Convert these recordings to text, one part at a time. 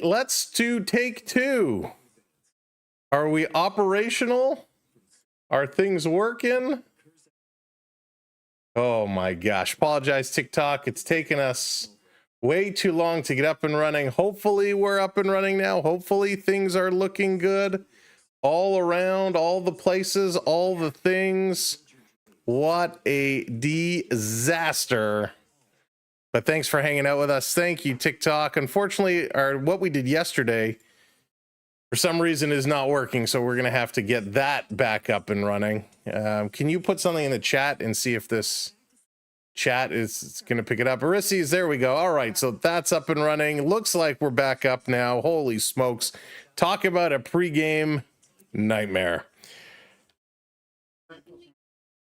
let's do take two. Are we operational? Are things working? Oh my gosh. Apologize, TikTok. It's taken us way too long to get up and running. Hopefully we're up and running now. Hopefully things are looking good all around, all the places, all the things. What a disaster. But thanks for hanging out with us. Thank you, TikTok. Unfortunately, what we did yesterday, for some reason, is not working. So we're going to have to get that back up and running. Can you put something in the chat and see if this chat is going to pick it up? Arisses, there we go. All right, so that's up and running. Looks like we're back up now. Holy smokes. Talk about a pregame nightmare.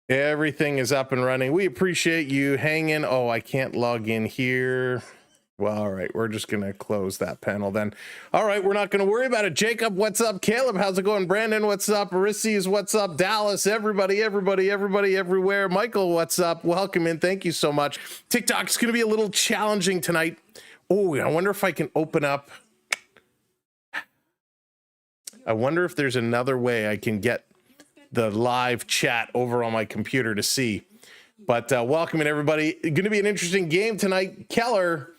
Everything is up and running. We appreciate you hanging. Oh, I can't log in here. Well, all right, we're just going to close that panel then. All right, we're not going to worry about it. Jacob, what's up? Caleb, how's it going? Brandon, what's up? Arisses, what's up? Dallas, everybody, everywhere. Michael, what's up? Welcome in. Thank you so much. TikTok's going to be a little challenging tonight. Oh, I wonder if I can open up. I wonder if there's another way I can get the live chat over on my computer to see. But welcome in, everybody. Going to be an interesting game tonight. Keller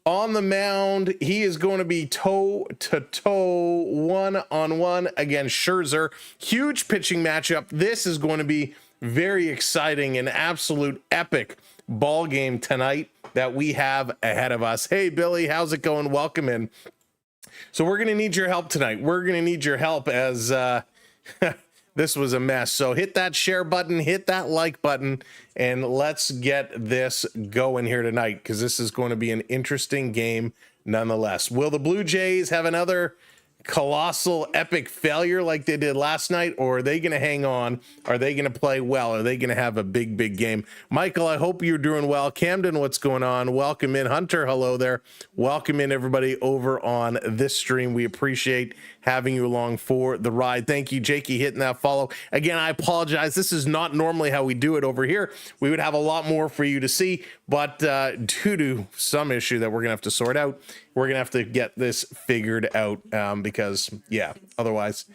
on the mound. He is going to be toe-to-toe, one-on-one against Scherzer. Huge pitching matchup. This is going to be very exciting, an absolute epic ball game tonight that we have ahead of us. Hey, Billy, how's it going? Welcome in. So we're going to need your help tonight. We're going to need your help as this was a mess. So hit that share button, hit that like button, and let's get this going here tonight, because this is going to be an interesting game nonetheless. Will the Blue Jays have another colossal epic failure like they did last night, or are they going to hang on? Are they going to play well? Are they going to have a big game? Michael, I hope you're doing well. Camden, what's going on? Welcome in. Hunter, hello there. Welcome in, everybody, over on this stream. We appreciate having you along for the ride. Thank you, Jakey, hitting that follow. Again, I apologize. This is not normally how we do it over here. We would have a lot more for you to see, but due to some issue that we're going to have to sort out, we're going to have to get this figured out because, yeah, otherwise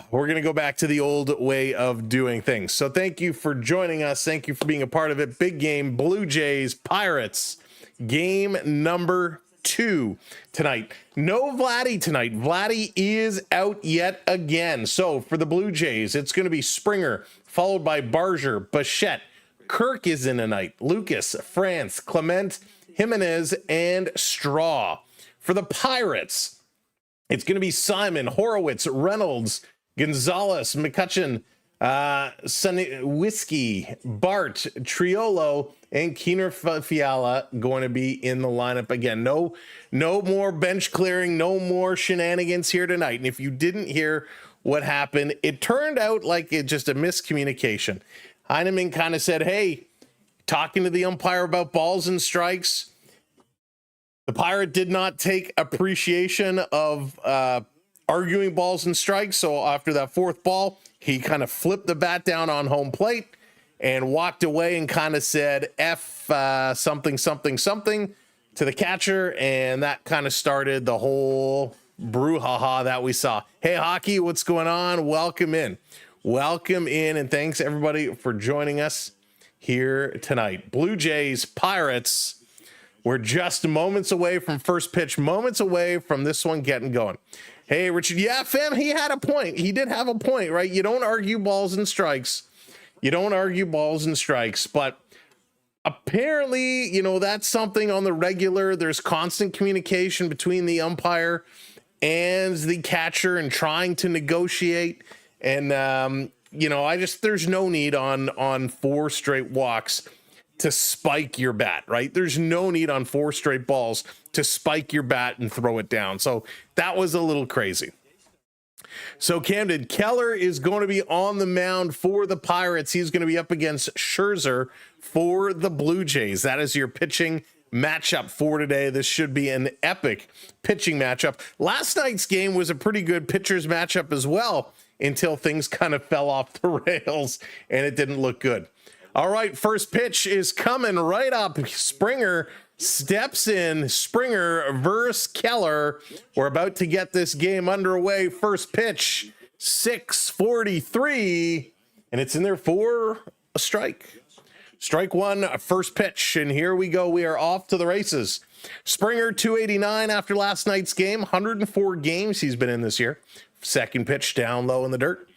we're going to go back to the old way of doing things. So thank you for joining us. Thank you for being a part of it. Big game, Blue Jays, Pirates, game number 2 tonight. No Vladdy tonight. Vladdy is out yet again. So for the Blue Jays, it's going to be Springer, followed by Barger, Bichette. Kirk is in tonight. Lucas, France, Clement, Jimenez, and Straw. For the Pirates, it's going to be Simon, Horowitz, Reynolds, Gonzalez, McCutcheon, Sunny Whiskey, Bart, Triolo, and Keener Fiala going to be in the lineup again. No more bench clearing, no more shenanigans here tonight. And if you didn't hear what happened, it turned out like it just a miscommunication. Heineman kind of said, hey, talking to the umpire about balls and strikes. The Pirate did not take appreciation of arguing balls and strikes. So after that fourth ball, he kind of flipped the bat down on home plate and walked away and kind of said F something to the catcher. And that kind of started the whole brouhaha that we saw. Hey, Hockey, what's going on? Welcome in. Welcome in, and thanks everybody for joining us here tonight. Blue Jays, Pirates. We're just moments away from first pitch, moments away from this one getting going. Hey, Richard. Yeah, fam, he had a point. He did have a point, right? You don't argue balls and strikes. You don't argue balls and strikes, but apparently, that's something on the regular. There's constant communication between the umpire and the catcher and trying to negotiate. And, there's no need on 4 straight walks to spike your bat, right? There's no need on 4 straight balls to spike your bat and throw it down. So that was a little crazy. So Camden, Keller is going to be on the mound for the Pirates. He's going to be up against Scherzer for the Blue Jays. That is your pitching matchup for today. This should be an epic pitching matchup. Last night's game was a pretty good pitchers matchup as well, until things kind of fell off the rails and it didn't look good. All right, first pitch is coming right up. Springer steps in. Springer versus Keller. We're about to get this game underway. First pitch, 6:43, and it's in there for a strike. Strike one, first pitch, and here we go. We are off to the races. Springer, 289 after last night's game. 104 games he's been in this year. Second pitch down low in the dirt.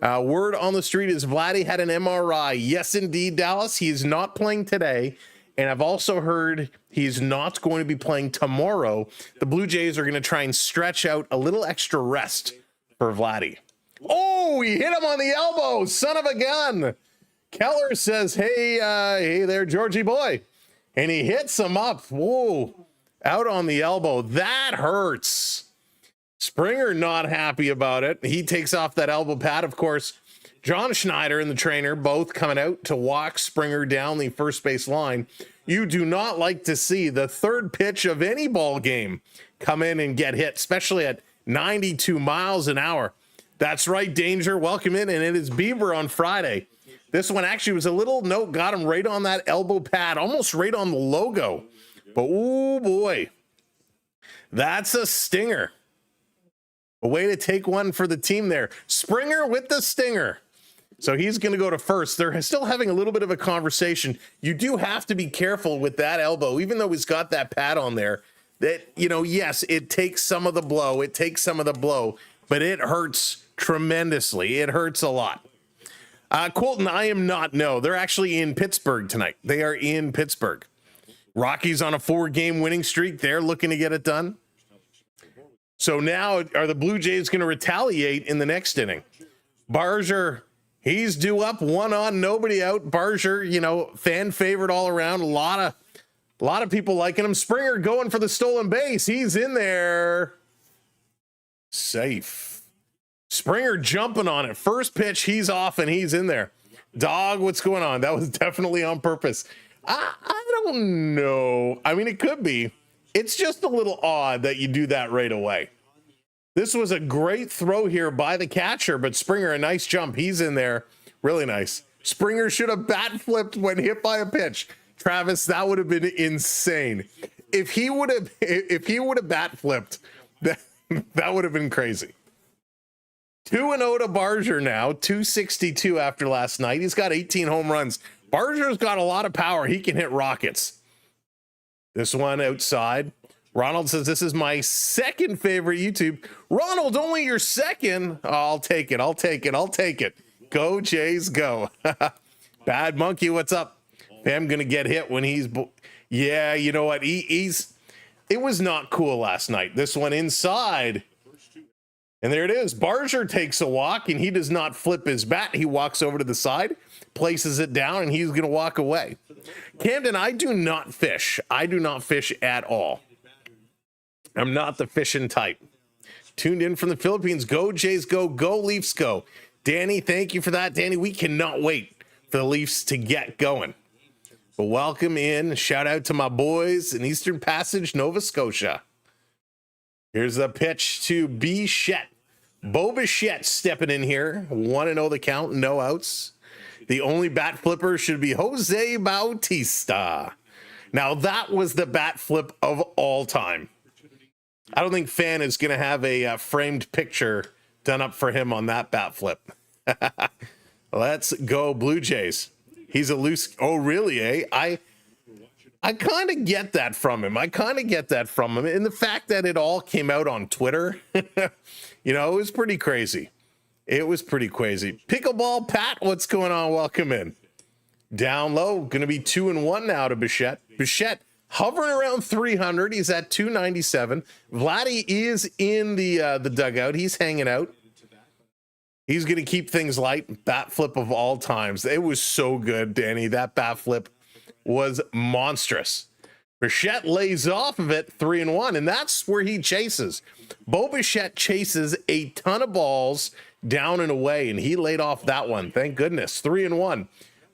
Word on the street is Vladdy had an MRI. Yes, indeed, Dallas. He is not playing today. And I've also heard he's not going to be playing tomorrow. The Blue Jays are going to try and stretch out a little extra rest for Vladdy. Oh, he hit him on the elbow. Son of a gun. Keller says, hey there, Georgie boy. And he hits him up. Whoa, out on the elbow. That hurts. Springer not happy about it. He takes off that elbow pad. Of course, John Schneider and the trainer both coming out to walk Springer down the first base line. You do not like to see the third pitch of any ball game come in and get hit, especially at 92 miles an hour. That's right, Danger. Welcome in, and it is Beaver on Friday. This one actually was a little note, got him right on that elbow pad, almost right on the logo. But, oh boy, that's a stinger. A way to take one for the team there. Springer with the stinger. So he's going to go to first. They're still having a little bit of a conversation. You do have to be careful with that elbow, even though he's got that pad on there. That, yes, it takes some of the blow. But it hurts tremendously. It hurts a lot. Colton, I am not. No, they're actually in Pittsburgh tonight. They are in Pittsburgh. Rockies on a 4-game winning streak. They're looking to get it done. So now are the Blue Jays going to retaliate in the next inning? Barger, he's due up, 1 on, nobody out. Barger, fan favorite all around. A lot of people liking him. Springer going for the stolen base. He's in there. Safe. Springer jumping on it. First pitch, he's off and he's in there. Dog, what's going on? That was definitely on purpose. I don't know. I mean, it could be. It's just a little odd that you do that right away. This was a great throw here by the catcher, but Springer, a nice jump. He's in there. Really nice. Springer should have bat flipped when hit by a pitch. Travis, that would have been insane. If he would have bat flipped, that would have been crazy. 2-0 to Barger now, 262 after last night. He's got 18 home runs. Barger's got a lot of power. He can hit rockets. This one outside. Ronald says, this is my second favorite YouTube. Ronald, only your second? Oh, I'll take it. Go Jays, go. Bad Monkey, what's up? I'm going to get hit when he's... Yeah, you know what? It was not cool last night. This one inside. And there it is. Barger takes a walk, and he does not flip his bat. He walks over to the side, places it down, and he's going to walk away. Camden, I do not fish. I do not fish at all. I'm not the fishing type. Tuned in from the Philippines. Go Jays, go. Go Leafs, go. Danny, thank you for that. Danny, we cannot wait for the Leafs to get going. But welcome in. Shout out to my boys in Eastern Passage, Nova Scotia. Here's the pitch to Bichette. Bo Bichette stepping in here. 1-0 the count, no outs. The only bat flipper should be Jose Bautista. Now, that was the bat flip of all time. I don't think Fan is going to have a framed picture done up for him on that bat flip. Let's go Blue Jays. He's a loose... Oh, really, eh? I kind of get that from him. And the fact that it all came out on Twitter, it was pretty crazy. Pickleball Pat, what's going on? Welcome in. Down low, going to be 2-1 now to Bichette. Bichette hovering around 300. He's at 297. Vladdy is in the dugout. He's hanging out. He's going to keep things light. Bat flip of all times. It was so good, Danny. That bat flip was monstrous. Bichette lays off of it 3-1, and that's where he chases. Bo Bichette chases a ton of balls down and away, and he laid off that one. Thank goodness. 3-1.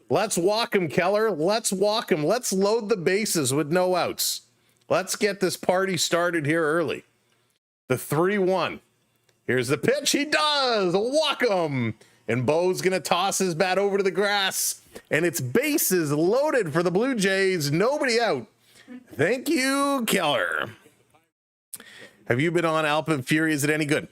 Let's walk him, Keller. Let's walk him. Let's load the bases with no outs. Let's get this party started here early. The 3-1. Here's the pitch. He does. Walk him. And Bo's going to toss his bat over to the grass. And it's bases loaded for the Blue Jays. Nobody out. Thank you, Keller. Have you been on Alpin Fury? Is it any good?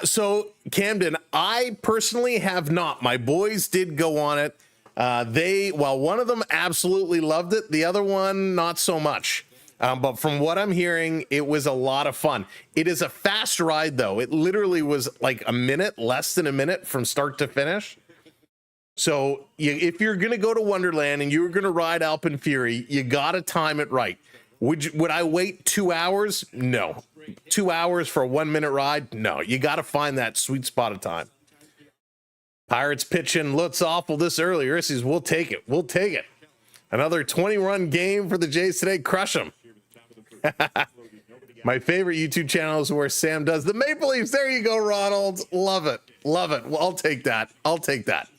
So, Camden, I personally have not. My boys did go on it. Well, one of them absolutely loved it. The other one, not so much. But from what I'm hearing, it was a lot of fun. It is a fast ride, though. It literally was like a minute, less than a minute from start to finish. So if you're going to go to Wonderland and you're going to ride Alpin Fury, you got to time it right. Would I wait 2 hours? No. 2 hours for a 1 minute ride? No. You got to find that sweet spot of time. Pirates pitching looks awful this early. Ursies, we'll take it. We'll take it. Another 20-run game for the Jays today. Crush them. My favorite YouTube channel is where Sam does the Maple Leafs. There you go, Ronald. Love it. Love it. Well, I'll take that. I'll take that.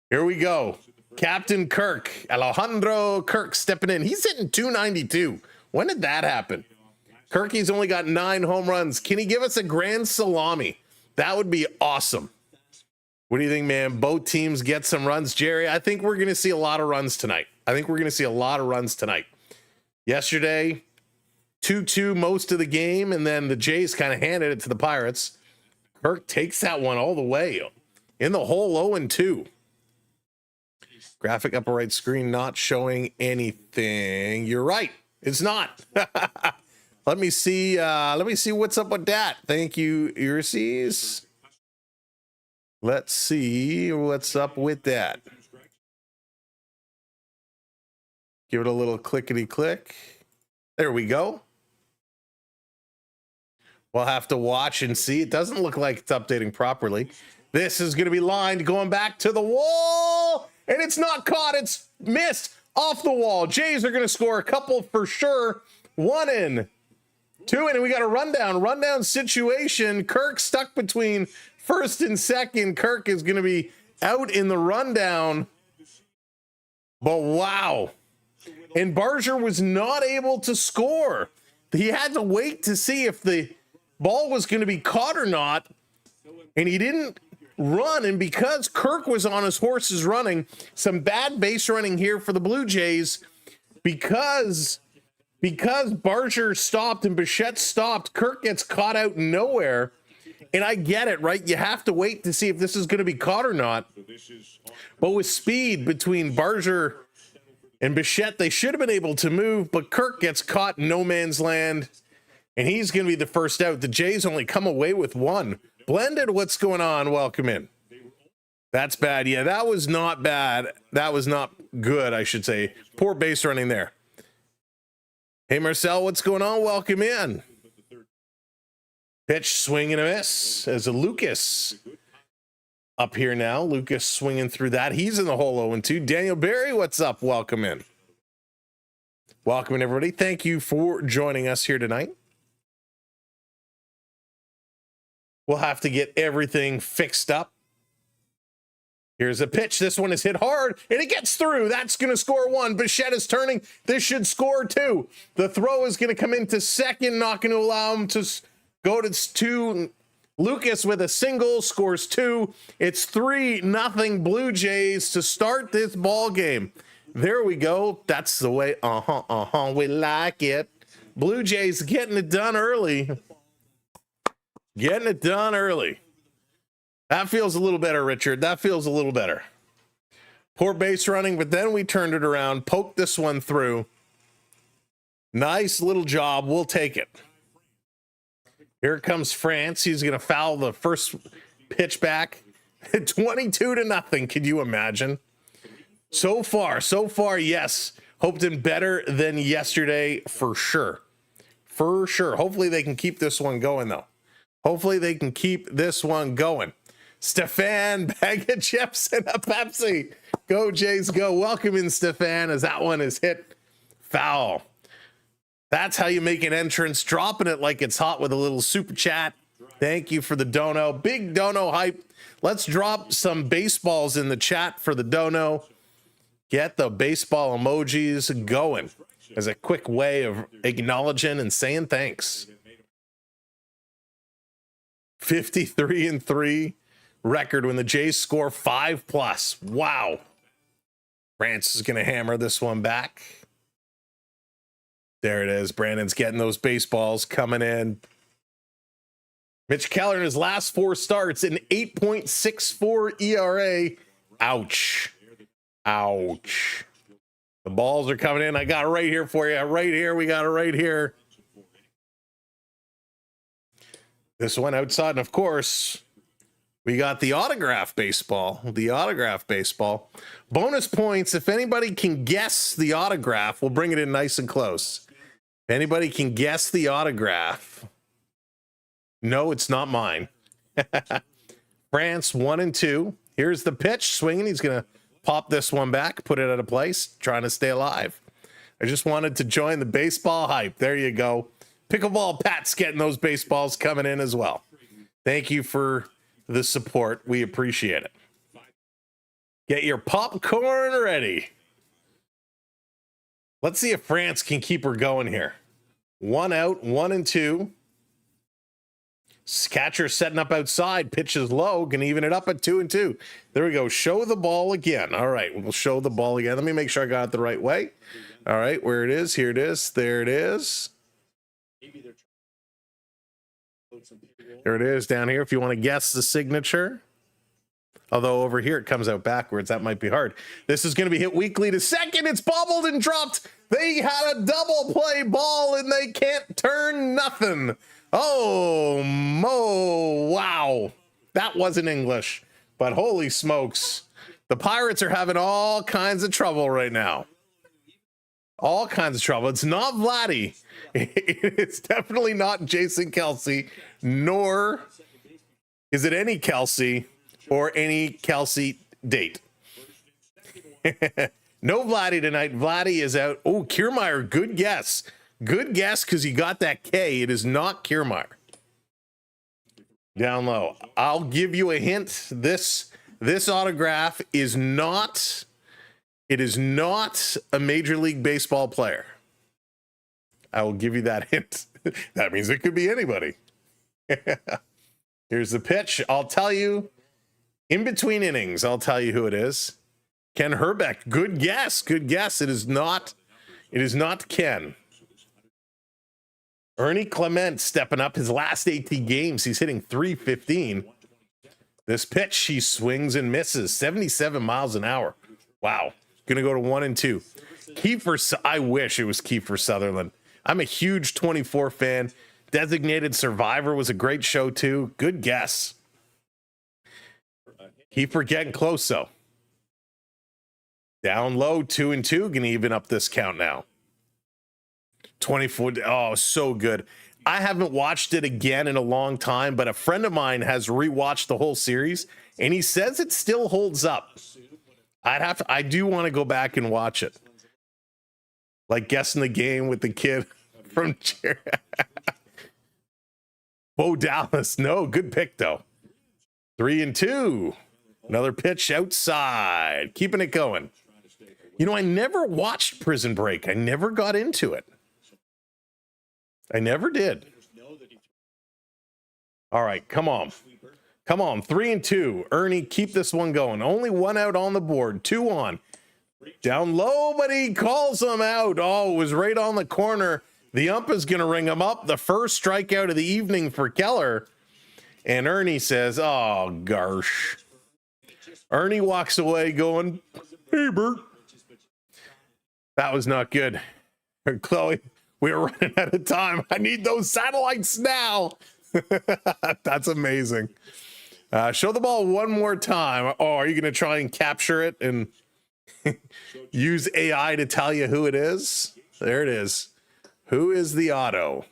Here we go. Captain Kirk. Alejandro Kirk stepping in. He's hitting 292. When did that happen? Kirky's only got 9 home runs. Can he give us a grand salami? That would be awesome. What do you think, man? Both teams get some runs. Jerry, I think we're going to see a lot of runs tonight. Yesterday, 2-2 most of the game, and then the Jays kind of handed it to the Pirates. Kirk takes that one all the way in the hole, 0-2. Graphic upper right screen not showing anything. You're right. It's not. Let me see what's up with that. Thank you, Ursies. Let's see what's up with that. Give it a little clickety click. There we go. We'll have to watch and see. It doesn't look like it's updating properly. This is going to be lined going back to the wall. And it's not caught. It's missed off the wall. Jays are going to score a couple for sure. 1 in, 2 in, and we got a rundown situation. Kirk stuck between first and second. Kirk is going to be out in the rundown. But wow. And Barger was not able to score. He had to wait to see if the ball was going to be caught or not. And he didn't run. And because Kirk was on his horses running, some bad base running here for the Blue Jays. Because Barger stopped and Bichette stopped, Kirk gets caught out nowhere. And I get it, right? You have to wait to see if this is going to be caught or not. But with speed between Barger and Bichette, they should have been able to move, but Kirk gets caught in no man's land, and he's going to be the first out. The Jays only come away with 1. Blended, what's going on? Welcome in. That's bad. Yeah, that was not bad. That was not good, I should say. Poor base running there. Hey, Marcel, what's going on? Welcome in. Pitch, swing and a miss as a Lucas up here now. Lucas swinging through that. He's in the hole 0-2. Daniel Berry, what's up? Welcome in. Welcome in, everybody. Thank you for joining us here tonight. We'll have to get everything fixed up. Here's a pitch. This one is hit hard, and it gets through. That's going to score 1. Bichette is turning. This should score 2. The throw is going to come into second, not going to allow him to go to 2. Lucas with a single scores 2. It's 3-0 Blue Jays to start this ball game. There we go. That's the way. We like it. Blue Jays getting it done early. Getting it done early. That feels a little better, Richard. That feels a little better. Poor base running, but then we turned it around, poked this one through. Nice little job. We'll take it. Here comes France. He's going to foul the first pitch back. 22-0. Can you imagine? So far, yes. Hoped him better than yesterday for sure. For sure. Hopefully they can keep this one going, though. Hopefully they can keep this one going. Stefan, bag of chips and a Pepsi. Go, Jays, go. Welcome in, Stefan, as that one is hit foul. That's how you make an entrance, dropping it like it's hot with a little super chat. Thank you for the dono. Big dono hype. Let's drop some baseballs in the chat for the dono. Get the baseball emojis going as a quick way of acknowledging and saying thanks. 53-3 record when the Jays score 5+. Wow. France is going to hammer this one back. There it is. Brandon's getting those baseballs coming in. Mitch Keller in his last 4 starts, an 8.64 ERA. Ouch. Ouch. The balls are coming in. I got it right here for you. Right here. We got it right here. This one outside. And of course, we got the autograph baseball. The autograph baseball. Bonus points. If anybody can guess the autograph, we'll bring it in nice and close. If anybody can guess the autograph. No, it's not mine. France 1 and 2. Here's the pitch swinging. He's going to pop this one back, put it out of place, trying to stay alive. I just wanted to join the baseball hype. There you go. Pickleball Pat's getting those baseballs coming in as well. Thank you for the support. We appreciate it. Get your popcorn ready. Let's see if France can keep her going here. 1 out, 1 and 2. Catcher setting up outside, pitches low, can even it up at 2 and 2. There we go. Show the ball again. All right, we'll show the ball again. Let me make sure I got it the right way. All right, where it is, here it is, there it is. There it is down here if you want to guess the signature. Although over here it comes out backwards. That might be hard. This is going to be hit weakly to second. It's bobbled and dropped. They had a double play ball and they can't turn nothing. Oh, wow. That wasn't English, but holy smokes. The Pirates are having all kinds of trouble right now. All kinds of trouble. It's not Vladdy. It's definitely not Jason Kelsey, nor is it any Kelsey or any Kelsey date. No Vladdy tonight. Vladdy is out. Oh, Kiermaier, good guess. Good guess because you got that K. It is not Kiermaier. Down low. I'll give you a hint. This autograph is not, it is not a Major League Baseball player. I will give you that hint. That means it could be anybody. Here's the pitch. I'll tell you in between innings. I'll tell you who it is. Ken Herbeck. Good guess. Good guess. It is not Ken. Ernie Clement stepping up his last 18 games. He's hitting .315. This pitch, he swings and misses 77 miles an hour. Wow. Going to go to 1 and 2. Kiefer, I wish it was Kiefer Sutherland. I'm a huge 24 fan. Designated Survivor was a great show too. Good guess. Kiefer getting close though. Down low, 2 and 2. Going to even up this count now. 24. Oh, so good. I haven't watched it again in a long time, but a friend of mine has rewatched the whole series and he says it still holds up. I do want to go back and watch it. Like guessing the game with the kid from Cheer. Bo Dallas. No, good pick though. 3 and 2. Another pitch outside. Keeping it going. You know, I never watched Prison Break. I never got into it. I never did. All right, come on. Come on, 3 and 2. Ernie, keep this one going. Only 1 out on the board. 2 on. Down low, but he calls him out. Oh, it was right on the corner. The ump is going to ring him up. The first strikeout of the evening for Keller. And Ernie says, oh, gosh. Ernie walks away going, hey, Bert. That was not good. Chloe, we were running out of time. I need those satellites now. That's amazing. Show the ball one more time. Oh, are you going to try and capture it and use AI to tell you who it is? There it is. Who is the auto?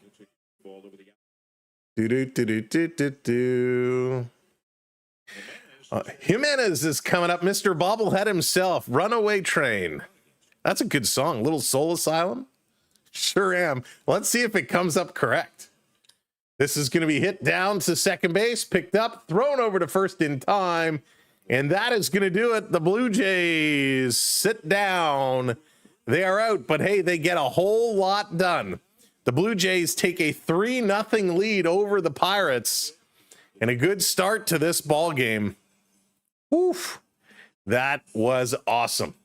Jimenez is coming up. Mr. Bobblehead himself. Runaway Train. That's a good song. Little Soul Asylum. Sure am. Let's see if it comes up correct. This is going to be hit down to second base, picked up, thrown over to first in time. And that is going to do it. The Blue Jays sit down. They are out, but hey, they get a whole lot done. The Blue Jays take a 3-0 lead over the Pirates and a good start to this ball game. Oof. That was awesome.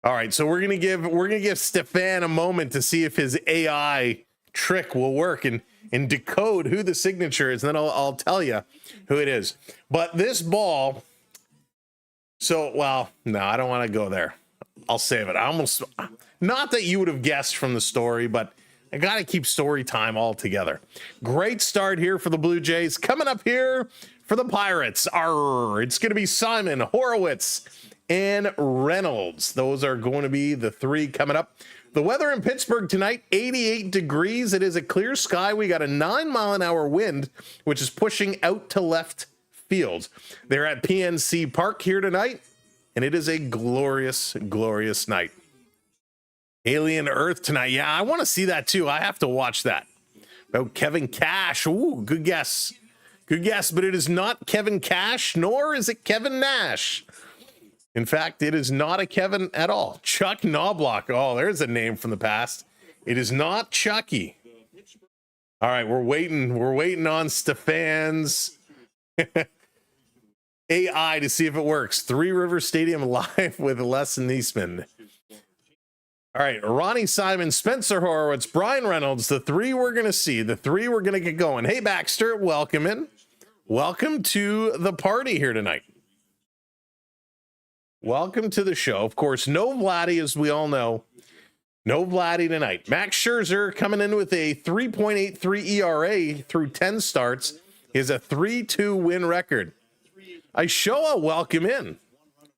All right, so we're gonna give Stefan a moment to see if his AI trick will work and decode who the signature is, and then I'll tell you who it is. But this ball, so well, no, I don't want to go there. I'll save it. I almost, not that you would have guessed from the story, but I got to keep story time all together. Great start here for the Blue Jays. Coming up here for the Pirates, it's going to be Simon, Horowitz, and Reynolds. Those are going to be the three coming up. The weather in Pittsburgh tonight, 88 degrees. It is a clear sky. We got a 9-mile-an-hour wind, which is pushing out to left field. They're at PNC Park here tonight, and it is a glorious, glorious night. Alien Earth tonight. Yeah, I want to see that too. I have to watch that. About Kevin Cash. Ooh, good guess. Good guess, but it is not Kevin Cash, nor is it Kevin Nash. In fact, it is not a Kevin at all. Chuck Knobloch. Oh, there's a name from the past. It is not Chucky. All right, we're waiting. We're waiting on Stefan's AI to see if it works. Three River Stadium live with Les Neesman. All right, Ronnie Simon, Spencer Horowitz, Brian Reynolds, the three we're going to see, the three we're going to get going. Hey, Baxter, welcome in. Welcome to the party here tonight. Welcome to the show. Of course, no Vladdy, as we all know. No Vladdy tonight. Max Scherzer coming in with a 3.83 ERA through 10 starts. Is a 3-2 win record. Ishoa, welcome in.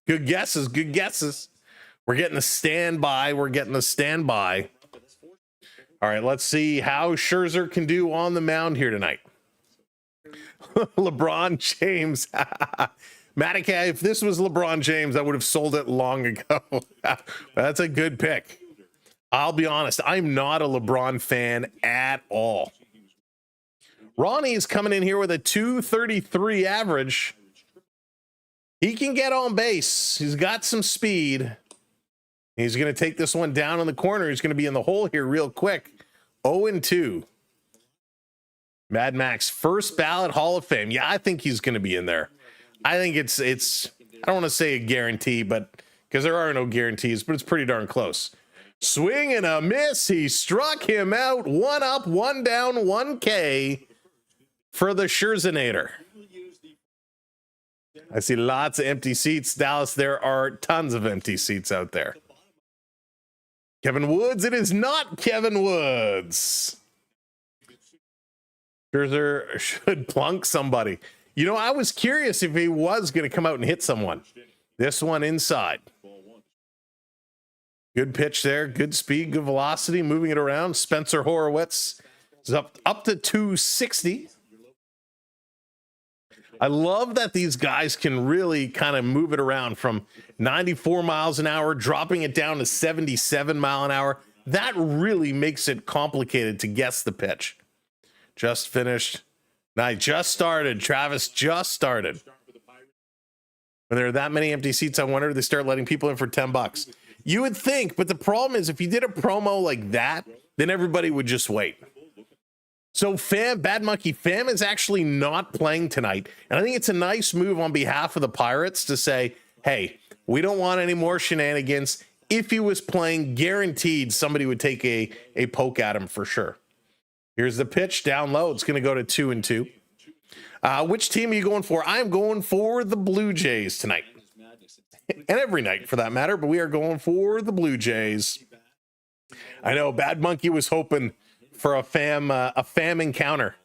Good guesses, good guesses. We're getting a standby. We're getting a standby. All right, let's see how Scherzer can do on the mound here tonight. LeBron James. Matica, if this was LeBron James, I would have sold it long ago. That's a good pick. I'll be honest, I'm not a LeBron fan at all. Ronnie's coming in here with a 233 average. He can get on base. He's got some speed. He's going to take this one down in the corner. He's going to be in the hole here real quick. 0-2. Mad Max, first ballot Hall of Fame. Yeah, I think he's going to be in there. I think it's I don't want to say a guarantee, but because there are no guarantees, but it's pretty darn close. Swing and a miss. He struck him out. One up, one down, 1K for the Scherzinator. I see lots of empty seats. Dallas, there are tons of empty seats out there. Kevin Woods. It is not Kevin Woods. Scherzer should plunk somebody. You know, I was curious if he was going to come out and hit someone. This one inside. Good pitch there. Good speed, good velocity, moving it around. Spencer Horowitz is up to 260. I love that these guys can really kind of move it around from 94 miles an hour, dropping it down to 77 mile an hour. That really makes it complicated to guess the pitch. Just finished. I just started. Travis just started. When there are that many empty seats, I wonder if they start letting people in for $10. You would think, but the problem is if you did a promo like that, then everybody would just wait. So Bad Monkey Fam is actually not playing tonight. And I think it's a nice move on behalf of the Pirates to say, hey, we don't want any more shenanigans. If he was playing, guaranteed somebody would take a poke at him for sure. Here's the pitch down low. It's going to go to 2-2. Which team are you going for? I'm going for the Blue Jays tonight. And every night for that matter, but we are going for the Blue Jays. I know Bad Monkey was hoping for a fam encounter.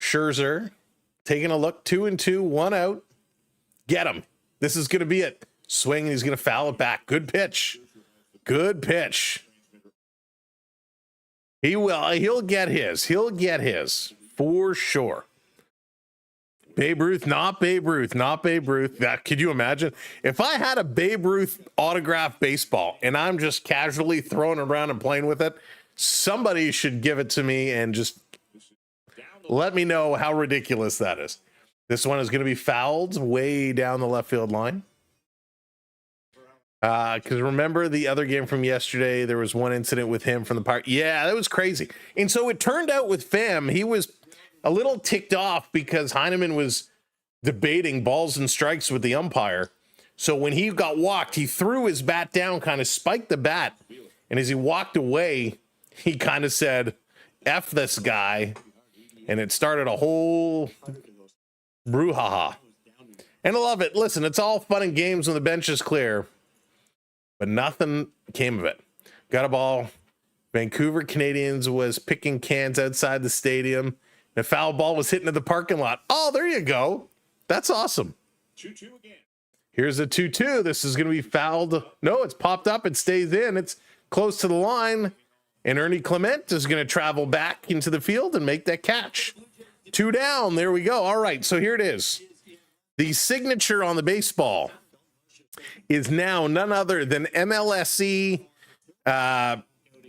Scherzer taking a look, 2-2, one out. Get him. This is going to be it. Swing, and he's going to foul it back. Good pitch. Good pitch. He will. He'll get his. He'll get his for sure. Babe Ruth, not Babe Ruth, not Babe Ruth. Could you imagine if I had a Babe Ruth autographed baseball and I'm just casually throwing it around and playing with it? Somebody should give it to me and just let me know how ridiculous that is. This one is going to be fouled way down the left field line. Because remember the other game from yesterday, there was one incident with him from the Pirates. Yeah, that was crazy. And so it turned out with Fam, he was a little ticked off because Heineman was debating balls and strikes with the umpire. So when he got walked, he threw his bat down, kind of spiked the bat. And as he walked away, he kind of said, F this guy. And it started a whole brouhaha. And I love it. Listen, it's all fun and games when the bench is clear. But nothing came of it. Got a ball. Vancouver Canadians was picking cans outside the stadium. The foul ball was hitting to the parking lot. Oh, there you go. That's awesome. 2-2 again. Here's a 2-2. This is going to be fouled. No, it's popped up. It stays in. It's close to the line. And Ernie Clement is going to travel back into the field and make that catch. 2 down. There we go. All right. So here it is. The signature on the baseball is now none other than MLSE head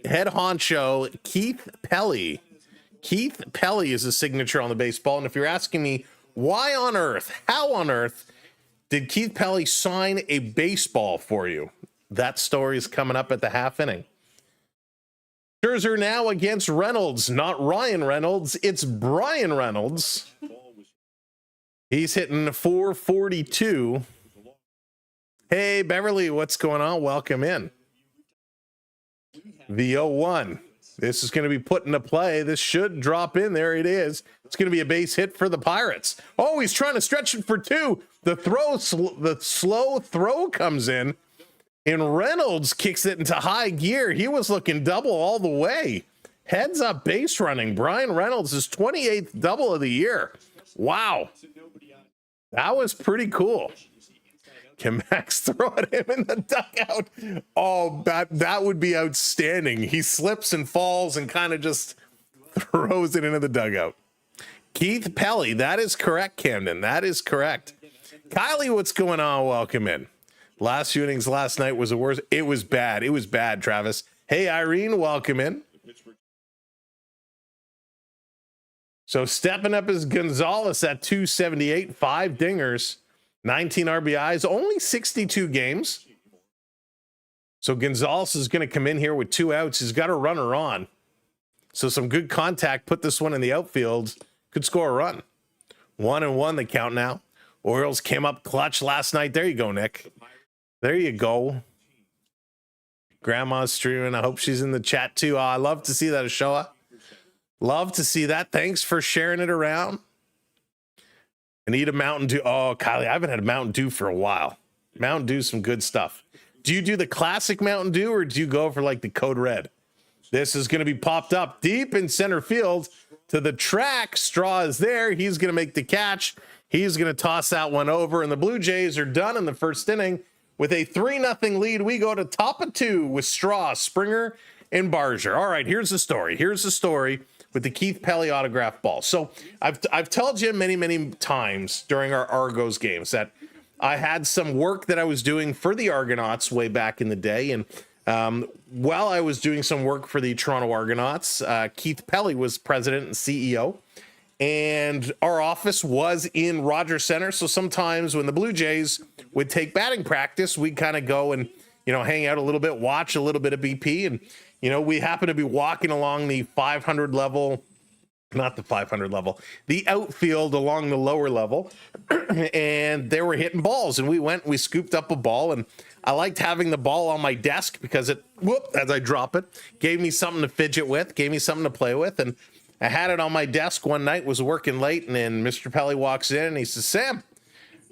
honcho Keith Pelley. Keith Pelley is a signature on the baseball. And if you're asking me why on earth, how on earth did Keith Pelley sign a baseball for you? That story is coming up at the half inning. Scherzer now against Reynolds, not Ryan Reynolds. It's Brian Reynolds. He's hitting 442. Hey, Beverly, what's going on? Welcome in. The 0-1. This is going to be put into play. This should drop in. There it is. It's going to be a base hit for the Pirates. Oh, he's trying to stretch it for 2. The slow throw comes in, and Reynolds kicks it into high gear. He was looking double all the way. Heads up base running. Brian Reynolds' is 28th double of the year. Wow. That was pretty cool. Can Max throw at him in the dugout? Oh, that would be outstanding. He slips and falls and kind of just throws it into the dugout. Keith Pelley, that is correct, Camden. That is correct. Kylie, what's going on? Welcome in. Last few innings last night was the worst. It was bad. It was bad, Travis. Hey, Irene, welcome in. So stepping up is Gonzalez at 278, 5 dingers, 19 RBIs, only 62 games. So Gonzalez is going to come in here with 2 outs. He's got a runner on. So some good contact. Put this one in the outfield. Could score a run. 1-1 the count now. Orioles came up clutch last night. There you go, Nick. There you go. Grandma's streaming. I hope she's in the chat too. I love to see that, Ashoa. Love to see that. Thanks for sharing it around. And eat a Mountain Dew. Oh, Kylie, I haven't had a Mountain Dew for a while. Mountain Dew's some good stuff. Do you do the classic Mountain Dew or do you go for like the Code Red? This is going to be popped up deep in center field to the track. Straw is there. He's going to make the catch. He's going to toss that one over. And the Blue Jays are done in the first inning with a 3-0 lead. We go to top of 2 with Straw, Springer, and Barger. All right, here's the story. Here's the story with the Keith Pelley autograph ball. So I've told you many times during our Argos games that I had some work that I was doing for the Argonauts way back in the day. And while I was doing some work for the Toronto Argonauts, Keith Pelley was president and CEO. And our office was in Rogers Center. So sometimes when the Blue Jays would take batting practice, we'd kind of go and, hang out a little bit, watch a little bit of BP. And, we happen to be walking along the 500 level, not the 500 level, the outfield along the lower level. And they were hitting balls. And we scooped up a ball. And I liked having the ball on my desk because it, as I drop it, gave me something to fidget with, gave me something to play with. And I had it on my desk one night, was working late, and then Mr. Pelley walks in and he says, Sam,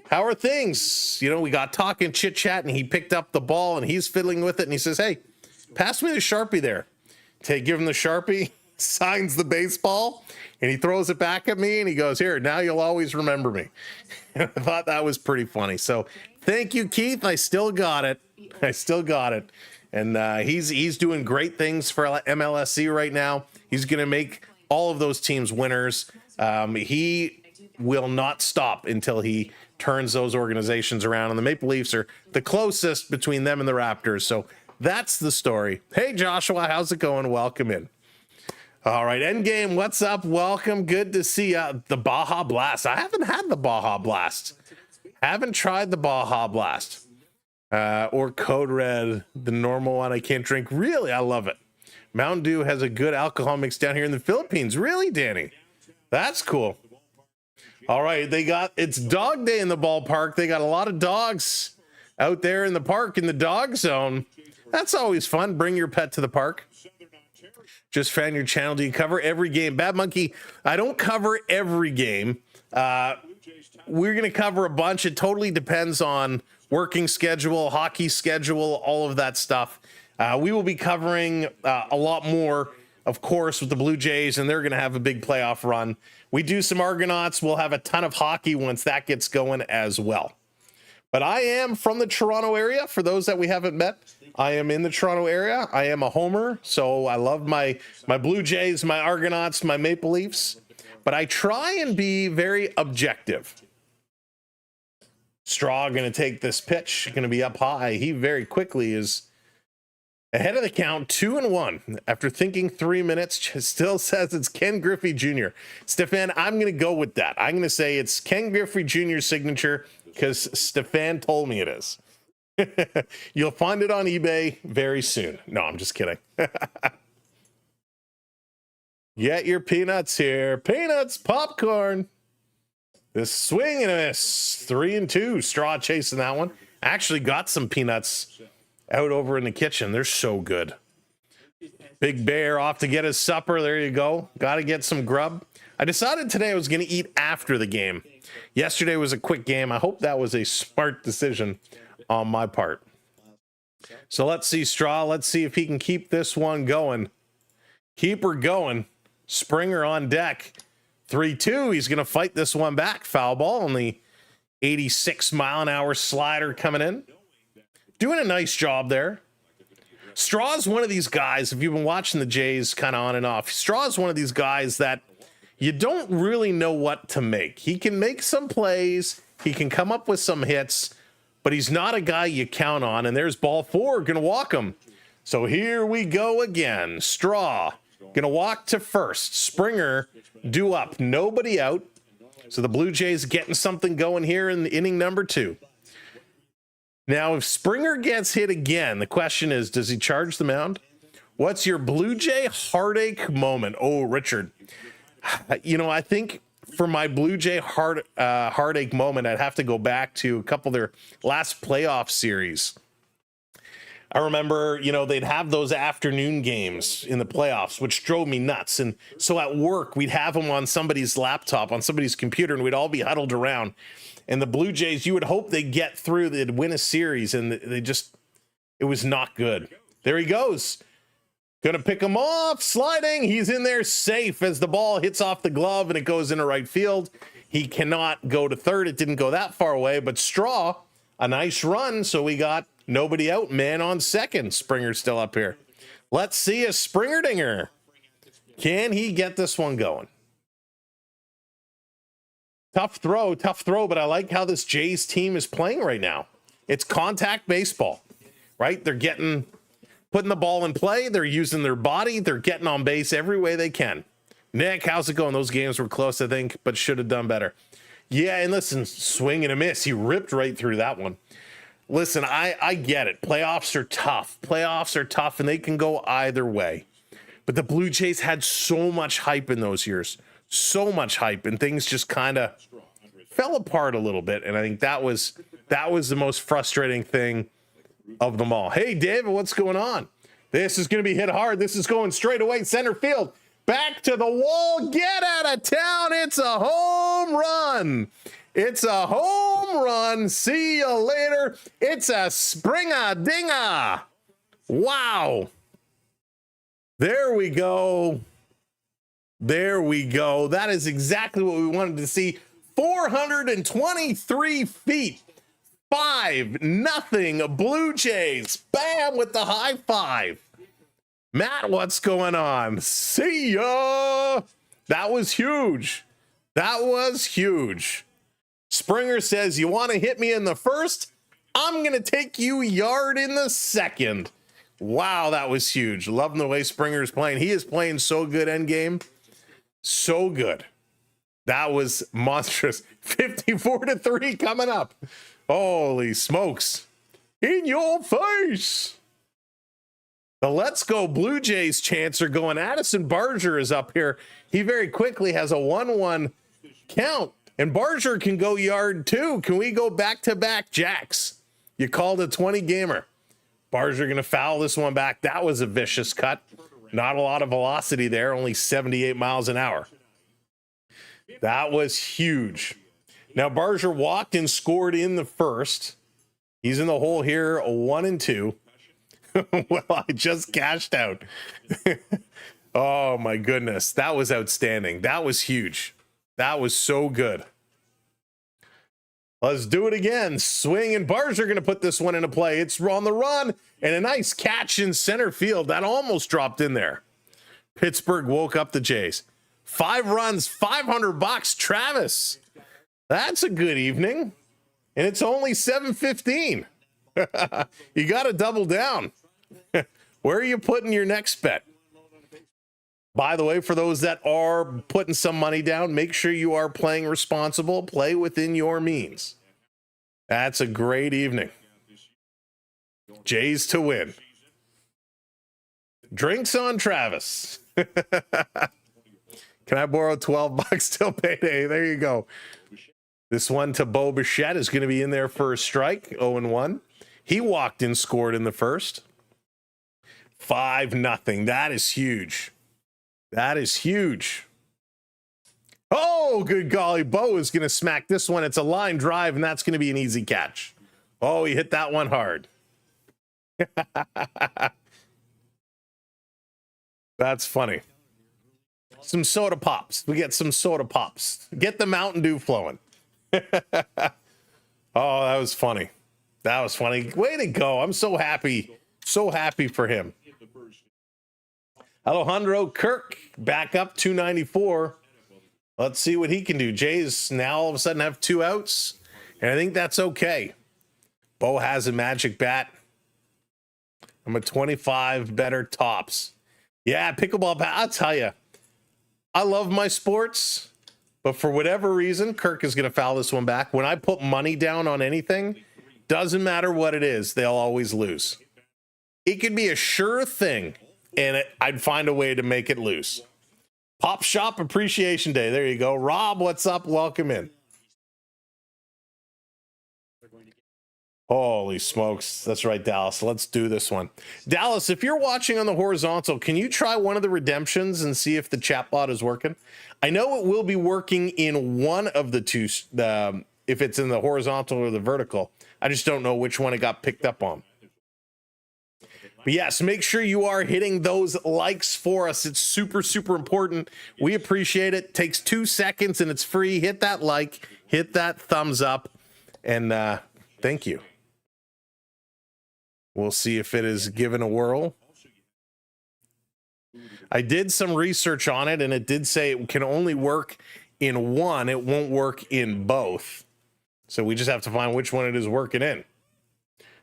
how are things? We got talking, chit chat, and he picked up the ball and he's fiddling with it. And he says, hey, pass me the Sharpie there. Give him the Sharpie, signs the baseball, and he throws it back at me and he goes, here, now you'll always remember me. I thought that was pretty funny. So thank you, Keith. I still got it. And he's doing great things for MLSE right now. He's going to make all of those teams winners. He will not stop until he turns those organizations around. And the Maple Leafs are the closest between them and the Raptors. So that's the story. Hey, Joshua, how's it going? Welcome in. All right, Endgame, what's up? Welcome. Good to see you. The Baja Blast. I haven't had the Baja Blast. Haven't tried the Baja Blast. Or Code Red, the normal one I can't drink. Really, I love it. Mountain Dew has a good alcohol mix down here in the Philippines. Really, Danny? That's cool. All right, it's dog day in the ballpark. They got a lot of dogs out there in the park in the dog zone. That's always fun. Bring your pet to the park. Just found your channel. Do you cover every game? Bad Monkey, I don't cover every game. We're going to cover a bunch. It totally depends on working schedule, hockey schedule, all of that stuff. We will be covering a lot more, of course, with the Blue Jays, and they're going to have a big playoff run. We do some Argonauts. We'll have a ton of hockey once that gets going as well. But I am from the Toronto area. For those that we haven't met, I am in the Toronto area. I am a homer, so I love my Blue Jays, my Argonauts, my Maple Leafs. But I try and be very objective. Straw going to take this pitch, going to be up high. He very quickly is ahead of the count, 2-1. After thinking 3 minutes, still says it's Ken Griffey Jr. Stefan, I'm going to go with that. I'm going to say it's Ken Griffey Jr.'s signature because Stefan told me it is. You'll find it on eBay very soon. No, I'm just kidding. Get your peanuts here. Peanuts, popcorn. This swing and a miss. 3-2. Straw chasing that one. Actually got some peanuts out over in the kitchen. They're so good. Big Bear off to get his supper. There you go. Got to get some grub. I decided today I was going to eat after the game. Yesterday was a quick game. I hope that was a smart decision on my part. So let's see, Straw. Let's see if he can keep this one going. Keep her going. Springer on deck. 3-2. He's going to fight this one back. Foul ball on the 86-mile-an-hour slider coming in. Doing a nice job there. Straw's one of these guys, if you've been watching the Jays kind of on and off, Straw's one of these guys that you don't really know what to make. He can make some plays. He can come up with some hits, but he's not a guy you count on. And there's ball 4, going to walk him. So here we go again. Straw going to walk to first. Springer due up. Nobody out. So the Blue Jays getting something going here in the inning number 2. Now, if Springer gets hit again, the question is, does he charge the mound? What's your Blue Jay heartache moment? Oh, Richard. You know, I think for my Blue Jay heartache moment, I'd have to go back to a couple of their last playoff series. I remember, you know, they'd have those afternoon games in the playoffs, which drove me nuts. And so at work, we'd have them on somebody's laptop, on somebody's computer, and we'd all be huddled around. And the Blue Jays, you would hope they get through, they'd win a series, and they just, it was not good. There he goes. Going to pick him off, sliding. He's in there safe as the ball hits off the glove and it goes into right field. He cannot go to third. It didn't go that far away, but Straw, a nice run. So we got nobody out, man on second. Springer's still up here. Let's see a Springer dinger. Can he get this one going? Tough throw, but I like how this Jays team is playing right now. It's contact baseball, right? They're putting the ball in play. They're using their body. They're getting on base every way they can. Nick, how's it going? Those games were close, I think, but should have done better. Yeah, and listen, swing and a miss. He ripped right through that one. Listen, I get it. Playoffs are tough. Playoffs are tough, and they can go either way. But the Blue Jays had so much hype in those years. So much hype, and things just kind of fell apart a little bit. And I think that was the most frustrating thing of them all. Hey, David, what's going on? This is going to be hit hard. This is going straight away center field. Back to the wall. Get out of town. It's a home run. It's a home run. See you later. It's a Springer dinger. Wow. There we go. There we go. That is exactly what we wanted to see. 423 feet. 5-0 Blue Jays. Bam with the high five. Matt, what's going on? See ya. That was huge. That was huge. Springer says, you want to hit me in the first? I'm going to take you yard in the second. Wow, that was huge. Loving the way Springer's playing. He is playing so good endgame. So good. That was monstrous. 54-3 coming up. Holy smokes. In your face. The Let's Go Blue Jays chants are going. Addison Barger is up here. He very quickly has a 1-1 count. And Barger can go yard too. Can we go back-to-back jacks? You called a 20 gamer. Barger going to foul this one back. That was a vicious cut. Not a lot of velocity there, only 78 miles an hour. That was huge. Now, Barger walked and scored in the first. He's in the hole here, 1-2. Well, I just cashed out. Oh, my goodness. That was outstanding. That was huge. That was so good. Let's do it again. Swing, and Barger going to put this one into play. It's on the run, and a nice catch in center field. That almost dropped in there. Pittsburgh woke up the Jays. 5 runs, $500. Travis. That's a good evening. And it's only 7:15. You got to double down. Where are you putting your next bet? By the way, for those that are putting some money down, make sure you are playing responsible. Play within your means. That's a great evening. Jays to win. Drinks on Travis. Can I borrow $12 till payday? There you go. This one to Bo Bichette is going to be in there for a strike. 0-1. He walked and scored in the first. 5-0. That is huge. That is huge. Oh, good golly. Bo is going to smack this one. It's a line drive, and that's going to be an easy catch. Oh, he hit that one hard. That's funny. Some soda pops. We get some soda pops. Get the Mountain Dew flowing. Oh, that was funny. That was funny. Way to go. I'm so happy. So happy for him. Alejandro Kirk back up 294. Let's see what he can do. Jays now all of a sudden have 2 outs, and I think that's okay. Bo has a magic bat. I'm a 25 better tops. Yeah, pickleball bat. I'll tell you, I love my sports, but for whatever reason, Kirk is going to foul this one back. When I put money down on anything, doesn't matter what it is, they'll always lose. It could be a sure thing, and I'd find a way to make it lose. Pop Shop Appreciation Day. There you go. Rob, what's up? Welcome in. Holy smokes. That's right, Dallas. Let's do this one. Dallas, if you're watching on the horizontal, can you try one of the redemptions and see if the chatbot is working? I know it will be working in one of the two, if it's in the horizontal or the vertical. I just don't know which one it got picked up on. But yes, make sure you are hitting those likes for us. It's super, super important. We appreciate it. Takes 2 seconds and it's free. Hit that like, hit that thumbs up, and thank you. We'll see if it is given a whirl. I did some research on it, and it did say it can only work in one. It won't work in both. So we just have to find which one it is working in.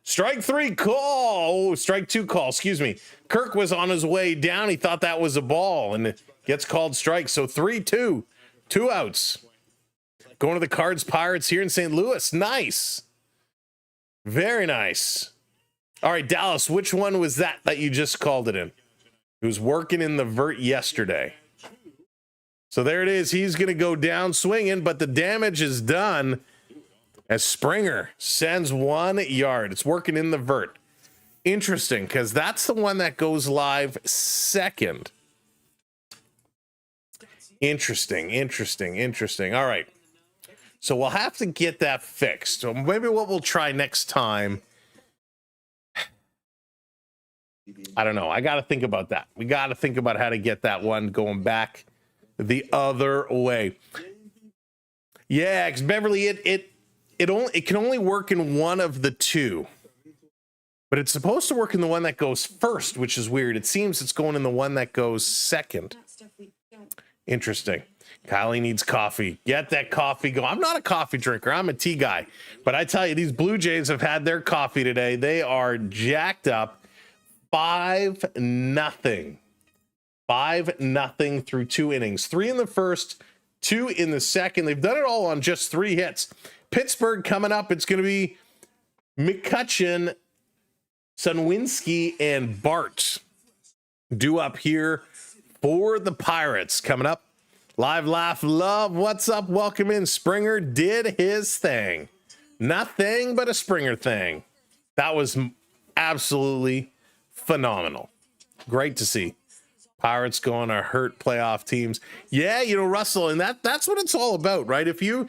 Strike 3 call. Oh, strike 2 call. Excuse me. Kirk was on his way down. He thought that was a ball, and it gets called strike. So 3-2. 2 outs. Going to the Cards Pirates here in St. Louis. Nice. Very nice. All right, Dallas, which one was that you just called it in? It was working in the vert yesterday. So there it is. He's going to go down swinging, but the damage is done as Springer sends 1 yard. It's working in the vert. Interesting, because that's the one that goes live second. Interesting. All right. So we'll have to get that fixed. So maybe what we'll try next time, I don't know. I got to think about that. We got to think about how to get that one going back the other way. Yeah, because Beverly, it can only work in one of the two, but it's supposed to work in the one that goes first, which is weird. It seems it's going in the one that goes second. Interesting. Kylie needs coffee. Get that coffee going. I'm not a coffee drinker. I'm a tea guy. But I tell you, these Blue Jays have had their coffee today. They are jacked up. 5-0. 5-0 through 2 innings. 3 in the first, 2 in the second. They've done it all on just 3 hits. Pittsburgh coming up. It's going to be McCutchen, Sunwinski, and Bart due up here for the Pirates. Coming up, live, laugh, love. What's up? Welcome in. Springer did his thing. Nothing but a Springer thing. That was absolutely phenomenal. Great to see. Pirates going to hurt playoff teams. Yeah, Russell, and that's what it's all about, right? If you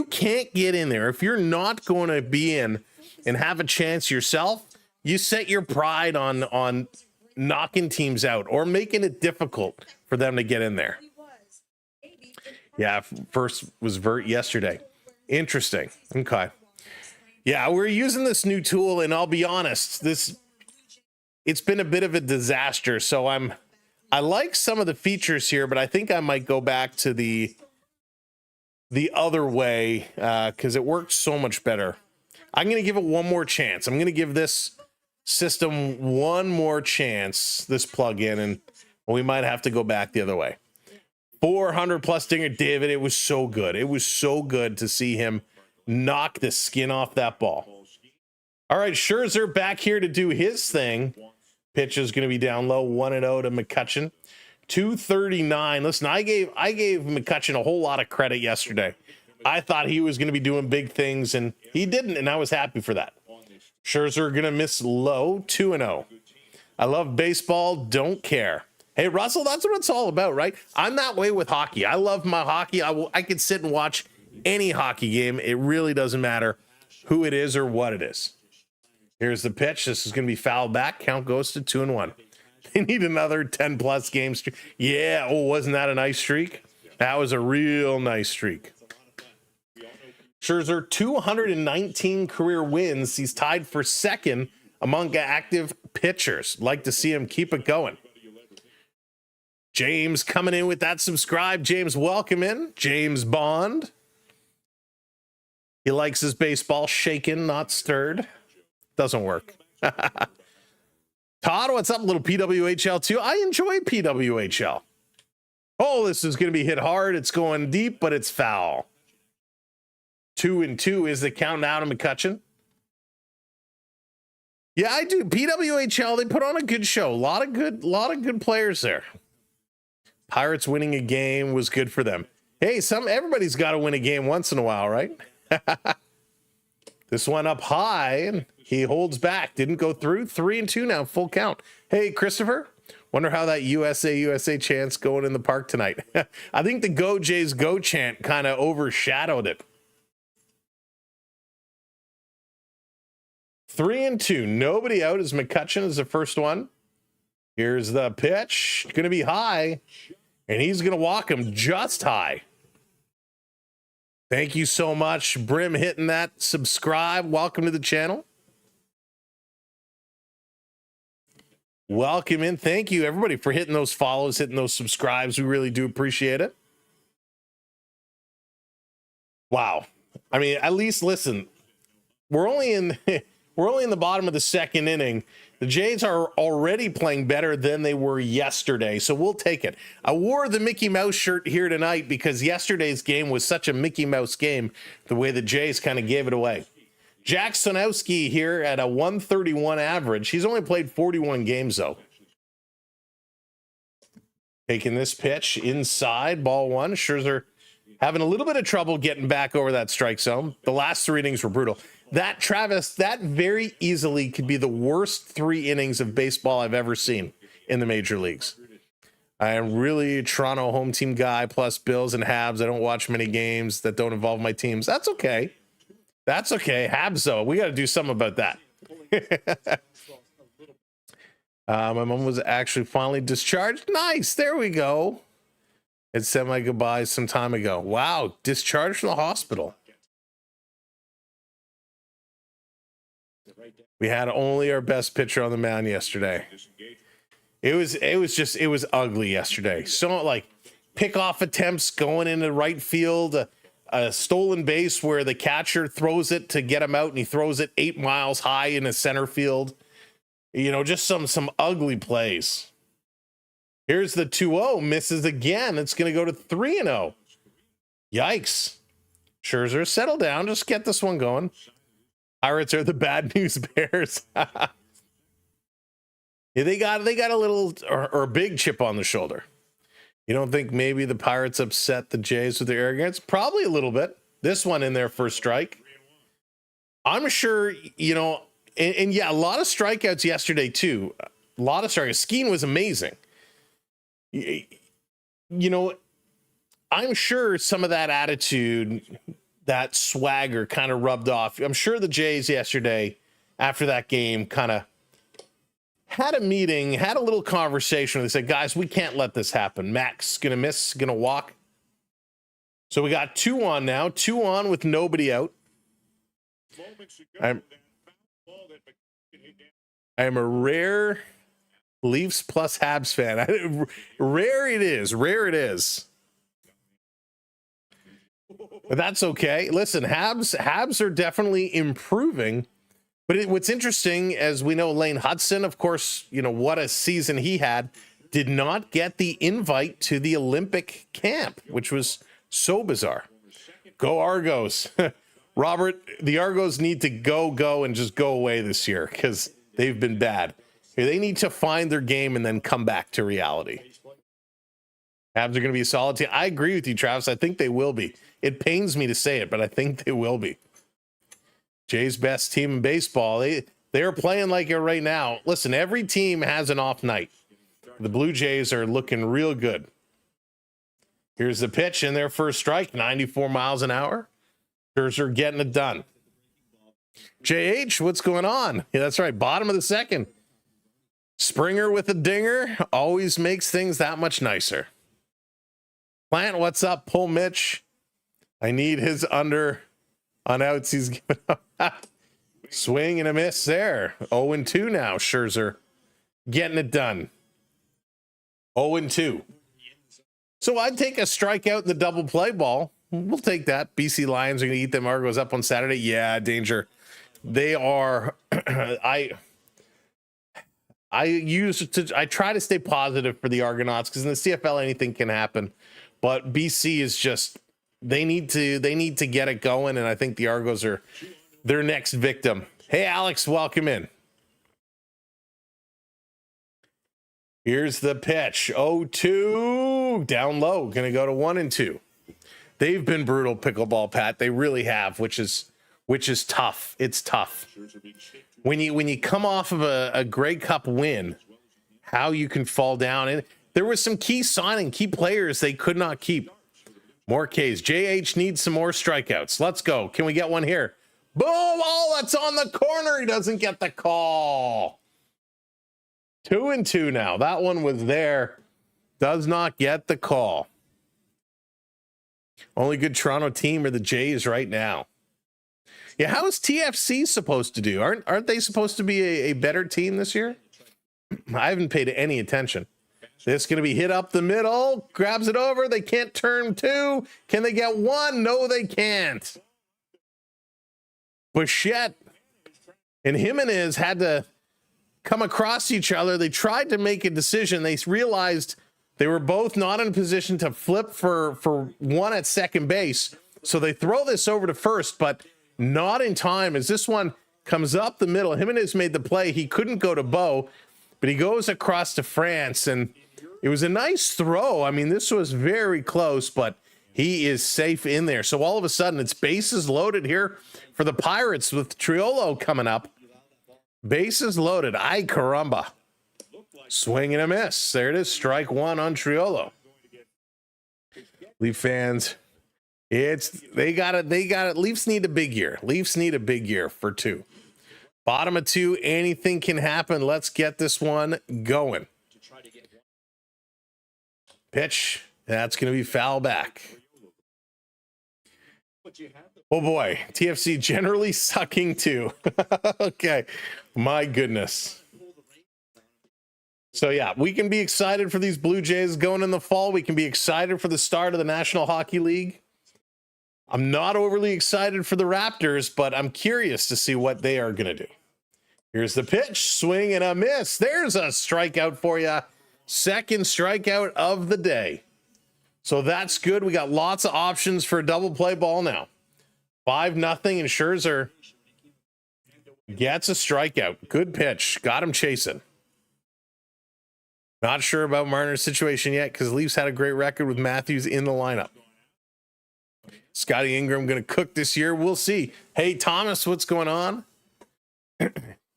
can't get in there, if you're not going to be in and have a chance yourself, you set your pride on knocking teams out or making it difficult for them to get in there. Yeah, first was Vert yesterday. Interesting. Okay. Yeah, we're using this new tool, and I'll be honest, it's been a bit of a disaster. So I like some of the features here, but I think I might go back to the other way because it works so much better. I'm going to give it one more chance. I'm going to give this system one more chance, this plugin, and we might have to go back the other way. 400 plus dinger, David. It was so good. It was so good to see him knock the skin off that ball. All right, Scherzer back here to do his thing. Pitch is going to be down low, 1-0 to McCutchen. 239. Listen, I gave McCutchen a whole lot of credit yesterday. I thought he was going to be doing big things, and he didn't, and I was happy for that. Scherzer going to miss low, 2-0. I love baseball, don't care. Hey, Russell, that's what it's all about, right? I'm that way with hockey. I love my hockey. I could sit and watch any hockey game. It really doesn't matter who it is or what it is. Here's the pitch. This is going to be fouled back. Count goes to 2-1. They need another 10-plus game streak. Yeah. Oh, wasn't that a nice streak? That was a real nice streak. Scherzer, 219 career wins. He's tied for second among active pitchers. Like to see him keep it going. James coming in with that subscribe. James, welcome in. James Bond. He likes his baseball shaken, not stirred. Doesn't work. Todd, what's up? Little PWHL too. I enjoy PWHL. Oh, this is going to be hit hard. It's going deep, but it's foul. 2-2 is the count now to McCutchen. Yeah, I do. PWHL, they put on a good show. A lot of good players there. Pirates winning a game was good for them. Hey, everybody's got to win a game once in a while, right? This one up high, and he holds back. Didn't go through. 3-2 now, full count. Hey, Christopher, wonder how that USA chant's going in the park tonight. I think the Go Jays Go chant kind of overshadowed it. 3-2. Nobody out as McCutchen is the first one. Here's the pitch. Going to be high, and he's going to walk him just high. Thank you so much, Brim, hitting that subscribe. Welcome to the channel. Welcome in. Thank you, everybody, for hitting those follows, hitting those subscribes. We really do appreciate it. Wow. I mean, at least listen, we're only in the bottom of the second inning. The Jays are already playing better than they were yesterday, so we'll take it. I wore the Mickey Mouse shirt here tonight because yesterday's game was such a Mickey Mouse game, the way the Jays kind of gave it away. Jack Sonowski here at a 131 average. He's only played 41 games, though. Taking this pitch inside, ball one. Scherzer having a little bit of trouble getting back over that strike zone. The last 3 innings were brutal. That, Travis, that very easily could be the worst 3 innings of baseball I've ever seen in the major leagues. I am really a Toronto home team guy, plus Bills and Habs. I don't watch many games that don't involve my teams. That's okay. That's okay. Habs, though, we got to do something about that. My mom was actually finally discharged. Nice. There we go. It said my goodbyes some time ago. Wow. Discharged from the hospital. We had only our best pitcher on the mound yesterday. It was ugly yesterday. So like pickoff attempts going into right field, a stolen base where the catcher throws it to get him out and he throws it 8 miles high in the center field. You know, just some ugly plays. Here's the 2-0, misses again. It's going to go to 3-0. Yikes. Scherzer, settle down. Just get this one going. Pirates are the bad news bears. Yeah, they got a little or a big chip on the shoulder. You don't think maybe the Pirates upset the Jays with their arrogance? Probably a little bit. This one in there for a strike. I'm sure, you know, And yeah, a lot of strikeouts yesterday too. A lot of strikeouts. Skeen was amazing. You know, I'm sure some of that attitude, that swagger kind of rubbed off. I'm sure the Jays yesterday after that game kind of had a meeting, had a little conversation. They said, guys, we can't let this happen. Max going to miss, going to walk. So we got 2 on now, 2 on with nobody out. I am a rare Leafs plus Habs fan. Rare it is. But that's okay. Listen, Habs are definitely improving. But what's interesting, as we know, Lane Hudson, of course, you know, what a season he had, did not get the invite to the Olympic camp, which was so bizarre. Go Argos. Robert, the Argos need to go and just go away this year because they've been bad. They need to find their game and then come back to reality. Habs are going to be a solid team. I agree with you, Travis. I think they will be. It pains me to say it, but I think they will be. Jay's best team in baseball. They're playing like it right now. Listen, every team has an off night. The Blue Jays are looking real good. Here's the pitch in their first strike, 94 miles an hour. Scherzer getting it done. JH, what's going on? Yeah, that's right. Bottom of the second. Springer with a dinger always makes things that much nicer. Plant, what's up? Pull Mitch. I need his under on outs. He's giving up. Swing and a miss there. 0-2 now. Scherzer getting it done. 0-2. So I'd take a strikeout in the double play ball. We'll take that. BC Lions are going to eat them Argos up on Saturday. Yeah, danger. They are. I try to stay positive for the Argonauts because in the CFL anything can happen, but BC is just they need to get it going, and I think the Argos are their next victim. Hey, Alex, welcome in. Here's the pitch. 0-2 down low. Going to go to 1-2. They've been brutal, pickleball, Pat. They really have, which is tough. It's tough. When you come off of a Grey Cup win, how you can fall down. And there was some key players they could not keep. More Ks. JH needs some more strikeouts. Let's go. Can we get one here? Boom! Oh, that's on the corner. He doesn't get the call. 2-2 now. That one was there. Does not get the call. Only good Toronto team are the Jays right now. Yeah, how is TFC supposed to do? Aren't they supposed to be a better team this year? I haven't paid any attention. This going to be hit up the middle. Grabs it over. They can't turn 2. Can they get 1? No, they can't. Bichette and Jimenez had to come across each other. They tried to make a decision. They realized they were both not in a position to flip for one at second base. So they throw this over to first, but not in time as this one comes up the middle. Jimenez made the play. He couldn't go to Bo, but he goes across to France, and it was a nice throw. I mean, this was very close, but he is safe in there. So all of a sudden, it's bases loaded here for the Pirates with Triolo coming up. Bases loaded. Ay, caramba. Swing and a miss. There it is. Strike 1 on Triolo. Leaf fans, they got it. Leafs need a big year. Leafs need a big year for 2. Bottom of 2, anything can happen. Let's get this one going. Pitch. That's going to be foul back. Oh boy, TFC generally sucking too. Okay, my goodness. So yeah, we can be excited for these Blue Jays going in the fall. We can be excited for the start of the National Hockey League. I'm not overly excited for the Raptors, but I'm curious to see what they are going to do. Here's the pitch, swing and a miss. There's a strikeout for you. Second strikeout of the day. So that's good. We got lots of options for a double play ball now. 5-0, and Scherzer gets a strikeout. Good pitch. Got him chasing. Not sure about Marner's situation yet because Leafs had a great record with Matthews in the lineup. Scotty Ingram going to cook this year. We'll see. Hey, Thomas, what's going on?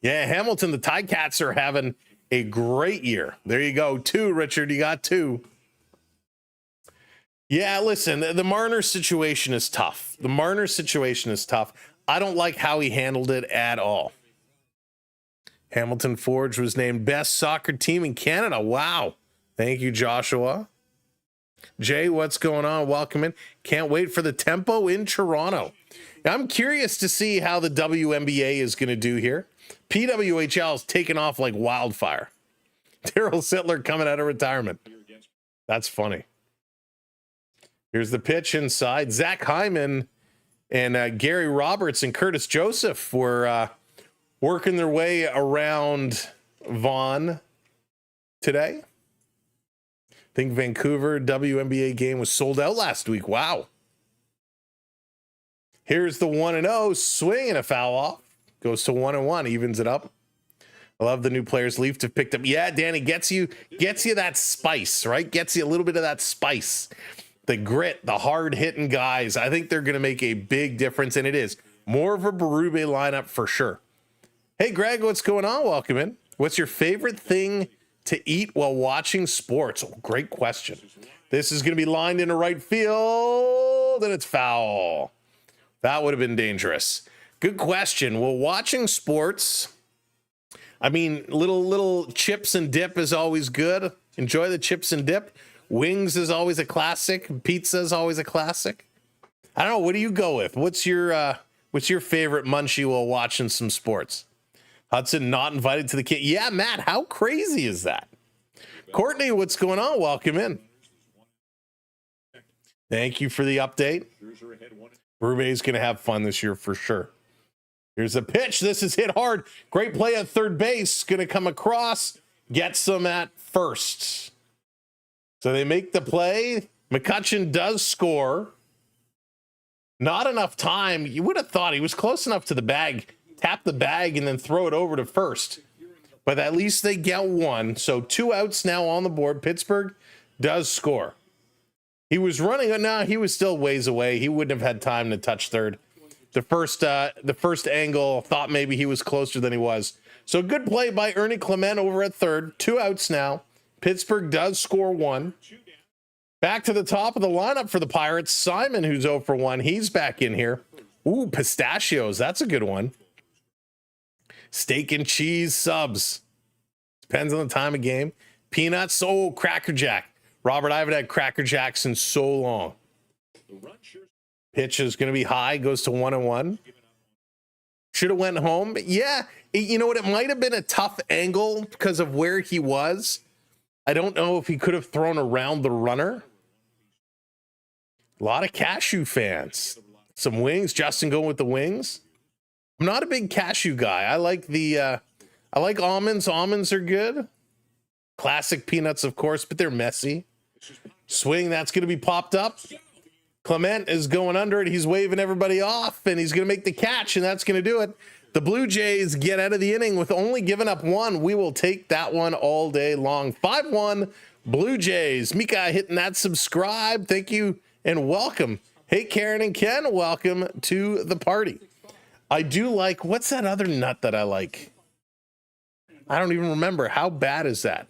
Yeah, Hamilton, the Ticats are having a great year. There you go. 2, Richard. You got 2. Yeah, listen, the Marner situation is tough. The Marner situation is tough. I don't like how he handled it at all. Hamilton Forge was named best soccer team in Canada. Wow. Thank you, Joshua. Jay, what's going on? Welcome in. Can't wait for the tempo in Toronto. Now, I'm curious to see how the WNBA is going to do here. PWHL is taking off like wildfire. Daryl Sittler coming out of retirement. That's funny. Here's the pitch inside. Zach Hyman and Gary Roberts and Curtis Joseph were working their way around Vaughan today. I think Vancouver WNBA game was sold out last week. Wow. Here's the 1-0 swing and a foul off. Goes to 1-1, evens it up. I love the new players Leaf have picked up. Yeah, Danny, gets you that spice, right? Gets you a little bit of that spice. The grit, the hard-hitting guys. I think they're going to make a big difference, and it is. More of a Berube lineup for sure. Hey, Greg, what's going on? Welcome in. What's your favorite thing to eat while watching sports? Oh, great question. This is going to be lined into right field, and it's foul. That would have been dangerous. Good question. Well, watching sports, I mean, little chips and dip is always good. Enjoy the chips and dip. Wings is always a classic. Pizza is always a classic. I don't know. What do you go with? What's your favorite munchie while watching some sports? Hudson not invited to the kid. Yeah, Matt, how crazy is that? Courtney, what's going on? Welcome in. Thank you for the update. Berube is going to have fun this year for sure. Here's a pitch. This is hit hard. Great play at third base. Going to come across. Gets them at first. So they make the play. McCutcheon does score. Not enough time. You would have thought he was close enough to the bag. Tap the bag and then throw it over to first. But at least they get one. So 2 outs now on the board. Pittsburgh does score. He was running. No, he was still ways away. He wouldn't have had time to touch third. The first angle thought maybe he was closer than he was. So good play by Ernie Clement over at third. 2 outs now. Pittsburgh does score 1. Back to the top of the lineup for the Pirates. Simon, who's 0 for 1. He's back in here. Ooh, pistachios. That's a good one. Steak and cheese subs. Depends on the time of game. Peanuts. Oh, Cracker Jack. Robert, I haven't had Cracker Jacks in so long. Pitch is going to be high. Goes to 1-1. Should have went home. Yeah. You know what? It might have been a tough angle because of where he was. I don't know if he could have thrown around the runner. A lot of cashew fans. Some wings. Justin going with the wings. I'm not a big cashew guy. I like almonds. Almonds are good. Classic peanuts, of course, but they're messy. Swing, that's going to be popped up. Clement is going under it. He's waving everybody off, and he's going to make the catch, and that's going to do it. The Blue Jays get out of the inning with only giving up 1. We will take that one all day long. 5-1 Blue Jays. Mika hitting that subscribe. Thank you and welcome. Hey, Karen and Ken, welcome to the party. I do like, what's that other nut that I like? I don't even remember. How bad is that?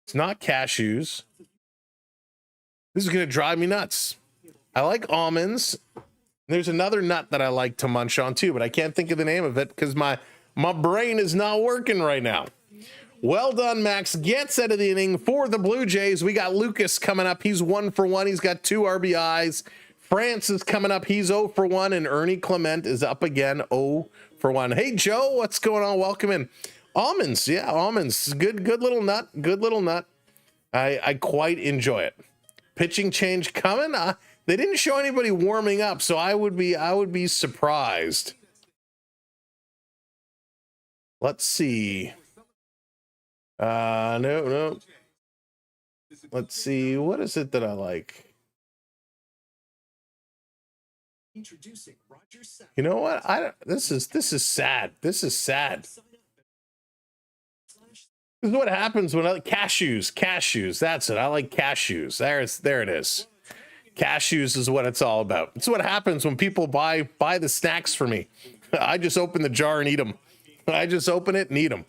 It's not cashews. This is going to drive me nuts. I like almonds. There's another nut that I like to munch on too, but I can't think of the name of it because my brain is not working right now. Well done, Max. Gets out of the inning for the Blue Jays. We got Lucas coming up. He's 1 for 1. He's got 2 RBIs. France is coming up. He's 0 for 1. And Ernie Clement is up again, 0 for 1. Hey, Joe, what's going on? Welcome in. Almonds. Yeah, almonds. Good little nut. Good little nut. I quite enjoy it. Pitching change coming. They didn't show anybody warming up, so I would be surprised. Let's see. No. Let's see. What is it that I like? You know what? This is sad. This is sad. This is what happens when I like cashews. That's it. I like cashews. There it is. Cashews is what it's all about. It's what happens when people buy the snacks for me. I just open the jar and eat them. I just open it and eat them.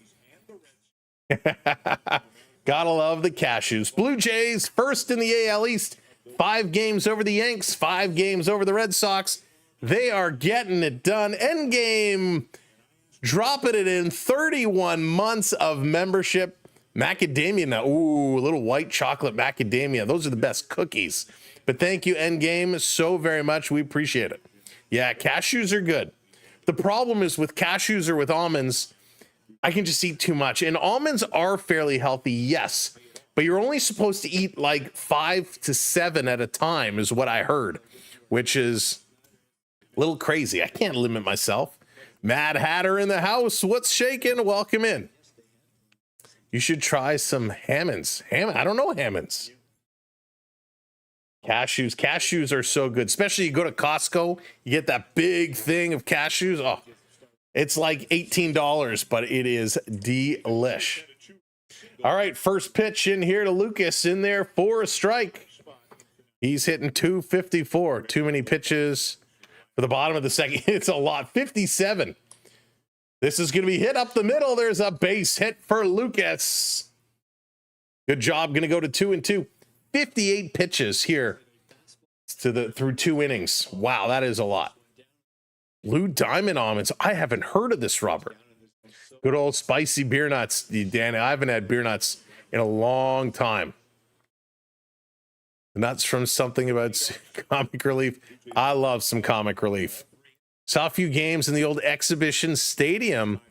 Gotta love the cashews. Blue Jays first in the AL East. 5 games over the Yanks, 5 games over the Red Sox. They are getting it done. Endgame, dropping it in 31 months of membership. Macadamia now. Ooh, a little white chocolate macadamia. Those are the best cookies. But thank you, Endgame, so very much. We appreciate it. Yeah, cashews are good. The problem is with cashews or with almonds, I can just eat too much. And almonds are fairly healthy, yes. But you're only supposed to eat like 5 to 7 at a time is what I heard, which is a little crazy. I can't limit myself. Mad Hatter in the house. What's shaking? Welcome in. You should try some Hammonds. I don't know Hammonds. Cashews. Cashews are so good, especially you go to Costco, you get that big thing of cashews. Oh, it's like $18, but it is delish. All right, first pitch in here to Lucas in there for a strike. He's hitting 254. Too many pitches for the bottom of the second. It's a lot. 57. This is going to be hit up the middle. There's a base hit for Lucas. Good job. Going to go to 2-2. 58 pitches here through 2 innings. Wow, that is a lot. Blue Diamond almonds. I haven't heard of this, Robert. Good old spicy beer nuts, Danny. I haven't had beer nuts in a long time. Nuts from something about comic relief. I love some comic relief. Saw a few games in the old exhibition stadium.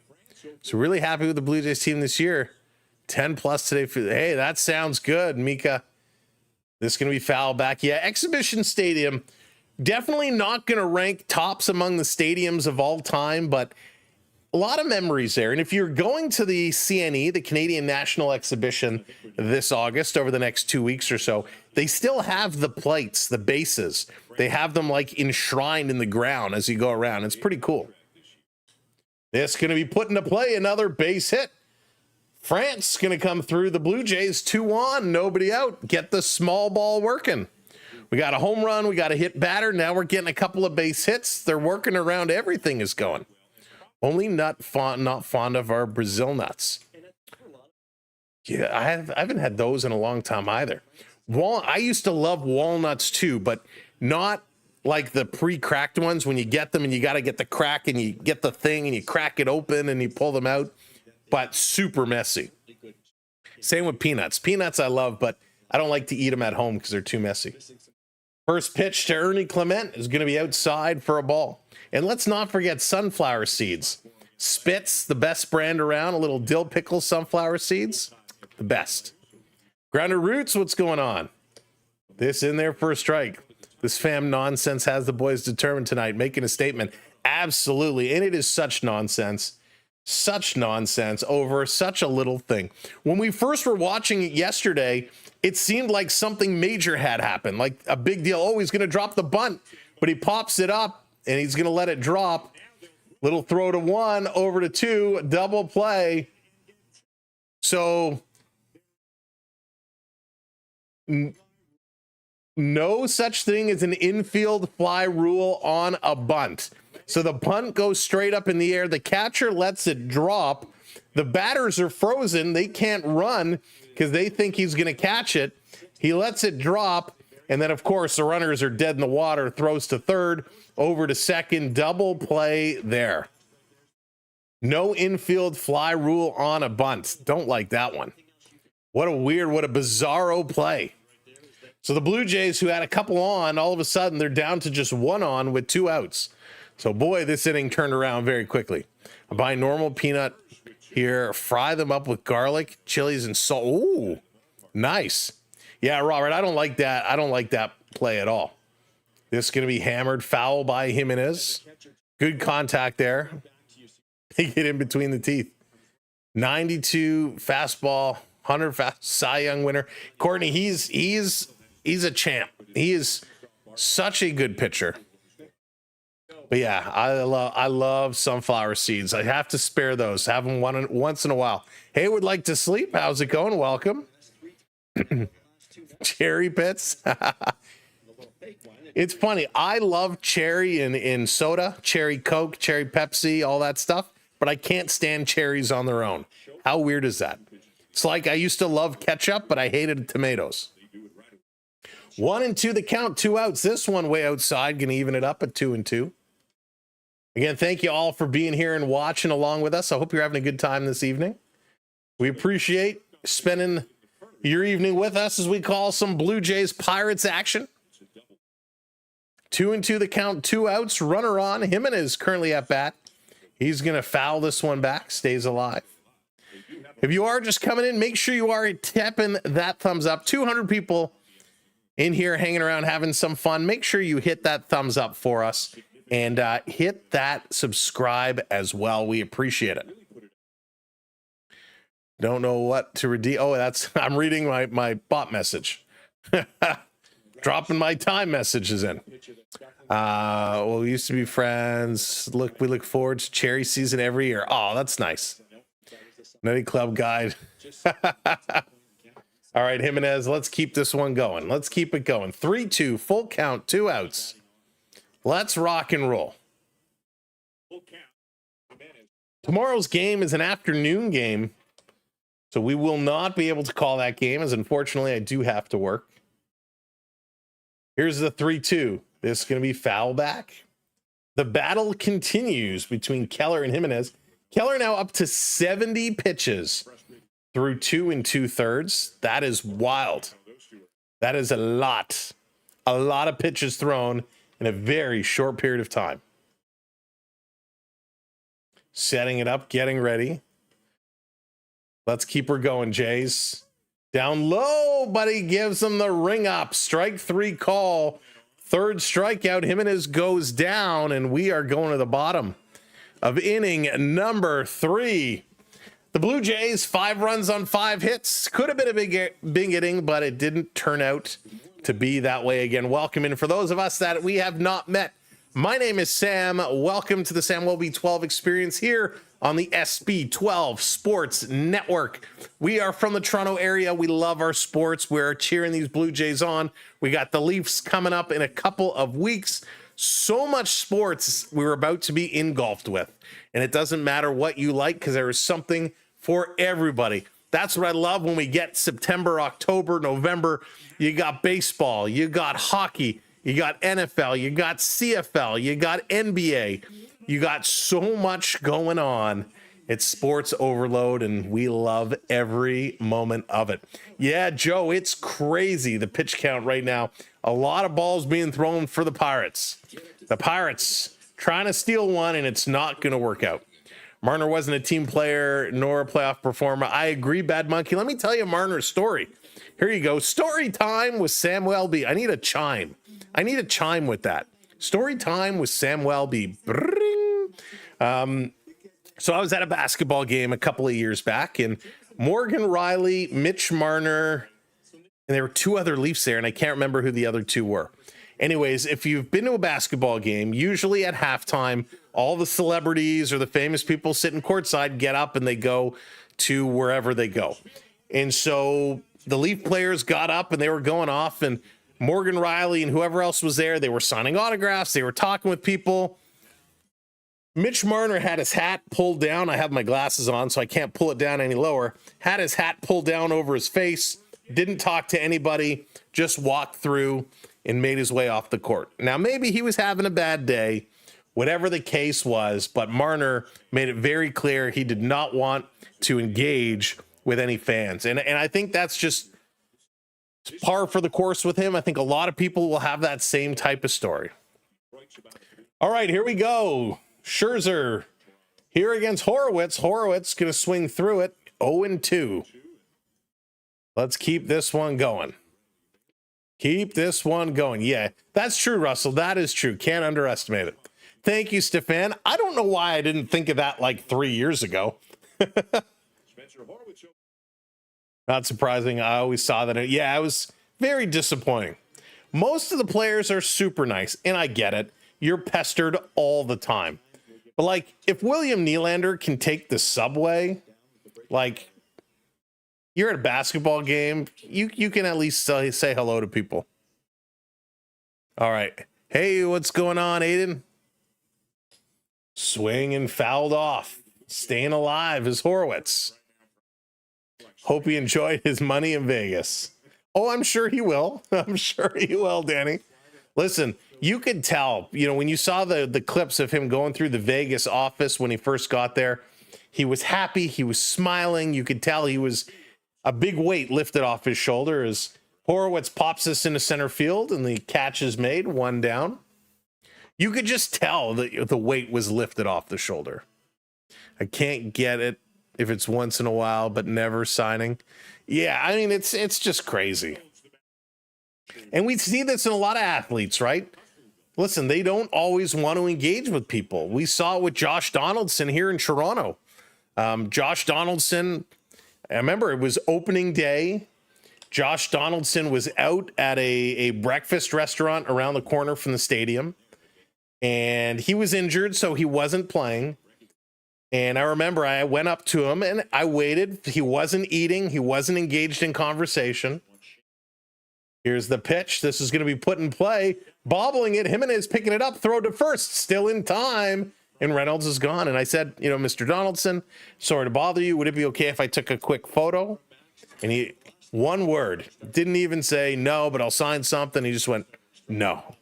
So really happy with the Blue Jays team this year. 10 plus today. Hey, that sounds good, Mika. This is going to be foul back. Yeah, exhibition stadium. Definitely not going to rank tops among the stadiums of all time, but a lot of memories there. And if you're going to the CNE, the Canadian National Exhibition, this August, over the next 2 weeks or so, they still have the plates, the bases. They have them like enshrined in the ground as you go around. It's pretty cool. This going to be put into play. Another base hit. France going to come through. The Blue Jays 2 on, nobody out. Get the small ball working. We got a home run. We got a hit batter. Now we're getting a couple of base hits. They're working around. Everything is going. Only not fond of our Brazil nuts. Yeah, I haven't had those in a long time either. I used to love walnuts too, but not like the pre-cracked ones when you get them and you got to get the crack and you get the thing and you crack it open and you pull them out, but super messy. Same with peanuts. Peanuts I love, but I don't like to eat them at home because they're too messy. First pitch to Ernie Clement is going to be outside for a ball. And let's not forget sunflower seeds. Spitz, the best brand around. A little dill pickle sunflower seeds, the best. Grounder Roots, what's going on? This in there for a strike. This fam nonsense has the boys determined tonight, making a statement. Absolutely. And it is such nonsense over such a little thing. When we first were watching it yesterday, it seemed like something major had happened, like a big deal. Oh, he's going to drop the bunt, but he pops it up and he's going to let it drop. Little throw to 1, over to 2, double play. So no such thing as an infield fly rule on a bunt. So the bunt goes straight up in the air. The catcher lets it drop. The batters are frozen. They can't run because they think he's going to catch it. He lets it drop. And then, of course, the runners are dead in the water. Throws to third, over to second. Double play there. No infield fly rule on a bunt. Don't like that one. What a bizarro play. So the Blue Jays, who had a couple on, all of a sudden they're down to just 1 on with 2 outs. So, boy, this inning turned around very quickly. I buy normal peanut here, fry them up with garlic, chilies, and salt. Ooh, nice. Yeah, Robert, I don't like that. I don't like that play at all. This is going to be hammered foul by Jimenez. Good contact there. They get in between the teeth. 92 fastball, 100 Cy Young winner. Courtney, he's a champ. He is such a good pitcher. But yeah, I love sunflower seeds. I have to spare those. Have them once in a while. Hey, would like to sleep? How's it going? Welcome. Cherry pits. It's funny. I love cherry in soda, cherry Coke, cherry Pepsi, all that stuff. but I can't stand cherries on their own. How weird is that? It's like I used to love ketchup, but I hated tomatoes. 1-2 the count, 2 outs. This one way outside, gonna even it up at 2-2. Again, thank you all for being here and watching along with us. I hope you're having a good time this evening. We appreciate spending your evening with us as we call some Blue Jays Pirates action. 2-2 the count, 2 outs, runner on. Jimenez currently at bat. He's going to foul this one back, stays alive. If you are just coming in, make sure you are tapping that thumbs up. 200 people in here hanging around having some fun. Make sure you hit that thumbs up for us and hit that subscribe as well. We appreciate it. Don't know what to redeem. Oh, I'm reading my bot message. Dropping my time messages in. Well, we used to be friends. We look forward to cherry season every year. Oh, that's nice. Nutty Club Guide. All right, Jimenez, let's keep this one going. Let's keep it going. 3-2, full count, 2 outs. Let's rock and roll. Tomorrow's game is an afternoon game, so we will not be able to call that game, as unfortunately I do have to work. Here's the 3-2. This is going to be foul back. The battle continues between Keller and Jimenez. Keller now up to 70 pitches through 2 2/3. That is wild. That is a lot of pitches thrown in a very short period of time. Setting it up, getting ready. Let's keep her going, Jays. Down low, but he gives them the ring up. Strike 3 call. Third strikeout. Jimenez goes down, and we are going to the bottom of inning number 3. The Blue Jays, 5 runs on 5 hits. Could have been a big inning, but it didn't turn out to be that way again. Welcome in for those of us that we have not met. My name is Sam. Welcome to the Sam Welby 12 experience here on the SB12 Sports Network. We are from the Toronto area. We love our sports. We're cheering these Blue Jays on. We got the Leafs coming up in a couple of weeks. So much sports we're about to be engulfed with. And it doesn't matter what you like, because there is something for everybody. That's what I love when we get September, October, November. You got baseball, you got hockey, you got NFL, you got CFL, you got NBA. You got so much going on. It's sports overload, and we love every moment of it. Yeah, Joe, it's crazy, the pitch count right now. A lot of balls being thrown for the Pirates. The Pirates trying to steal one, and it's not going to work out. Marner wasn't a team player nor a playoff performer. I agree, Bad Monkey. Let me tell you Marner's story. Here you go. Story time with Sam Welby. I need a chime. I need a chime with that. Story time with Sam Welby. So I was at a basketball game a couple of years back, and Morgan Riley, Mitch Marner, and there were 2 other Leafs there, and I can't remember who the other 2 were. Anyways, if you've been to a basketball game, usually at halftime, all the celebrities or the famous people sitting courtside get up and they go to wherever they go. And so the Leaf players got up and they were going off, and Morgan Riley and whoever else was there, they were signing autographs, they were talking with people. Mitch Marner had his hat pulled down. I have my glasses on, so I can't pull it down any lower. Had his hat pulled down over his face, didn't talk to anybody, just walked through and made his way off the court. Now, maybe he was having a bad day, whatever the case was, but Marner made it very clear he did not want to engage with any fans. And I think that's just par for the course with him. I think a lot of people will have that same type of story. All right, here we go. Scherzer here against Horowitz. Horowitz going to swing through it. 0-2. Let's keep this one going. Keep this one going. Yeah, that's true, Russell. That is true. Can't underestimate it. Thank you, Stefan. I don't know why I didn't think of that like 3 years ago. Not surprising. I always saw that. Yeah, it was very disappointing. Most of the players are super nice, and I get it. You're pestered all the time. But, like, if William Nylander can take the subway, like, you're at a basketball game, you can at least say hello to people. All right. Hey, what's going on, Aiden? Swing and fouled off. Staying alive is Horowitz. Hope he enjoyed his money in Vegas. Oh, I'm sure he will. I'm sure he will, Danny. Listen, you could tell, when you saw the clips of him going through the Vegas office when he first got there, he was happy. He was smiling. You could tell he was a big weight lifted off his shoulder as Horowitz pops this into center field and the catch is made, 1 down. You could just tell that the weight was lifted off the shoulder. I can't get it if it's once in a while, but never signing. Yeah, I mean, it's just crazy. And we see this in a lot of athletes, right? Listen, they don't always want to engage with people. We saw it with Josh Donaldson here in Toronto. Josh Donaldson, I remember it was opening day. Josh Donaldson was out at a breakfast restaurant around the corner from the stadium, and he was injured, so he wasn't playing. And I remember I went up to him and I waited. He wasn't eating. He wasn't engaged in conversation. Here's the pitch. This is going to be put in play. Bobbling it. Jimenez picking it up. Throw to first. Still in time. And Reynolds is gone. And I said, Mr. Donaldson, sorry to bother you. Would it be okay if I took a quick photo? And he, one word, didn't even say no, but I'll sign something. He just went, no.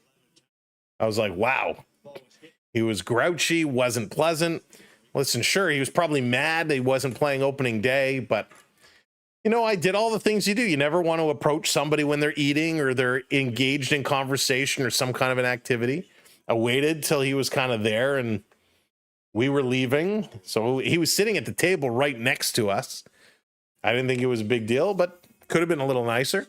I was like, wow. He was grouchy, wasn't pleasant. Listen, sure, he was probably mad that he wasn't playing opening day, but, I did all the things you do. You never want to approach somebody when they're eating or they're engaged in conversation or some kind of an activity. I waited till he was kind of there and we were leaving. So he was sitting at the table right next to us. I didn't think it was a big deal, but could have been a little nicer.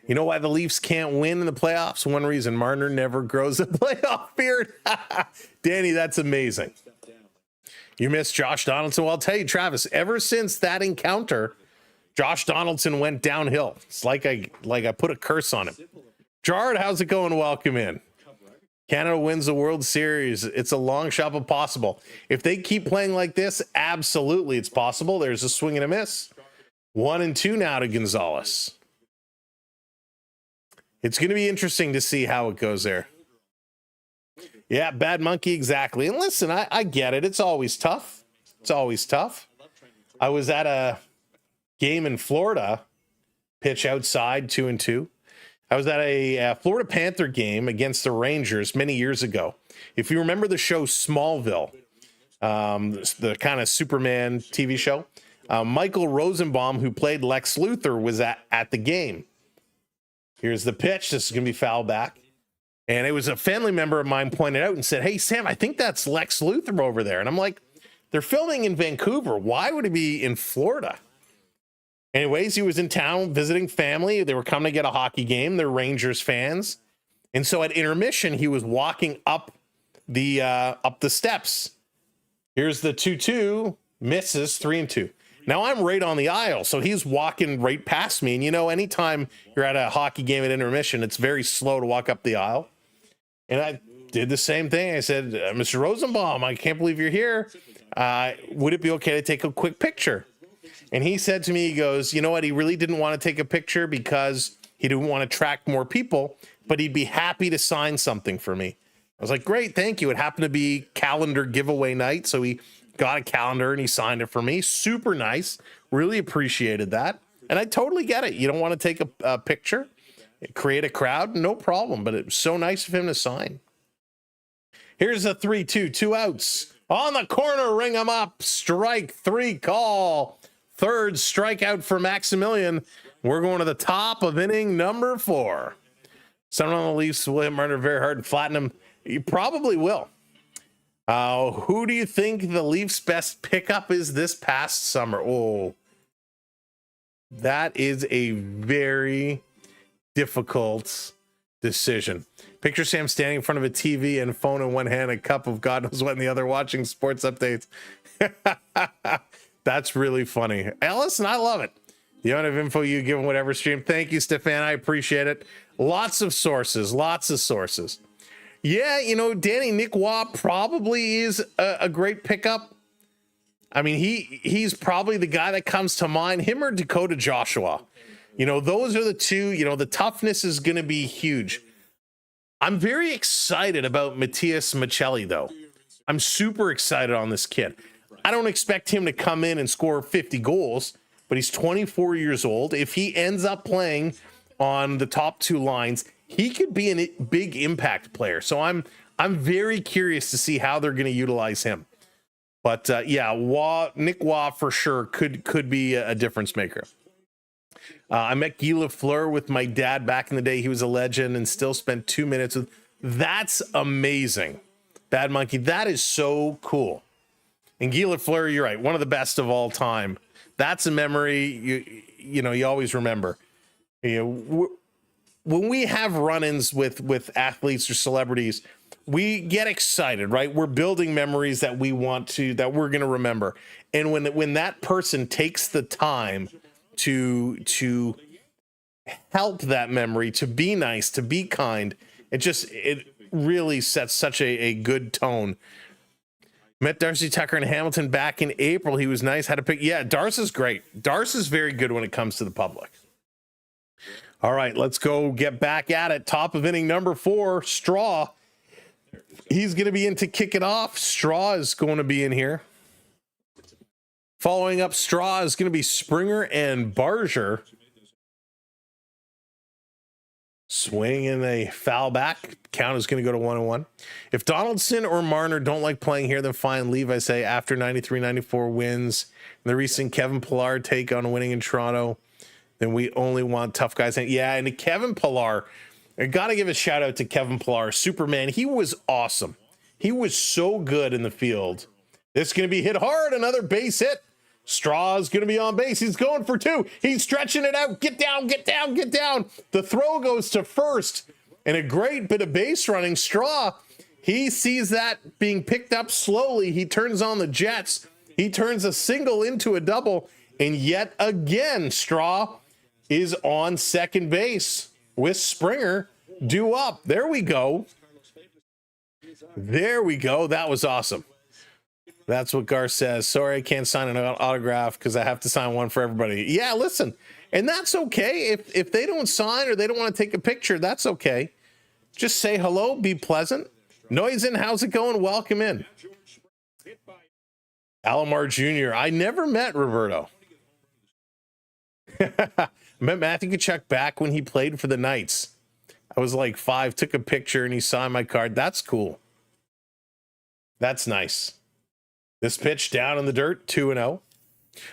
You know why the Leafs can't win in the playoffs? One reason: Marner never grows a playoff beard. Danny, that's amazing. You missed Josh Donaldson. Well, I'll tell you, Travis, ever since that encounter, Josh Donaldson went downhill. It's like I put a curse on him. Gerard, how's it going? Welcome in. Canada wins the World Series. It's a long shot, but possible. If they keep playing like this, absolutely it's possible. There's a swing and a miss. 1-2 now to Gonzalez. It's going to be interesting to see how it goes there. Yeah, bad monkey, exactly. And listen, I get it. It's always tough. It's always tough. I was at a game in Florida, pitch outside, 2-2. I was at a Florida Panther game against the Rangers many years ago. If you remember the show Smallville, the kind of Superman TV show, Michael Rosenbaum, who played Lex Luthor, was at the game. Here's the pitch. This is going to be foul back. And it was a family member of mine pointed out and said, hey, Sam, I think that's Lex Luthor over there. And I'm like, they're filming in Vancouver. Why would he be in Florida? Anyways, he was in town visiting family. They were coming to get a hockey game. They're Rangers fans. And so at intermission, he was walking up the steps. Here's the 2-2, misses, 3-2. Now I'm right on the aisle, so he's walking right past me. And anytime you're at a hockey game at intermission, it's very slow to walk up the aisle. And I did the same thing. I said, Mr. Rosenbaum, I can't believe you're here. Would it be okay to take a quick picture? And he said to me, he goes, you know what? He really didn't want to take a picture because he didn't want to attract more people, but he'd be happy to sign something for me. I was like, great, thank you. It happened to be calendar giveaway night, so he got a calendar and he signed it for me. Super nice. Really appreciated that. And I totally get it. You don't want to take a picture, create a crowd, no problem. But it was so nice of him to sign. Here's a 3-2, 2 outs. On the corner, ring him up. Strike 3 call. Third strikeout for Maximilian. We're going to the top of inning number 4. Someone on the Leafs will hit Marner very hard and flatten him. You probably will. Who do you think the Leafs' best pickup is this past summer? Oh, that is a very difficult decision. Picture Sam standing in front of a TV and phone in one hand, a cup of God knows what in the other, watching sports updates. That's really funny. Hey, listen, I love it. The amount of info you give on whatever stream. Thank you, Stefan. I appreciate it. Lots of sources. Yeah, Danny, Nick Waugh probably is a great pickup. I mean, he's probably the guy that comes to mind, him or Dakota Joshua. Those are the two. The toughness is going to be huge. I'm very excited about Matthias Michelli, though. I'm super excited on this kid. I don't expect him to come in and score 50 goals, but he's 24 years old. If he ends up playing on the top two lines, he could be a big impact player. So I'm very curious to see how they're going to utilize him. But yeah, Nick Waugh for sure could be a difference maker. I met Guy Lafleur with my dad back in the day. He was a legend and still spent 2 minutes with. That's amazing. Bad Monkey, that is so cool. And Guy Lafleur, you're right, one of the best of all time. That's a memory you always remember. When we have run-ins with athletes or celebrities, we get excited, right? We're building memories that we're going to remember. And when that person takes the time to help that memory, to be nice, to be kind, it really sets such a good tone. Met Darcy Tucker in Hamilton back in April. He was nice. Had to pick. Yeah, Darcy's great. Darcy's very good when it comes to the public. All right, let's go get back at it. Top of inning number 4, Straw. He's going to be in to kick it off. Straw is going to be in here. Following up Straw is going to be Springer and Barger. Swing and a foul back. Count is going to go to 1-1. If Donaldson or Marner don't like playing here, then fine. Leave, I say, after 93-94 wins. The recent Kevin Pillar take on winning in Toronto. Then we only want tough guys. And yeah, and Kevin Pillar, I got to give a shout out to Kevin Pillar. Superman, he was awesome. He was so good in the field. This is going to be hit hard. Another base hit. Straw is going to be on base. He's going for 2. He's stretching it out. Get down, get down, get down. The throw goes to first. And a great bit of base running. Straw, he sees that being picked up slowly. He turns on the jets. He turns a single into a double. And yet again, Straw is on second base with Springer due up. There we go. There we go. That was awesome. That's what Gar says. Sorry, I can't sign an autograph because I have to sign one for everybody. Yeah, listen, and that's okay. If they don't sign or they don't want to take a picture, that's okay. Just say hello, be pleasant. Noisen, how's it going? Welcome in. Alomar Jr. I never met Roberto. I met Matthew Tkachuk back when he played for the Knights. I was like 5, took a picture, and he signed my card. That's cool. That's nice. This pitch down in the dirt, 2-0.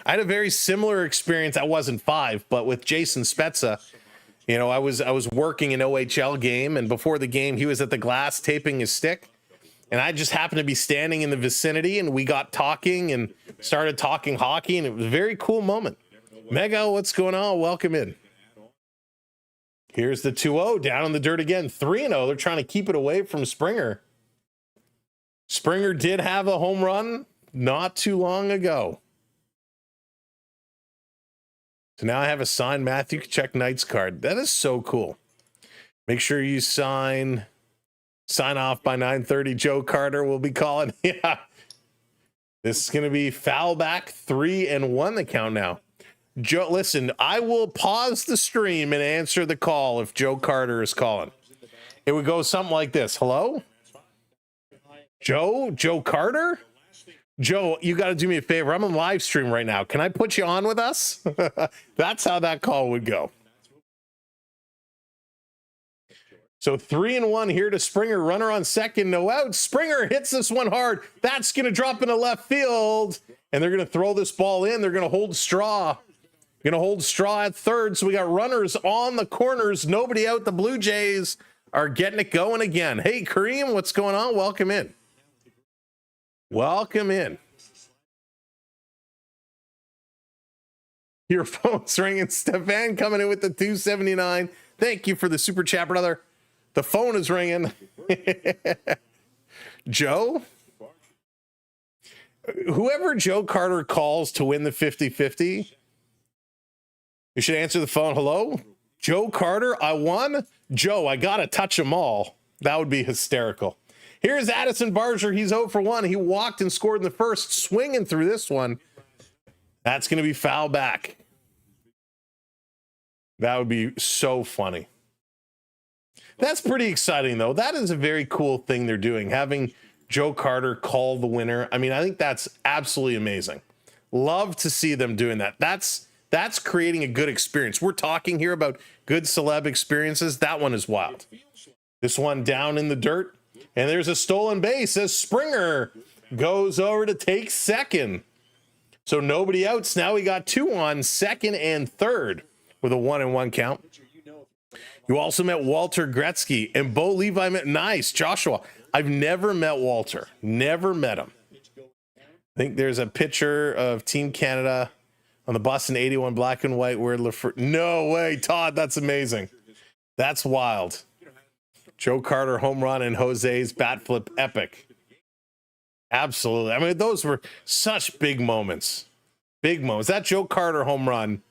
I had a very similar experience. I wasn't 5, but with Jason Spezza, I was working an OHL game, and before the game, he was at the glass taping his stick, and I just happened to be standing in the vicinity, and we got talking and started talking hockey, and it was a very cool moment. Mega, what's going on? Welcome in. Here's the 2-0, down in the dirt again, 3-0. They're trying to keep it away from Springer. Springer did have a home run not too long ago. So now I have a signed Matthew Tkachuk Knights card. That is so cool. Make sure you sign off by 9:30. Joe Carter will be calling. Yeah. This is going to be foul back, 3-1 the count now. Joe, listen, I will pause the stream and answer the call if Joe Carter is calling. It would go something like this. Hello? Joe Carter? Joe, you got to do me a favor. I'm on live stream right now. Can I put you on with us? That's how that call would go. So 3-1 here to Springer. Runner on second, no out. Springer hits this one hard. That's going to drop into left field. And they're going to throw this ball in. They're going to hold Straw. Going to hold Straw at third. So we got runners on the corners. Nobody out. The Blue Jays are getting it going again. Hey, Kareem, what's going on? Welcome in. Welcome in. Your phone's ringing. Stefan coming in with the 279. Thank you for the super chat, brother. The phone is ringing. Joe? Whoever Joe Carter calls to win the 50-50, you should answer the phone. Hello? Joe Carter, I won? Joe, I got to touch them all. That would be hysterical. Here's Addison Barger. He's 0 for 1. He walked and scored in the first, swinging through this one. That's going to be foul back. That would be so funny. That's pretty exciting, though. That is a very cool thing they're doing, having Joe Carter called the winner. I mean, I think that's absolutely amazing. Love to see them doing that. That's creating a good experience. We're talking here about good celeb experiences. That one is wild. This one down in the dirt, and there's a stolen base as Springer goes over to take second. So nobody outs. Now we got 2 on second and third with a 1-1 count. You also met Walter Gretzky and Bo Levi met nice. Joshua, I've never met Walter. Never met him. I think there's a picture of Team Canada on the Boston 81 black and white where no way, Todd, that's amazing. That's wild. Joe Carter home run and Jose's bat flip epic. Absolutely. I mean, those were such big moments. Big moments. That Joe Carter home run,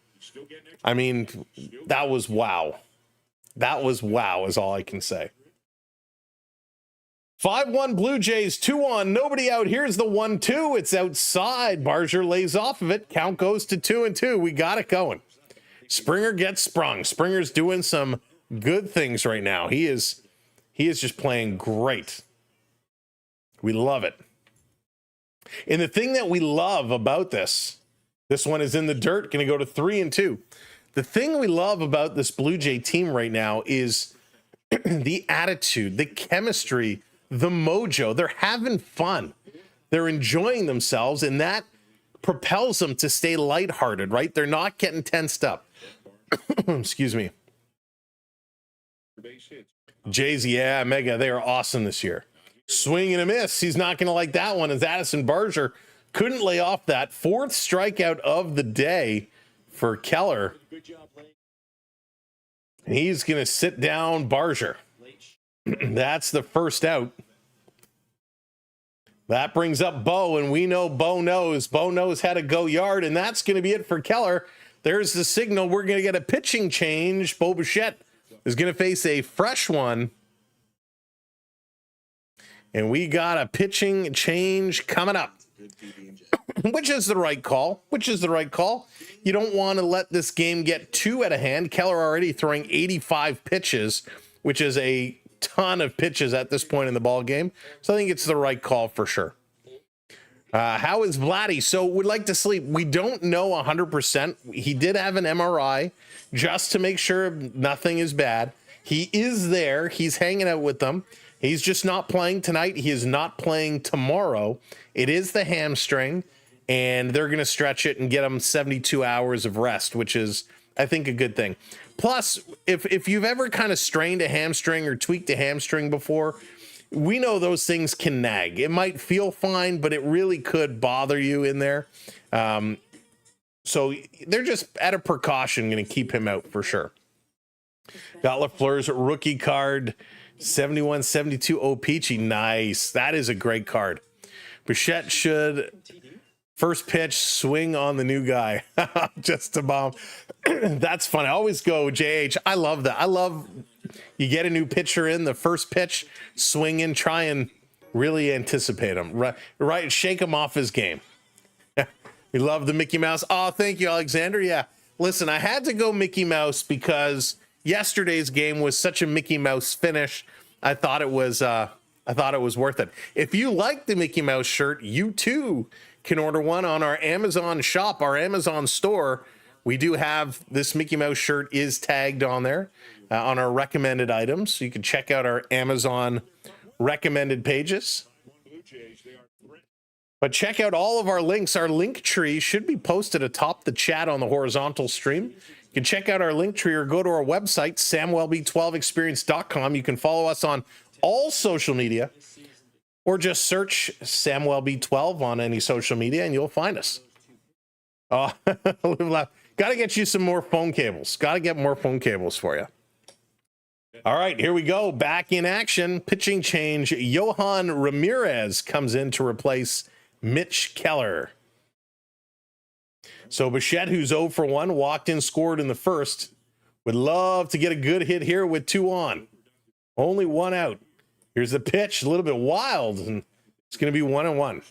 I mean, that was wow. That was wow is all I can say. 5-1 Blue Jays, 2 on, nobody out. Here's the 1-2. It's outside. Barger lays off of it. Count goes to 2-2. We got it going. Springer gets sprung. Springer's doing some good things right now. He is just playing great. We love it. And the thing that we love about this one is in the dirt, going to go to 3-2. The thing we love about this Blue Jay team right now is the attitude, the chemistry, the mojo. They're having fun. They're enjoying themselves, and that propels them to stay lighthearted, right? They're not getting tensed up. Excuse me. Jays, yeah, Mega, they are awesome this year. Swing and a miss. He's not going to like that one as Addison Barger couldn't lay off that 4th strikeout of the day for Keller. He's going to sit down Barger. That's the first out. That brings up Bo, and we know Bo knows. Bo knows how to go yard, and that's going to be it for Keller. There's the signal. We're going to get a pitching change. Bo Bichette is going to face a fresh one. And we got a pitching change coming up. Which is the right call. You don't want to let this game get too out of hand. Keller already throwing 85 pitches, which is a ton of pitches at this point in the ball game. So I think it's the right call for sure. How is Vladdy? So would like to sleep. We don't know 100%. He did have an MRI just to make sure nothing is bad. He is there. He's hanging out with them. He's just not playing tonight. He is not playing tomorrow. It is the hamstring, and they're going to stretch it and get him 72 hours of rest, which is, I think, a good thing. Plus, if you've ever kind of strained a hamstring or tweaked a hamstring before, we know those things can nag. It might feel fine, but it really could bother you in there. So they're just at a precaution going to keep him out for sure. Got LaFleur's rookie card, 71-72 O-Peachy. Nice. That is a great card. Bichette should first pitch swing on the new guy. Just a bomb. That's fun. I always go JH. I love that. I love you get a new pitcher in the first pitch, swing in, try and really anticipate him. Right. Shake him off his game. We love the Mickey Mouse. Oh, thank you, Alexander. Yeah. Listen, I had to go Mickey Mouse because yesterday's game was such a Mickey Mouse finish. I thought it was worth it. If you like the Mickey Mouse shirt, you too can order one on our Amazon shop, our Amazon store. We do have this Mickey Mouse shirt is tagged on there on our recommended items. So you can check out our Amazon recommended pages. But check out all of our links. Our link tree should be posted atop the chat on the horizontal stream. You can check out our link tree or go to our website, samwellb12experience.com. You can follow us on all social media or just search SamWellB12 on any social media and you'll find us. Oh, got to get you some more phone cables. Got to get more phone cables for you. All right, here we go. Back in action. Pitching change. Johan Ramirez comes in to replace Mitch Keller. So Bichette, who's 0 for 1, walked in, scored in the first. Would love to get a good hit here with 2 on. Only 1 out. Here's the pitch, a little bit wild, and it's going to be 1-1.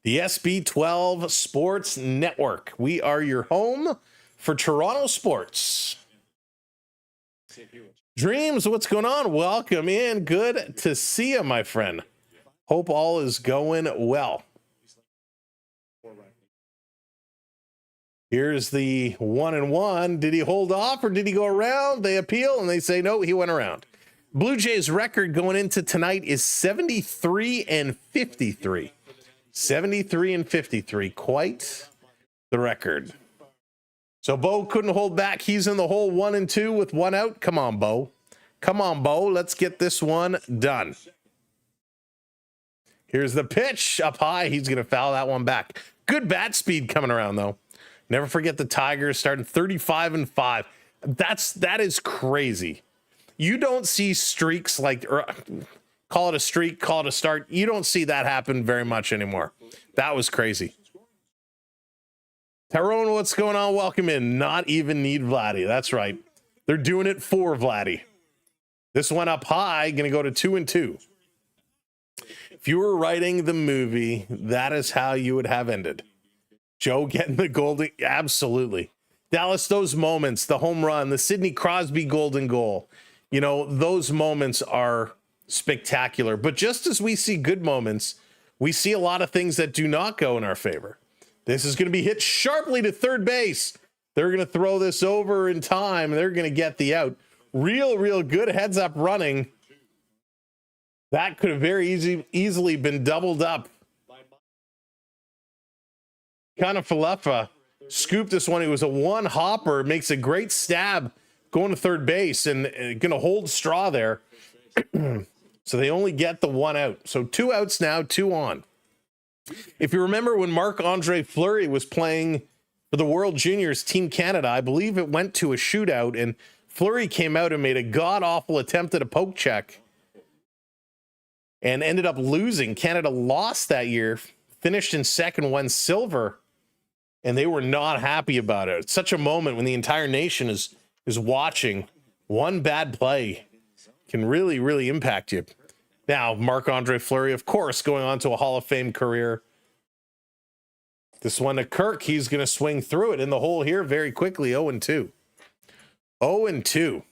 The SB12 Sports Network. We are your home for Toronto sports. Dreams, what's going on? Welcome in. Good to see you, my friend. Hope all is going well. Here's the 1-1. Did he hold off or did he go around? They appeal and they say, no, he went around. Blue Jays record going into tonight is 73-53. 73-53. Quite the record. So Bo couldn't hold back. He's in the hole 1-2 with one out. Come on, Bo. Come on, Bo. Let's get this one done. Here's the pitch up high. He's going to foul that one back. Good bat speed coming around, though. Never forget the Tigers starting 35-5. That is crazy. You don't see streaks like, or call it a streak, call it a start. You don't see that happen very much anymore. That was crazy. Tyrone, what's going on? Welcome in. Not even need Vladdy. That's right. They're doing it for Vladdy. This one up high, going to go to 2-2. If you were writing the movie, that is how you would have ended. Joe getting the golden, absolutely. Dallas, those moments, the home run, the Sidney Crosby golden goal, you know, those moments are spectacular. But just as we see good moments, we see a lot of things that do not go in our favor. This is going to be hit sharply to third base. They're going to throw this over in time. They're going to get the out. Real good heads up running. That could have very easily been doubled up. Kind of Falefa scooped this one. It was a one hopper, makes a great stab going to third base and going to hold straw there. So they only get the one out. So 2 outs now, 2 on. If you remember when Marc-Andre Fleury was playing for the World Juniors Team Canada, I believe it went to a shootout and Fleury came out and made a god-awful attempt at a poke check and ended up losing. Canada lost that year, finished in second, won silver, and they were not happy about it. It's such a moment when the entire nation is watching. One bad play can really impact you. Now, Marc-Andre Fleury, of course, going on to a Hall of Fame career. This one to Kirk, he's going to swing through it in the hole here very quickly, 0-2. 0-2.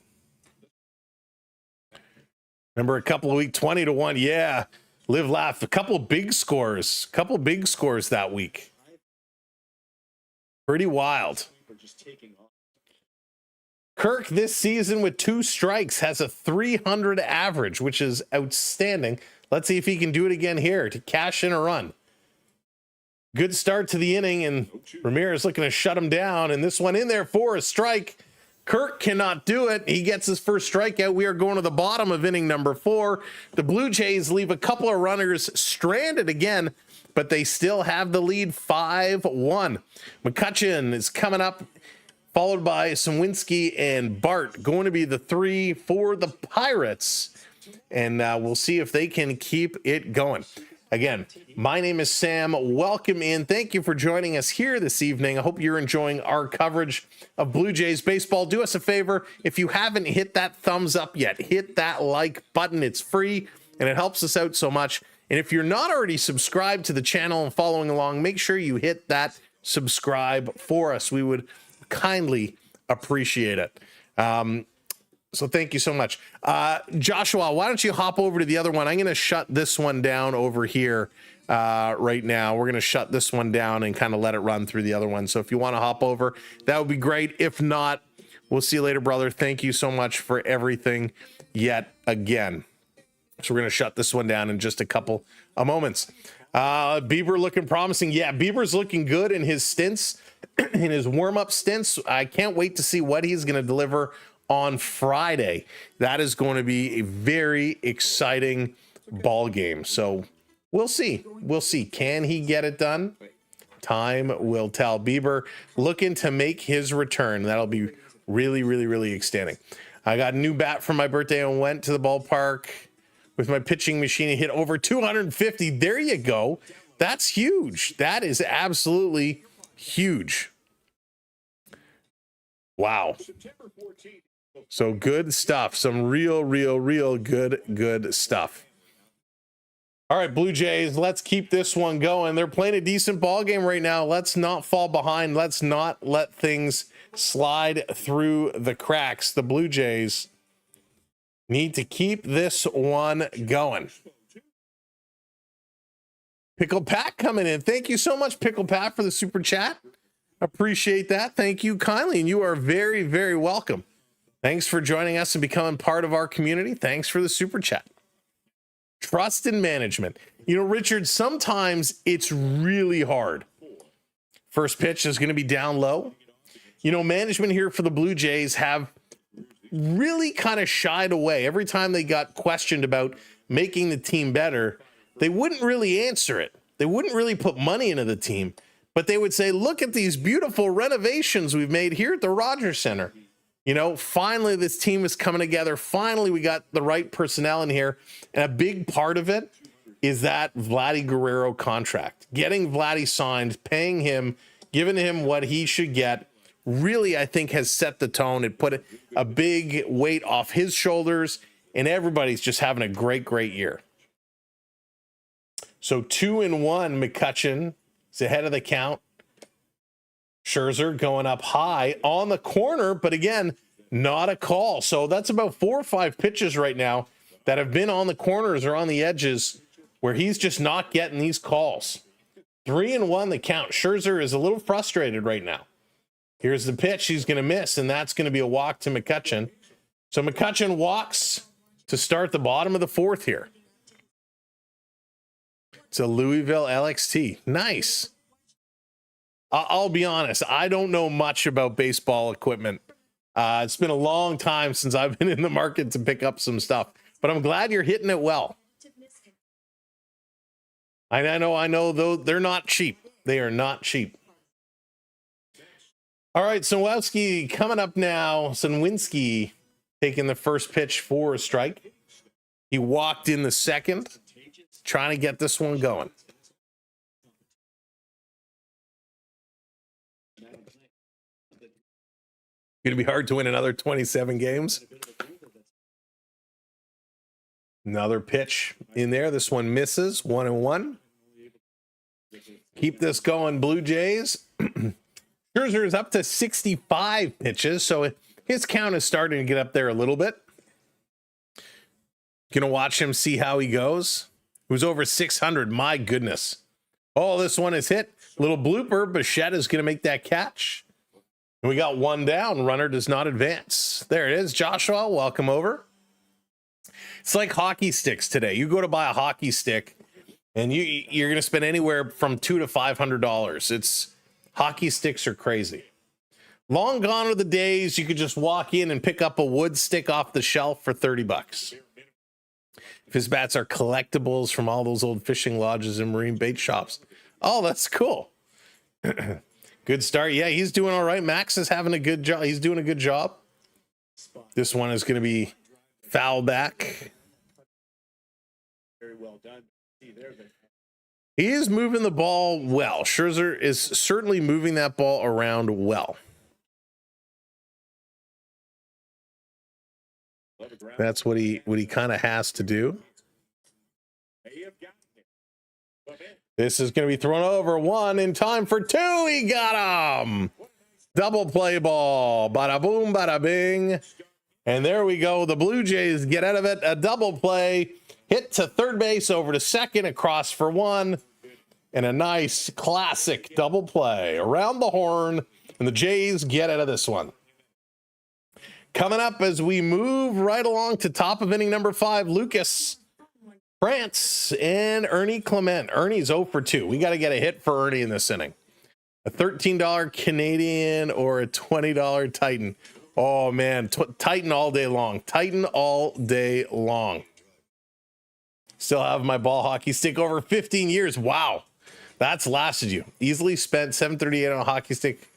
Remember a couple of weeks, 20-1. Yeah, live, laugh. A couple big scores that week. Pretty wild. Kirk this season with 2 strikes has a 300 average, which is outstanding. Let's see if he can do it again here to cash in a run. Good start to the inning, and Ramirez looking to shut him down. And this one in there for a strike. Kirk cannot do it. He gets his first strikeout. We are going to the bottom of inning number 4. The Blue Jays leave a couple of runners stranded again, but they still have the lead 5-1. McCutcheon is coming up, followed by Sawinski and Bart, going to be the 3 for the Pirates. And we'll see if they can keep it going. Again, my name is Sam. Welcome in. Thank you for joining us here this evening. I hope you're enjoying our coverage of Blue Jays baseball. Do us a favor. If you haven't hit that thumbs up yet, hit that like button. It's free and it helps us out so much. And if you're not already subscribed to the channel and following along, make sure you hit that subscribe for us. We would kindly appreciate it. So thank you so much. Joshua, why don't you hop over to the other one? I'm going to shut this one down over here right now. We're going to shut this one down and kind of let it run through the other one. So if you want to hop over, that would be great. If not, we'll see you later, brother. Thank you so much for everything yet again. So we're going to shut this one down in just a couple of moments. Bieber looking promising. Yeah, Bieber's looking good in his stints, in his warm-up stints. I can't wait to see what he's going to deliver on Friday. That is going to be a very exciting ball game. So we'll see. Can he get it done? Time will tell. Bieber looking to make his return. That'll be really exciting. I got a new bat for my birthday and went to the ballpark with my pitching machine and hit over 250. There you go. That's huge. That is absolutely huge. Wow. So good stuff. Some real good stuff. All right, Blue Jays, let's keep this one going. They're playing a decent ball game right now. Let's not fall behind. Let's not let things slide through the cracks. The Blue Jays need to keep this one going. Pickle Pat coming in. Thank you so much, Pickle Pat, for the super chat. Appreciate that. Thank you kindly. And you are very, very welcome. Thanks for joining us and becoming part of our community. Thanks for the super chat. Trust in management. You know, Richard, sometimes it's really hard. First pitch is going to be down low. You know, management here for the Blue Jays have really kind of shied away. Every time they got questioned about making the team better, they wouldn't really answer it. They wouldn't really put money into the team, but they would say, look at these beautiful renovations we've made here at the Rogers Center. You know, finally, this team is coming together. Finally, we got the right personnel in here. And a big part of it is that Vladdy Guerrero contract. Getting Vladdy signed, paying him, giving him what he should get, really, I think, has set the tone. It put a big weight off his shoulders, and everybody's just having a great, great year. So 2-1, McCutchen is ahead of the count. Scherzer going up high on the corner, but again, not a call. So that's about 4 or 5 pitches right now that have been on the corners or on the edges where he's just not getting these calls. 3-1 the count. Scherzer is a little frustrated right now. Here's the pitch he's going to miss, and that's going to be a walk to McCutchen. So McCutchen walks to start the bottom of the 4th here. It's a Louisville LXT. Nice. I'll be honest, I don't know much about baseball equipment. It's been a long time since I've been in the market to pick up some stuff, but I'm glad you're hitting it well. I know, though, they're not cheap. They are not cheap. All right, Sawowski coming up now. Sunwinski taking the first pitch for a strike. He walked in the second, trying to get this one going. Going to be hard to win another 27 games. Another pitch in there. This one misses. 1-1. Keep this going, Blue Jays. Scherzer is up to 65 pitches, so his count is starting to get up there a little bit. Going to watch him see how he goes. It was over 600. My goodness. Oh, this one is hit. Little blooper. Bichette is going to make that catch. And we got one down. Runner does not advance. There it is. Joshua, welcome over. It's like hockey sticks today. You go to buy a hockey stick, and you're going to spend anywhere from $200 to $500. Hockey sticks are crazy. Long gone are the days you could just walk in and pick up a wood stick off the shelf for $30. If his bats are collectibles from all those old fishing lodges and marine bait shops. Oh, that's cool. Good start. Yeah, he's doing all right. Max is having a good job. He's doing a good job. This one is going to be foul back. Very well done. He is moving the ball well. Scherzer is certainly moving that ball around well. That's what he kind of has to do. This is going to be thrown over. 1 in time for 2. He got him. Double play ball. Bada boom, bada bing. And there we go. The Blue Jays get out of it. A double play. Hit to third base, over to second, across for 1. And a nice classic double play around the horn. And the Jays get out of this one. Coming up as we move right along to top of inning number 5, Lucas France and Ernie Clement. Ernie's 0 for 2. We got to get a hit for Ernie in this inning. A $13 Canadian or a $20 Titan. Oh, man. Titan all day long. Titan all day long. Still have my ball hockey stick over 15 years. Wow. That's lasted you. Easily spent $738 on a hockey stick.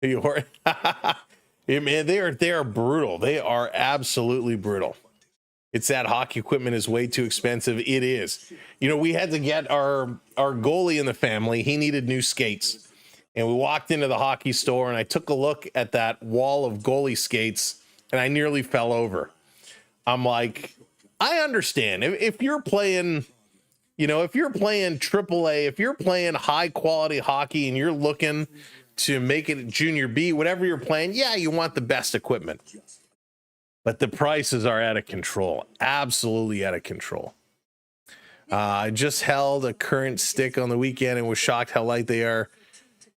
Yeah, man, they are brutal. They are absolutely brutal. It's that hockey equipment is way too expensive. It is. You know, we had to get our goalie in the family. He needed new skates. And we walked into the hockey store and I took a look at that wall of goalie skates and I nearly fell over. I'm like, I understand. If you're playing, you know, if you're playing AAA, if you're playing high quality hockey and you're looking to make it junior B, whatever you're playing, yeah, you want the best equipment. But the prices are out of control. Absolutely out of control. I just held a current stick on the weekend and was shocked how light they are.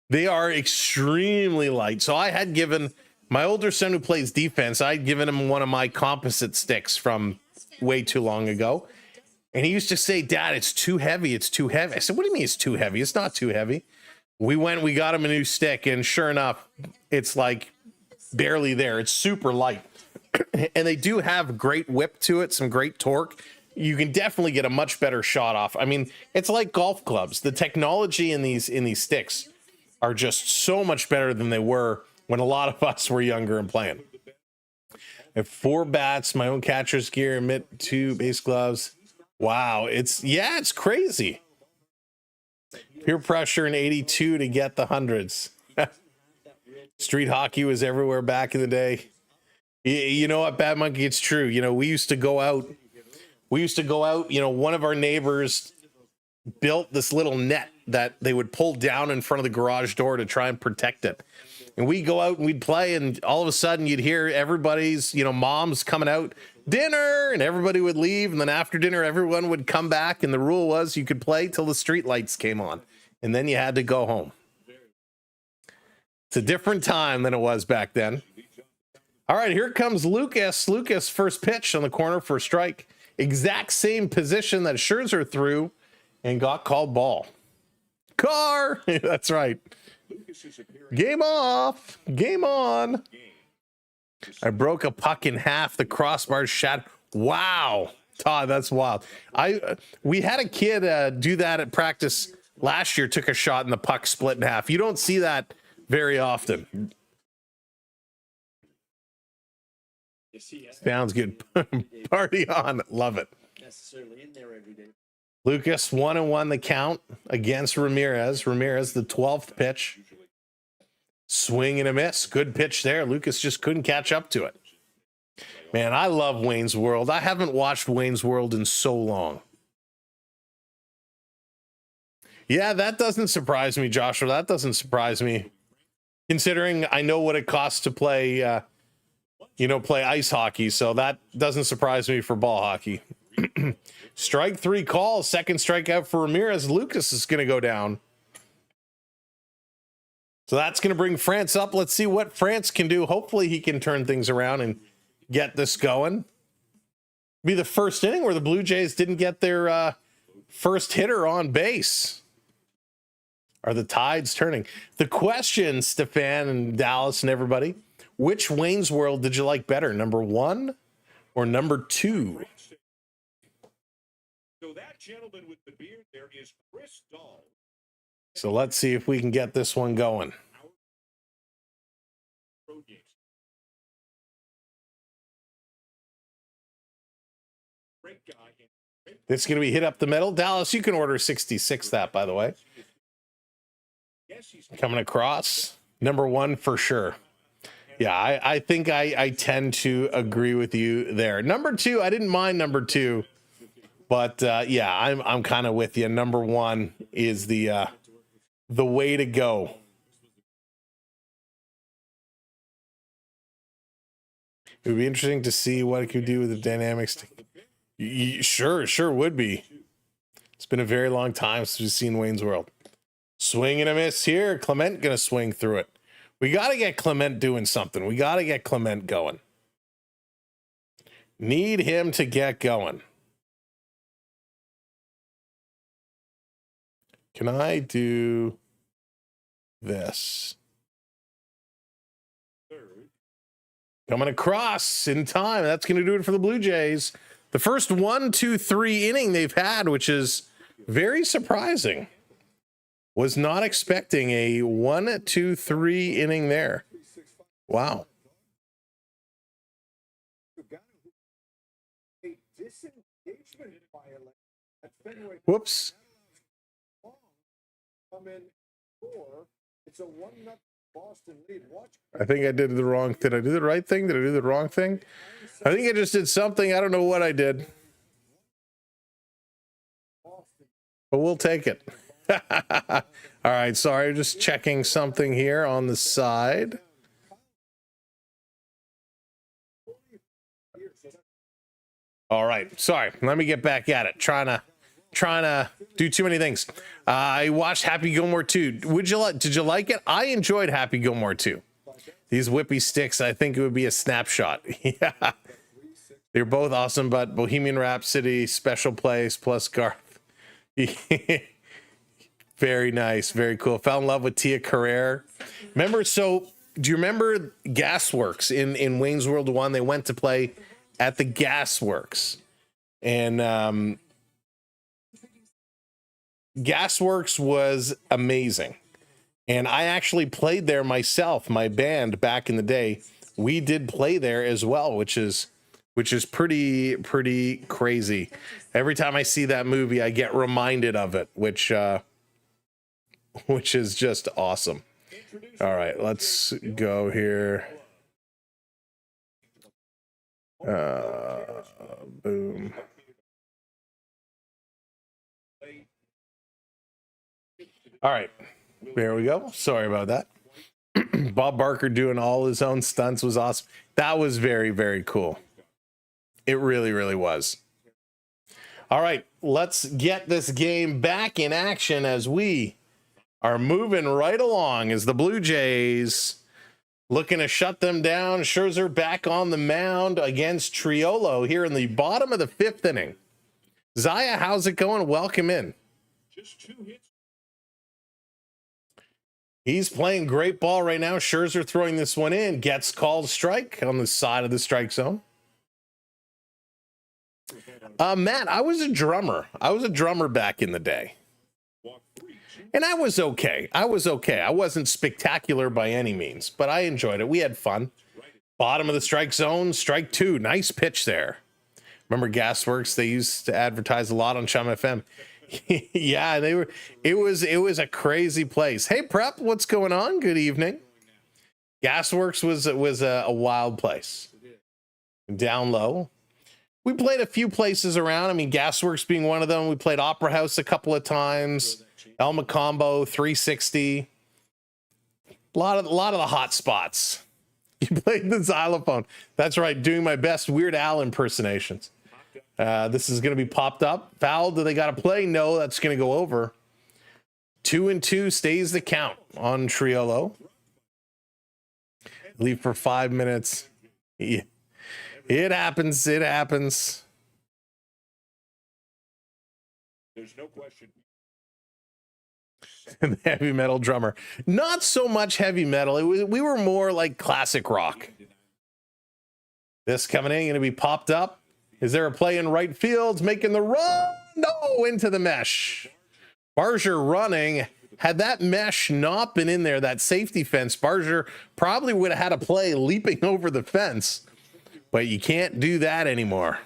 They are extremely light. So I had given my older son who plays defense, I'd given him one of my composite sticks from way too long ago. And he used to say, Dad, it's too heavy. It's too heavy. I said, what do you mean it's too heavy? It's not too heavy. We got him a new stick, and sure enough, it's like barely there. It's super light. And they do have great whip to it, some great torque. You can definitely get a much better shot off. I mean, it's like golf clubs. The technology in these sticks are just so much better than they were when a lot of us were younger and playing. I have 4 bats, my own catcher's gear, mitt, 2 base gloves. Wow, it's crazy. Peer pressure in 82 to get the hundreds. Street hockey was everywhere back in the day. You know what, Bad Monkey? It's true. You know, we used to go out. You know, one of our neighbors built this little net that they would pull down in front of the garage door to try and protect it. And we'd go out and we'd play, and all of a sudden you'd hear everybody's, you know, moms coming out, dinner, and everybody would leave. And then after dinner, everyone would come back. And the rule was you could play till the street lights came on, and then you had to go home. It's a different time than it was back then. All right, here comes Lucas. Lucas, first pitch on the corner for a strike. Exact same position that Scherzer threw and got called ball. Car. That's right. Game off. Game on. I broke a puck in half. The crossbar shattered. Wow. Todd, that's wild. We had a kid do that at practice last year, took a shot and the puck split in half. You don't see that very often. Sounds good. Party on. Love it. Lucas 1-1 the count against Ramirez. Ramirez, the 12th pitch. Swing and a miss. Good pitch there. Lucas just couldn't catch up to it. Man, I love Wayne's World. I haven't watched Wayne's World in so long. Yeah, that doesn't surprise me, Joshua. That doesn't surprise me, considering I know what it costs to play, play ice hockey. So that doesn't surprise me for ball hockey. Strike 3 call, second strikeout for Ramirez. Lucas is going to go down. So that's going to bring France up. Let's see what France can do. Hopefully he can turn things around and get this going. Be the first inning where the Blue Jays didn't get their first hitter on base. Are the tides turning? The question, Stefan and Dallas and everybody, which Wayne's World did you like better, number 1 or number 2? So that gentleman with the beard there is Chris Dahl. So let's see if we can get this one going. It's going to be hit up the middle. Dallas, you can order 66 that, by the way. Coming across. Number 1 for sure. Yeah, I think I tend to agree with you there. Number 2, I didn't mind number 2. But yeah, I'm kind of with you. Number 1 is the way to go. It would be interesting to see what it could do with the dynamics. Sure would be. It's been a very long time since we've seen Wayne's World. Swing and a miss here. Clement gonna swing through it. We got to get Clement doing something. We got to get Clement going. Need him to get going. Can I do this? Coming across in time. That's going to do it for the Blue Jays. The first 1, 2, 3 inning they've had, which is very surprising. Was not expecting a 1, 2, 3 inning there. Wow. Whoops. I think I did the wrong thing. Did I do the right thing? Did I do the wrong thing? I think I just did something. I don't know what I did. But we'll take it. All right. Sorry. Just checking something here on the side. All right. Sorry. Let me get back at it. Trying trying to do too many things. I watched Happy Gilmore 2. Did you like it? I enjoyed Happy Gilmore 2. These whippy sticks, I think it would be a snapshot. Yeah. They're both awesome, but Bohemian Rhapsody, Special Place, plus Garth. Very nice. Very cool. Fell in love with Tia Carrere. Remember, so do you remember Gasworks in Wayne's World 1? They went to play at the Gasworks. And Gasworks was amazing. And I actually played there myself, my band back in the day. We did play there as well, which is pretty crazy. Every time I see that movie, I get reminded of it, which is just awesome. All right, let's go here. Boom. All right, there we go. Sorry about that. Bob Barker doing all his own stunts was awesome. That was very, very cool. It really, really was. All right, let's get this game back in action as we are moving right along as the Blue Jays looking to shut them down. Scherzer back on the mound against Triolo here in the bottom of the 5th inning. Zaya, how's it going? Welcome in. Just 2 hits. He's playing great ball right now. Scherzer throwing this one in, gets called strike on the side of the strike zone. Matt, I was a drummer. I was a drummer back in the day. And I was okay. I wasn't spectacular by any means, but I enjoyed it. We had fun. Bottom of the strike zone, strike 2. Nice pitch there. Remember Gasworks? They used to advertise a lot on Chum FM. Yeah, they were. It was a crazy place. Hey, Prep, what's going on? Good evening. Gasworks was a wild place. Down low. We played a few places around. I mean, Gasworks being one of them. We played Opera House a couple of times. El Macombo, 360. A lot of the hot spots. You played the xylophone. That's right. Doing my best Weird Al impersonations. This is going to be popped up. Foul. Do they got to play? No, that's going to go over. 2-2 stays the count on Triolo. Leave for 5 minutes. Yeah. It happens. It happens. There's no question. The heavy metal drummer. Not so much heavy metal. We were more like classic rock. This coming in, going to be popped up. Is there a play in right field? Making the run. No, into the mesh. Barger running. Had that mesh not been in there, that safety fence, Barger probably would have had a play leaping over the fence. But you can't do that anymore.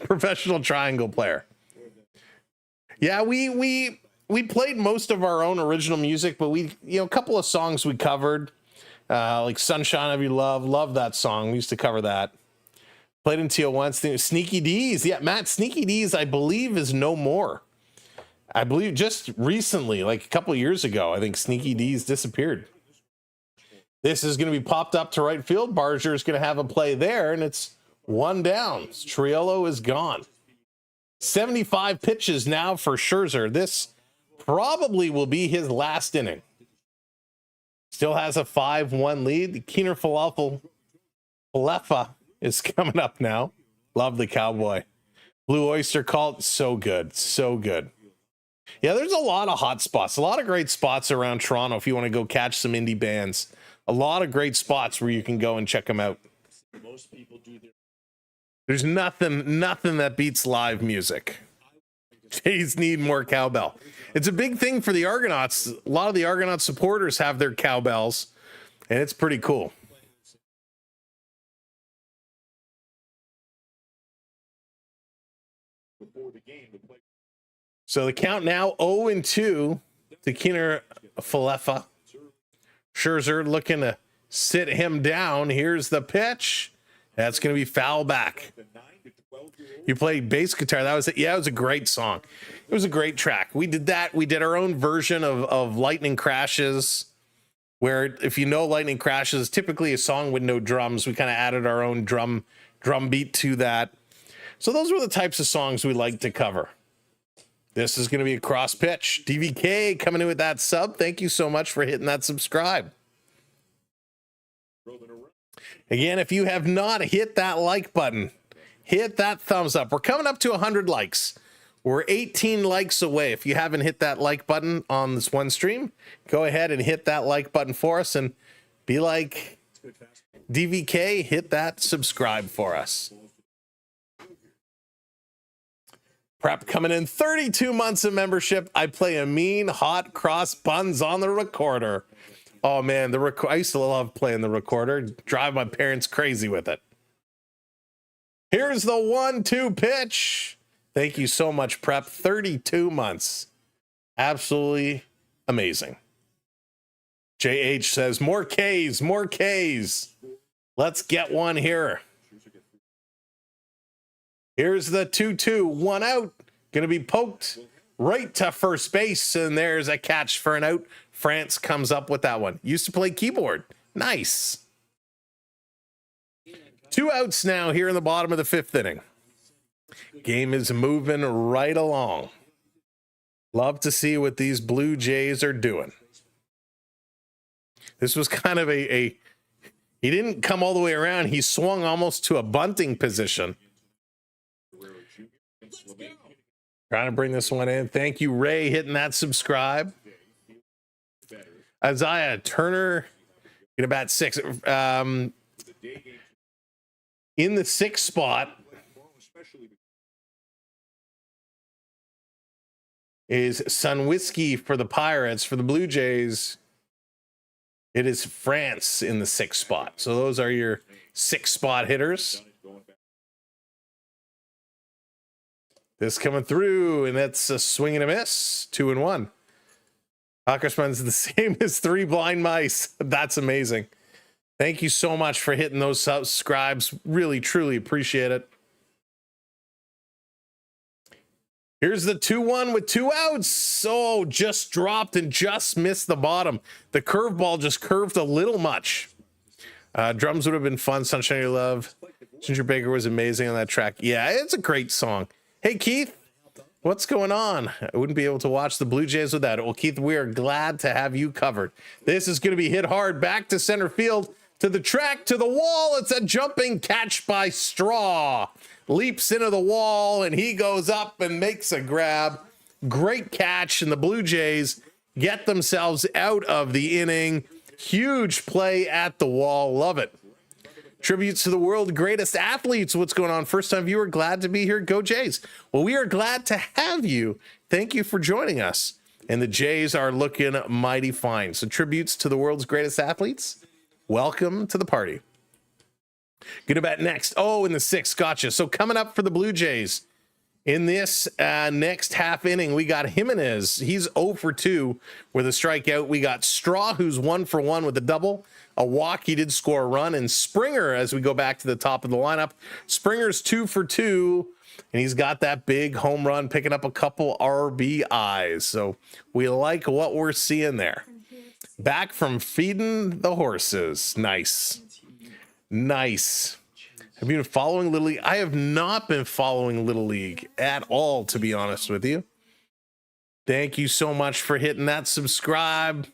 Professional triangle player. Yeah, we played most of our own original music, but a couple of songs we covered, like Sunshine of Your Love that song. We used to cover that. Played in TL once. Sneaky D's. Yeah, Matt, Sneaky D's, I believe, is no more. I believe just recently, like a couple of years ago, I think Sneaky D's disappeared. This is going to be popped up to right field. Barger is going to have a play there, and it's 1 down. Triolo is gone. 75 pitches now for Scherzer. This probably will be his last inning. Still has a 5-1 lead. Keener Falefa is coming up now. Love the Cowboy. Blue Oyster Cult, so good. So good. Yeah, there's a lot of hot spots. A lot of great spots around Toronto if you want to go catch some indie bands. A lot of great spots where you can go and check them out. Most people do There's nothing that beats live music. Jays need more cowbell. It's a big thing for the Argonauts. A lot of the Argonaut supporters have their cowbells, and it's pretty cool. So the count now 0-2 to Keener Falefa. Scherzer looking to sit him down. Here's the pitch. That's going to be foul back. You played bass guitar. That was it. Yeah, it was a great song. It was a great track. We did that. We did our own version of Lightning Crashes, where if you know Lightning Crashes, typically a song with no drums. We kind of added our own drum beat to that. So those were the types of songs we like to cover. This is going to be a cross pitch. DVK coming in with that sub. Thank you so much for hitting that subscribe. Again, if you have not hit that like button, hit that thumbs up. We're coming up to 100 likes. We're 18 likes away. If you haven't hit that like button on this one stream, go ahead and hit that like button for us and be like DVK, hit that subscribe for us. Prep coming in, 32 months of membership. I play a mean hot cross buns on the recorder. Oh man, I used to love playing the recorder. Drive my parents crazy with it. Here's the 1-2 pitch. Thank you so much, Prep. 32 months. Absolutely amazing. JH says, more Ks, more Ks. Let's get one here. Here's the 2-2, 1 out. Going to be poked right to first base, and there's a catch for an out. France comes up with that one. Used to play keyboard. Nice. 2 outs now here in the bottom of the 5th inning. Game is moving right along. Love to see what these Blue Jays are doing. This was kind of he didn't come all the way around. He swung almost to a bunting position. Trying to bring this one in. Thank you, Ray, hitting that subscribe. Isaiah Turner in about 6. In the 6th spot is Sun Whiskey for the Pirates. For the Blue Jays, it is France in the 6th spot. So those are your 6 spot hitters. This coming through, and that's a swing and a miss. 2-1. Hawkerspun's the same as 3 blind mice. That's amazing. Thank you so much for hitting those subscribes. Really, truly appreciate it. Here's the 2-1 with 2 outs. Oh, just dropped and just missed the bottom. The curveball just curved a little much. Drums would have been fun. Sunshine Your Love. Ginger Baker was amazing on that track. Yeah, it's a great song. Hey, Keith, what's going on? I wouldn't be able to watch the Blue Jays without it. Well, Keith, we are glad to have you covered. This is going to be hit hard back to center field, to the track, to the wall. It's a jumping catch by Straw. Leaps into the wall, and he goes up and makes a grab. Great catch, and the Blue Jays get themselves out of the inning. Huge play at the wall. Love it. Tributes to the world's greatest athletes. What's going on? First time viewer, glad to be here. Go Jays. Well, we are glad to have you. Thank you for joining us. And the Jays are looking mighty fine. So tributes to the world's greatest athletes. Welcome to the party. Gonna bet next. Oh, in the 6th. Gotcha. So coming up for the Blue Jays in this next half inning, we got Jimenez. He's 0 for 2 with a strikeout. We got Straw, who's 1 for 1 with a double. A walk, he did score a run. And Springer, as we go back to the top of the lineup, Springer's 2 for 2, and he's got that big home run, picking up a couple RBIs. So we like what we're seeing there. Back from feeding the horses. Nice. Nice. Have you been following Little League? I have not been following Little League at all, to be honest with you. Thank you so much for hitting that subscribe.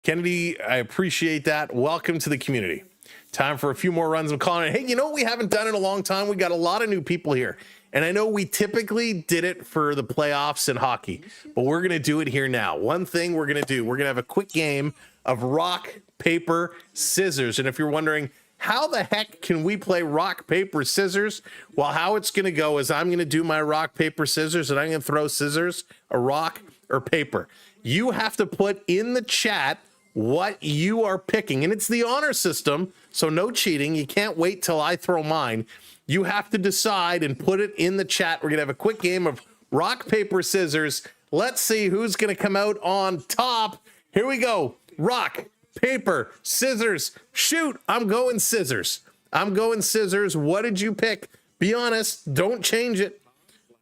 Kennedy, I appreciate that. Welcome to the community. Time for a few more runs. I'm calling it. Hey, you know what we haven't done in a long time? We got a lot of new people here. And I know we typically did it for the playoffs in hockey, but we're going to do it here now. One thing we're going to do, we're going to have a quick game of rock, paper, scissors. And if you're wondering, how the heck can we play rock, paper, scissors? Well, how it's going to go is I'm going to do my rock, paper, scissors, and I'm going to throw scissors, a rock, or paper. You have to put in the chat what you are picking, and it's the honor system, so no cheating. You can't wait till I throw mine. You have to decide and put it in the chat. We're gonna have a quick game of rock, paper, scissors. Let's see who's gonna come out on top. Here we go. Rock, paper, scissors. Shoot, I'm going scissors. I'm going scissors. What did you pick? Be honest, don't change it.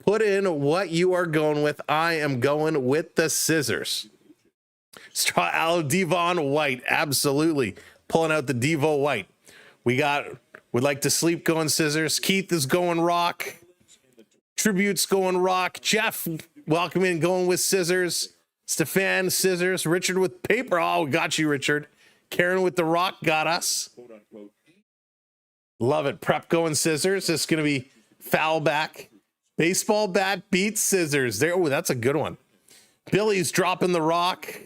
Put in what you are going with. I am going with the scissors. Straw Aloe Devon White, absolutely. Pulling out the Devo White. We got Would Like to Sleep going scissors. Keith is going rock. Tributes going rock. Jeff welcome in, going with scissors. Stefan, scissors. Richard with paper. Oh, got you, Richard. Karen with the rock got us. Love it. Prep going scissors. This is going to be foul back. Baseball bat beats scissors. There. Oh, that's a good one. Billy's dropping the rock.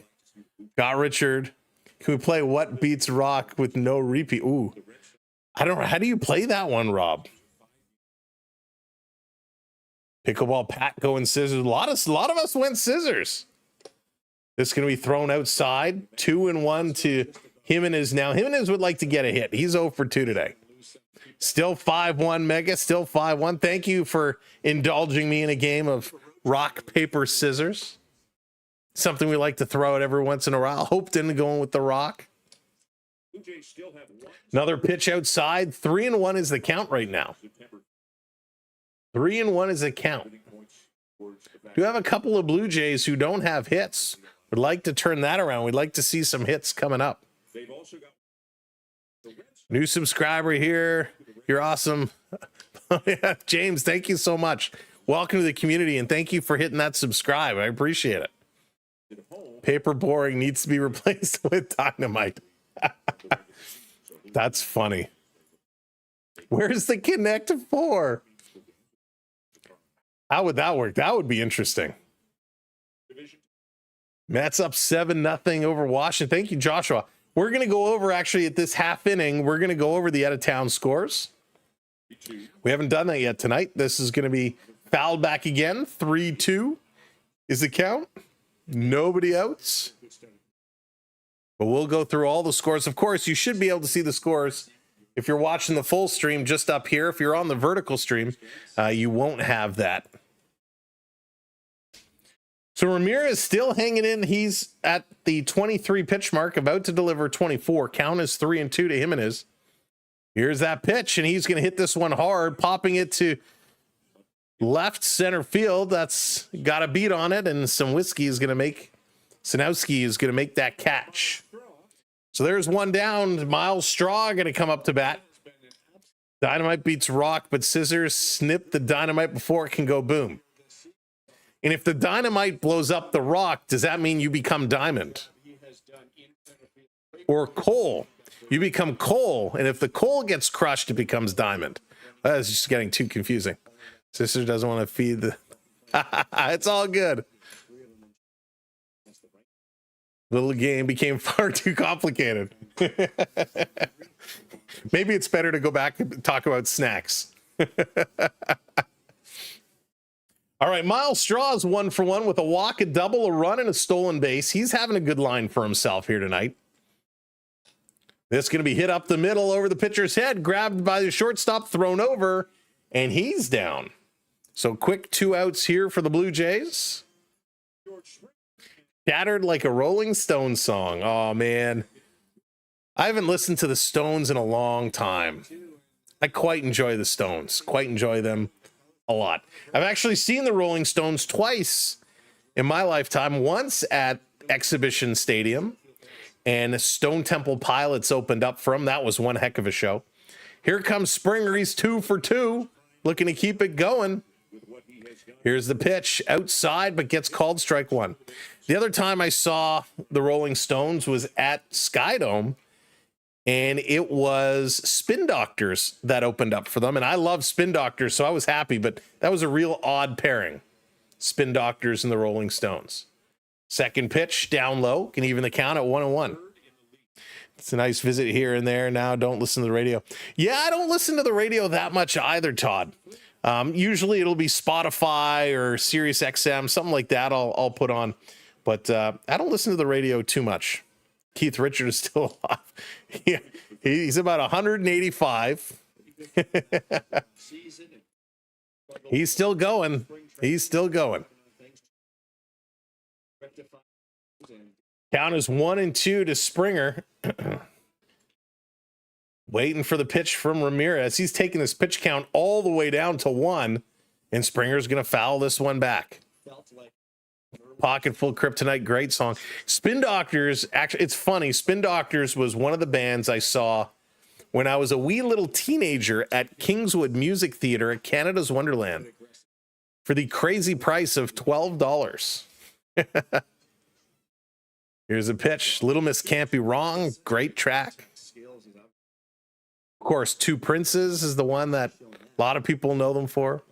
Got Richard. Can we play what beats rock with no repeat? Ooh, I don't know. How do you play that one, Rob? Pickleball Pat going scissors. A lot of us went scissors. This is going to be thrown outside. 2-1 to Jimenez now. Jimenez would like to get a hit. He's 0 for 2 today. Still 5-1, Mega. Still 5-1. Thank you for indulging me in a game of rock, paper, scissors. Something we like to throw out every once in a while. Hope didn't go in with the rock. Another pitch outside. 3-1 is the count right now. 3-1 is the count. Do have a couple of Blue Jays who don't have hits. Would like to turn that around. We'd like to see some hits coming up. New subscriber here. You're awesome. Yeah, James, thank you so much. Welcome to the community, and thank you for hitting that subscribe. I appreciate it. Paper boring needs to be replaced with dynamite. That's funny. Where's the Connect 4? How would that work? That would be interesting. Mets up 7-0 over Washington. Thank you, Joshua. We're going to go over, actually, at this half inning, we're going to go over the out-of-town scores. We haven't done that yet tonight. This is going to be fouled back again. 3-2 is the count. Nobody outs. But we'll go through all the scores. Of course, you should be able to see the scores if you're watching the full stream just up here. If you're on the vertical stream, you won't have that. So Ramirez still hanging in. He's at the 23 pitch mark, about to deliver 24. Count is 3-2 to Jimenez. Here's that pitch, and he's going to hit this one hard, popping it to left center field. That's got a beat on it, and Sanowski is going to make that catch. So there's one down. Miles Straw going to come up to bat. Dynamite beats rock, but scissors snip the dynamite before it can go boom. And if the dynamite blows up the rock, does that mean you become diamond? Or coal? You become coal, and if the coal gets crushed, it becomes diamond. That's just getting too confusing. Sister doesn't want to feed the... It's all good. Little game became far too complicated. Maybe it's better to go back and talk about snacks. All right, Miles Straw is 1 for 1 with a walk, a double, a run, and a stolen base. He's having a good line for himself here tonight. This is going to be hit up the middle over the pitcher's head, grabbed by the shortstop, thrown over, and he's down. So quick 2 outs here for the Blue Jays. Shattered like a Rolling Stones song. Oh, man. I haven't listened to the Stones in a long time. I quite enjoy the Stones. Quite enjoy them a lot. I've actually seen the Rolling Stones twice in my lifetime. Once at Exhibition Stadium, and Stone Temple Pilots opened up for him. That was one heck of a show. Here comes Springer. He's 2 for 2, looking to keep it going. Here's the pitch outside, but gets called strike 1. The other time I saw the Rolling Stones was at Skydome, and it was Spin Doctors that opened up for them. And I love Spin Doctors, so I was happy, but that was a real odd pairing. Spin Doctors and the Rolling Stones. Second pitch down low, can even the count at 1-1. It's a nice visit here and there. Now don't listen to the radio. Yeah, I don't listen to the radio that much either, Todd. Usually it'll be Spotify or Sirius XM, something like that I'll put on. But I don't listen to the radio too much. Keith Richard is still alive. Yeah, he's about 185. He's still going. He's still going. Count is 1-2 to Springer. Waiting for the pitch from Ramirez. He's taking this pitch count all the way down to 1, and Springer's going to foul this one back. Pocket Full Kryptonite, great song. Spin Doctors, actually, it's funny. Spin Doctors was one of the bands I saw when I was a wee little teenager at Kingswood Music Theater at Canada's Wonderland. for the crazy price of $12. Here's a pitch. Little Miss Can't Be Wrong. Great track. Of course, Two Princes is the one that a lot of people know them for.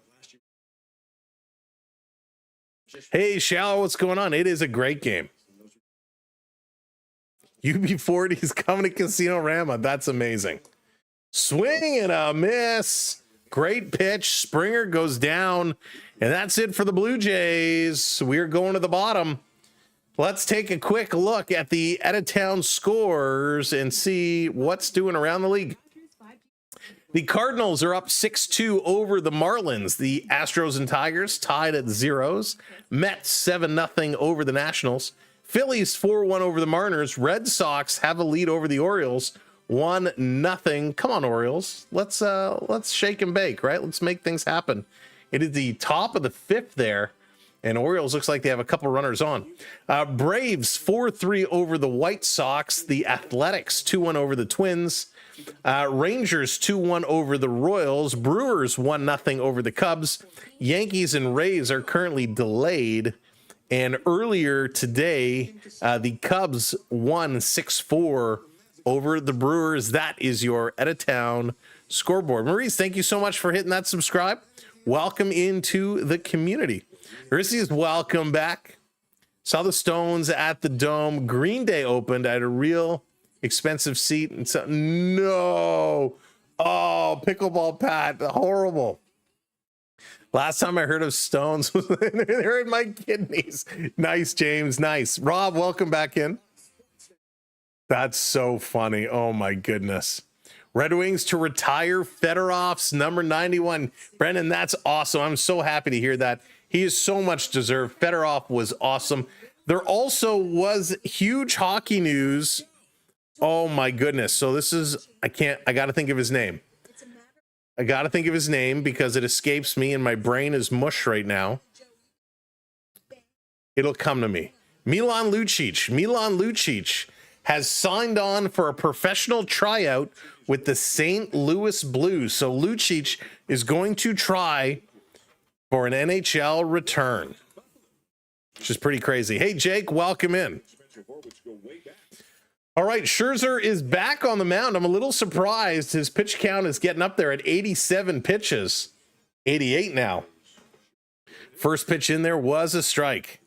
Hey, Shallow, what's going on? It is a great game. UB40 is coming to Casino Rama. That's amazing. Swing and a miss. Great pitch. Springer goes down. And that's it for the Blue Jays. We're going to the bottom. Let's take a quick look at the out-of-town scores and see what's doing around the league. The Cardinals are up 6-2 over the Marlins. The Astros and Tigers tied at zeros. Mets 7-0 over the Nationals. Phillies 4-1 over the Mariners. Red Sox have a lead over the Orioles 1-0. Come on, Orioles. Let's shake and bake, right? Let's make things happen. It is the top of the fifth there, and Orioles looks like they have a couple runners on. Braves 4-3 over the White Sox. The Athletics 2-1 over the Twins. Rangers 2-1 over the Royals. Brewers 1-0 over the Cubs. Yankees and Rays are currently delayed. And earlier today, the Cubs won 6-4 over the Brewers. That is your out-of-town scoreboard. Maurice, thank you so much for hitting that subscribe. Welcome into the community. Maurice, welcome back. Saw the Stones at the Dome. Green Day opened. I had a real expensive seat. And so, no. Oh, pickleball Pat. Horrible. Last time I heard of Stones was they're in my kidneys. Nice, James. Nice. Rob, welcome back in. That's so funny. Oh, my goodness. Red Wings to retire Fedorov's number 91. Brendan, that's awesome. I'm so happy to hear that. He is so much deserved. Fedorov was awesome. There also was huge hockey news. Oh, my goodness. So this is, I got to think of his name. I got to think of his name because it escapes me and my brain is mush right now. It'll come to me. Milan Lucic. Milan Lucic has signed on for a professional tryout with the St. Louis Blues. So Lucic is going to try for an NHL return, which is pretty crazy. Hey, Jake, welcome in. All right, Scherzer is back on the mound. I'm a little surprised. His pitch count is getting up there at 87 pitches. 88 now. First pitch in there was a strike.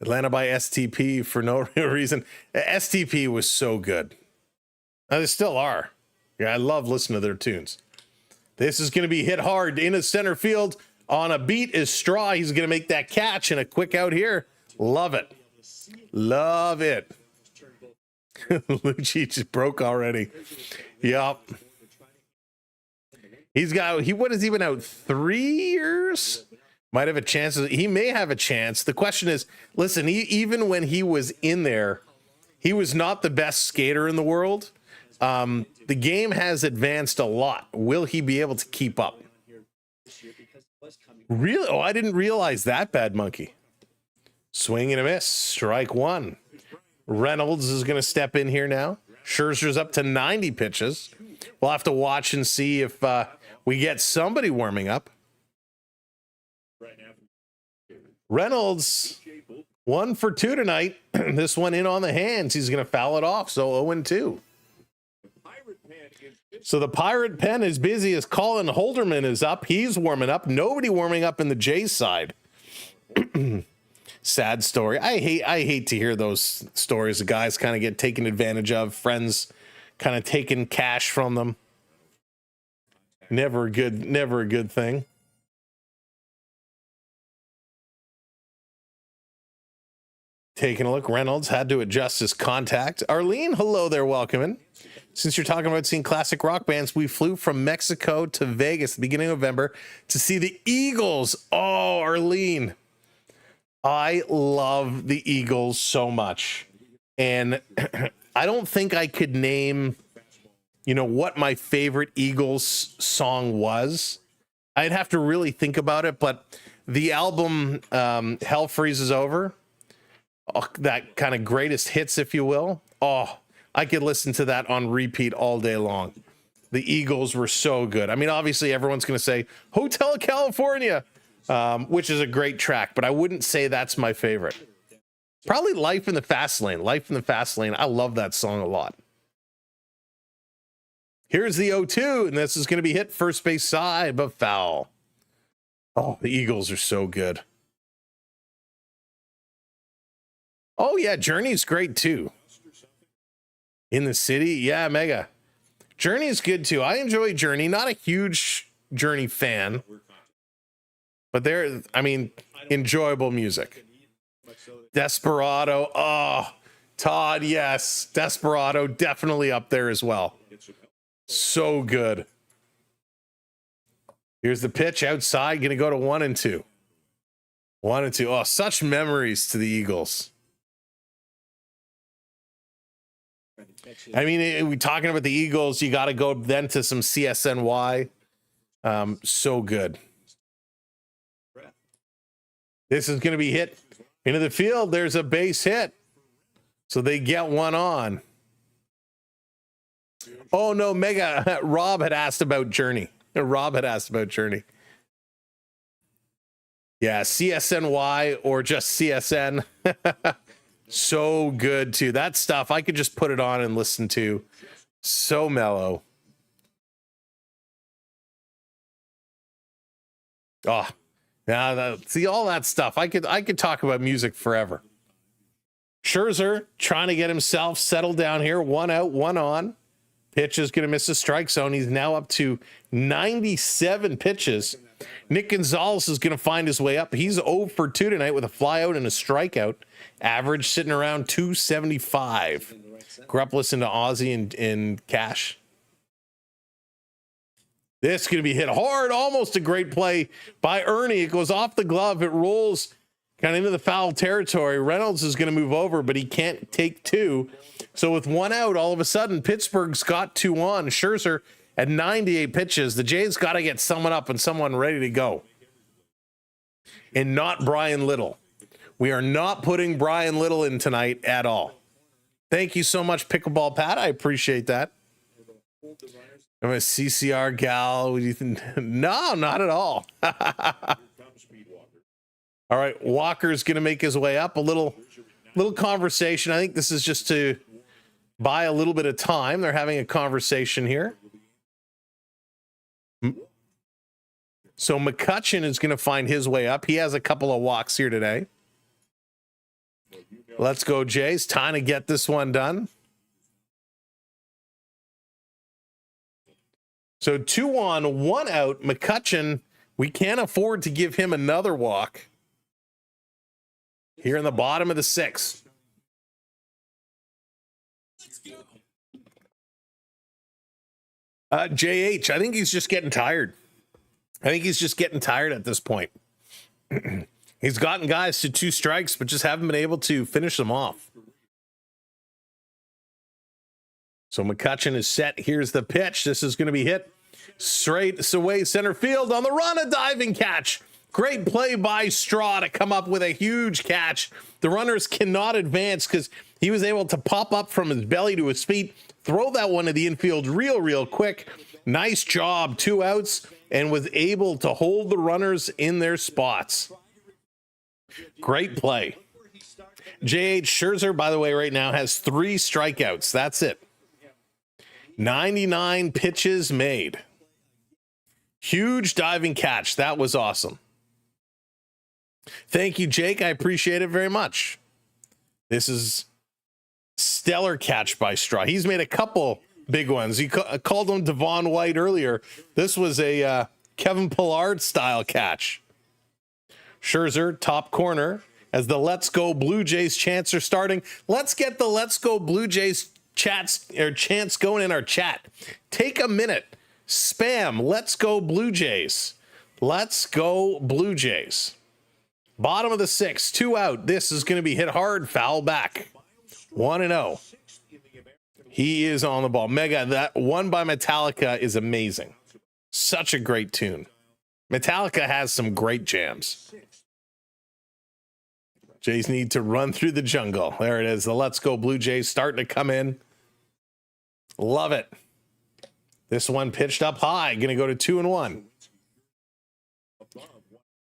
Atlanta by STP for no real reason. STP was so good. Now, they still are. Yeah, I love listening to their tunes. This is going to be hit hard into center field. On a beat is Straw. He's going to make that catch and a quick out here. Love it. Love it. Lucic broke already. Yep. What has he been out 3 years? Might have a chance. He may have a chance. The question is, listen, even when he was in there, he was not the best skater in the world. The game has advanced a lot. Will he be able to keep up? Really? Oh, I didn't realize that, Bad Monkey. Swing and a miss. Strike one. Reynolds is going to step in here now. Scherzer's up to 90 pitches. We'll have to watch and see if we get somebody warming up. Reynolds, 1 for 2 tonight. This one in on the hands. He's going to foul it off. So 0-2. So the Pirate Pen is busy as Colin Holderman is up. He's warming up. Nobody warming up in the Jays side. Sad story. I hate to hear those stories. The guys kind of get taken advantage of. Friends kind of taking cash from them. Never a good thing. Taking a look. Reynolds had to adjust his contact. Arlene, hello there. Welcome in. Since you're talking about seeing classic rock bands, we flew from Mexico to Vegas at the beginning of November to see the Eagles. Oh, Arlene. I love the Eagles so much. And I don't think I could name, what my favorite Eagles song was. I'd have to really think about it, but the album Hell Freezes Over, that kind of greatest hits, if you will. Oh, I could listen to that on repeat all day long. The Eagles were so good. I mean, obviously everyone's going to say Hotel California, which is a great track, but I wouldn't say that's my favorite. Probably Life in the Fast Lane. Life in the Fast Lane. I love that song a lot. Here's the 0-2, and this is going to be hit first base side, but foul. Oh, the Eagles are so good. Oh, yeah, Journey's great, too. In the City, yeah, mega. Journey's good, too. I enjoy Journey. Not a huge Journey fan, but they're, I mean, enjoyable music. Desperado, oh, Todd, yes. Desperado, definitely up there as well. So good. Here's the pitch outside, going to go to 1-2. 1-2. Oh, such memories to the Eagles. I mean, we're talking about the Eagles. You got to go then to some CSNY. So good. This is going to be hit into the field. There's a base hit. So they get one on. Oh, no, Mega. Rob had asked about Journey. Rob had asked about Journey. Yeah, CSNY or just CSN. So good, too. That stuff, I could just put it on and listen to. So mellow. Oh, now see all that stuff. I could talk about music forever. Scherzer trying to get himself settled down here. 1 out, 1 on. Pitch is going to miss the strike zone. He's now up to 97 pitches. Nick Gonzalez is going to find his way up. He's 0 for 2 tonight with a flyout and a strikeout. Average sitting around 275. Grew up listening to Ozzy and Cash. This is going to be hit hard. Almost a great play by Ernie. It goes off the glove. It rolls kind of into the foul territory. Reynolds is going to move over, but he can't take 2. So with 1 out, all of a sudden, Pittsburgh's got 2 on. Scherzer at 98 pitches. The Jays got to get someone up and someone ready to go. And not Brian Little. We are not putting Brian Little in tonight at all. Thank you so much, Pickleball Pat. I appreciate that. I'm a CCR gal. What do you think? No, not at all. All right, Walker's going to make his way up. A little conversation. I think this is just to buy a little bit of time. They're having a conversation here. So McCutcheon is going to find his way up. He has a couple of walks here today. Let's go, Jays. Time to get this one done. So 2 on, 1 out. McCutcheon, we can't afford to give him another walk. Here in the bottom of the 6th. JH, I think he's just getting tired. I think he's just getting tired at this point. He's gotten guys to 2 strikes, but just haven't been able to finish them off. So McCutcheon is set. Here's the pitch. This is going to be hit straight away center field on the run. A diving catch. Great play by Straw to come up with a huge catch. The runners cannot advance because he was able to pop up from his belly to his feet, throw that one to the infield real quick. Nice job. 2 outs, and was able to hold the runners in their spots. Great play. J.H. Scherzer, by the way, right now has 3 strikeouts. That's it. 99 pitches made. Huge diving catch. That was awesome. Thank you, Jake. I appreciate it very much. This is stellar catch by Straw. He's made a couple big ones. He called him Devon White earlier. This was a Kevin Pillar style catch. Scherzer, top corner, as the Let's Go Blue Jays chants are starting. Let's get the Let's Go Blue Jays chants going in our chat. Take a minute. Spam Let's Go Blue Jays. Let's go Blue Jays. Bottom of the 6th, 2 out. This is going to be hit hard, foul back. 1-0. He is on the ball. Mega, that one by Metallica is amazing. Such a great tune. Metallica has some great jams. Jays need to run through the jungle. There it is. The Let's Go Blue Jays starting to come in. Love it. This one pitched up high. Going to go to 2-1.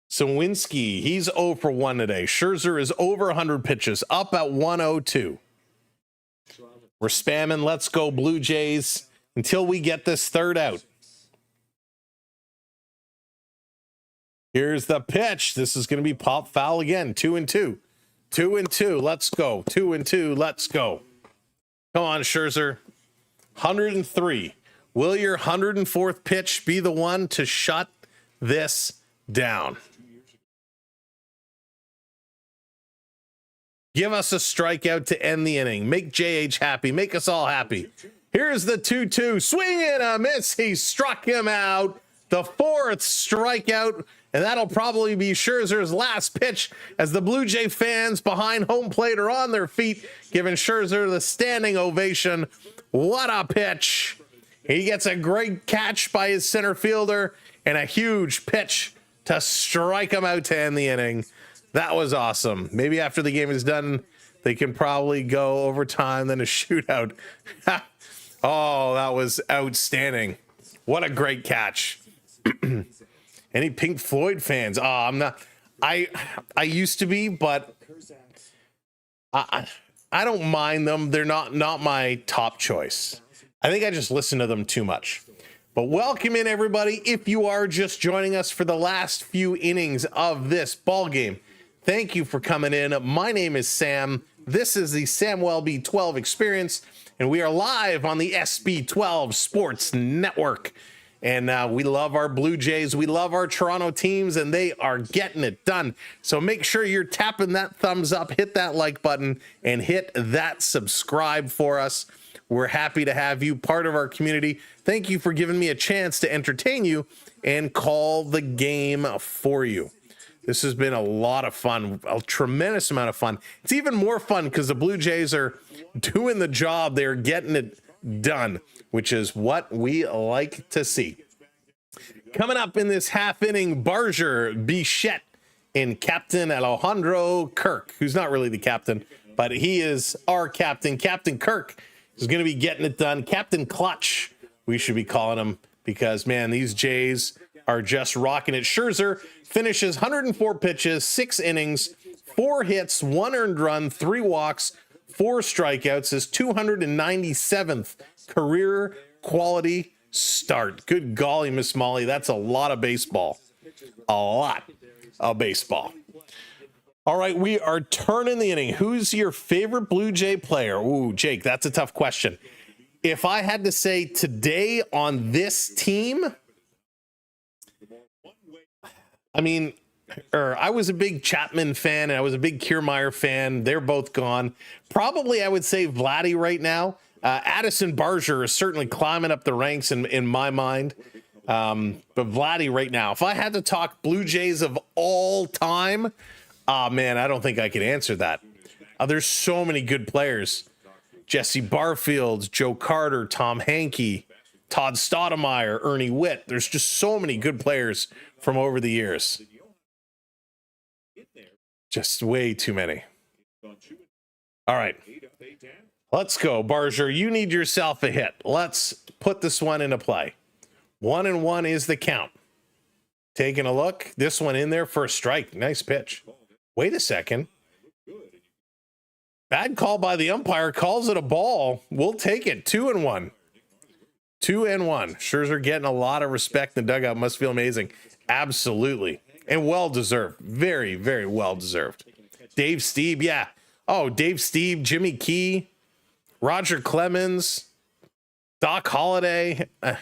Sawinski, he's 0 for 1 today. Scherzer is over 100 pitches, up at 102. We're spamming let's go Blue Jays until we get this third out. Here's the pitch. This is going to be pop foul again. 2-2. 2-2. Let's go. 2-2. Let's go. Come on, Scherzer. 103. Will your 104th pitch be the one to shut this down? Give us a strikeout to end the inning. Make JH happy. Make us all happy. Here's the 2-2. Swing and a miss. He struck him out. The 4th strikeout. And that'll probably be Scherzer's last pitch as the Blue Jay fans behind home plate are on their feet, giving Scherzer the standing ovation. What a pitch. He gets a great catch by his center fielder and a huge pitch to strike him out to end the inning. That was awesome. Maybe after the game is done, they can probably go overtime, then a shootout. Oh, that was outstanding. What a great catch. Any Pink Floyd fans? Oh, I'm not. I used to be, but I don't mind them. They're not my top choice. I think I just listen to them too much. But welcome in, everybody. If you are just joining us for the last few innings of this ball game, thank you for coming in. My name is Sam. This is the Samuel B12 Experience, and we are live on the SB12 Sports Network. And we love our Blue Jays. We love our Toronto teams, and they are getting it done. So make sure you're tapping that thumbs up, hit that like button, and hit that subscribe for us. We're happy to have you part of our community. Thank you for giving me a chance to entertain you and call the game for you. This has been a lot of fun, a tremendous amount of fun. It's even more fun because the Blue Jays are doing the job. They're getting it done, which is what we like to see. Coming up in this half inning, Barger, Bichette, and Captain Alejandro Kirk, who's not really the captain, but he is our captain. Captain Kirk is going to be getting it done. Captain Clutch, we should be calling him, because, man, these Jays are just rocking it. Scherzer finishes 104 pitches, 6 innings, 4 hits, 1 earned run, 3 walks, 4 strikeouts, his 297th career quality start. Good golly, Miss Molly. That's a lot of baseball. A lot of baseball. All right, we are turning the inning. Who's your favorite Blue Jay player? Ooh, Jake, that's a tough question. If I had to say today on this team, I mean, I was a big Chapman fan and I was a big Kiermaier fan. They're both gone. Probably I would say Vladdy right now. Addison Barger is certainly climbing up the ranks in my mind. But Vladdy right now, if I had to talk Blue Jays of all time, man, I don't think I could answer that. There's so many good players. Jesse Barfield, Joe Carter, Tom Hankey, Todd Stoudemire, Ernie Witt. There's just so many good players from over the years. Just way too many. All right. Let's go, Barger. You need yourself a hit. Let's put this one into play. 1-1 is the count. Taking a look. This one in there for a strike. Nice pitch. Wait a second. Bad call by the umpire. Calls it a ball. We'll take it. 2-1. 2-1. Scherzer getting a lot of respect in the dugout. Must feel amazing. Absolutely. And well-deserved. Very, very well-deserved. Dave Stieb, yeah. Oh, Dave Stieb, Jimmy Key, Roger Clemens, Doc Holliday. I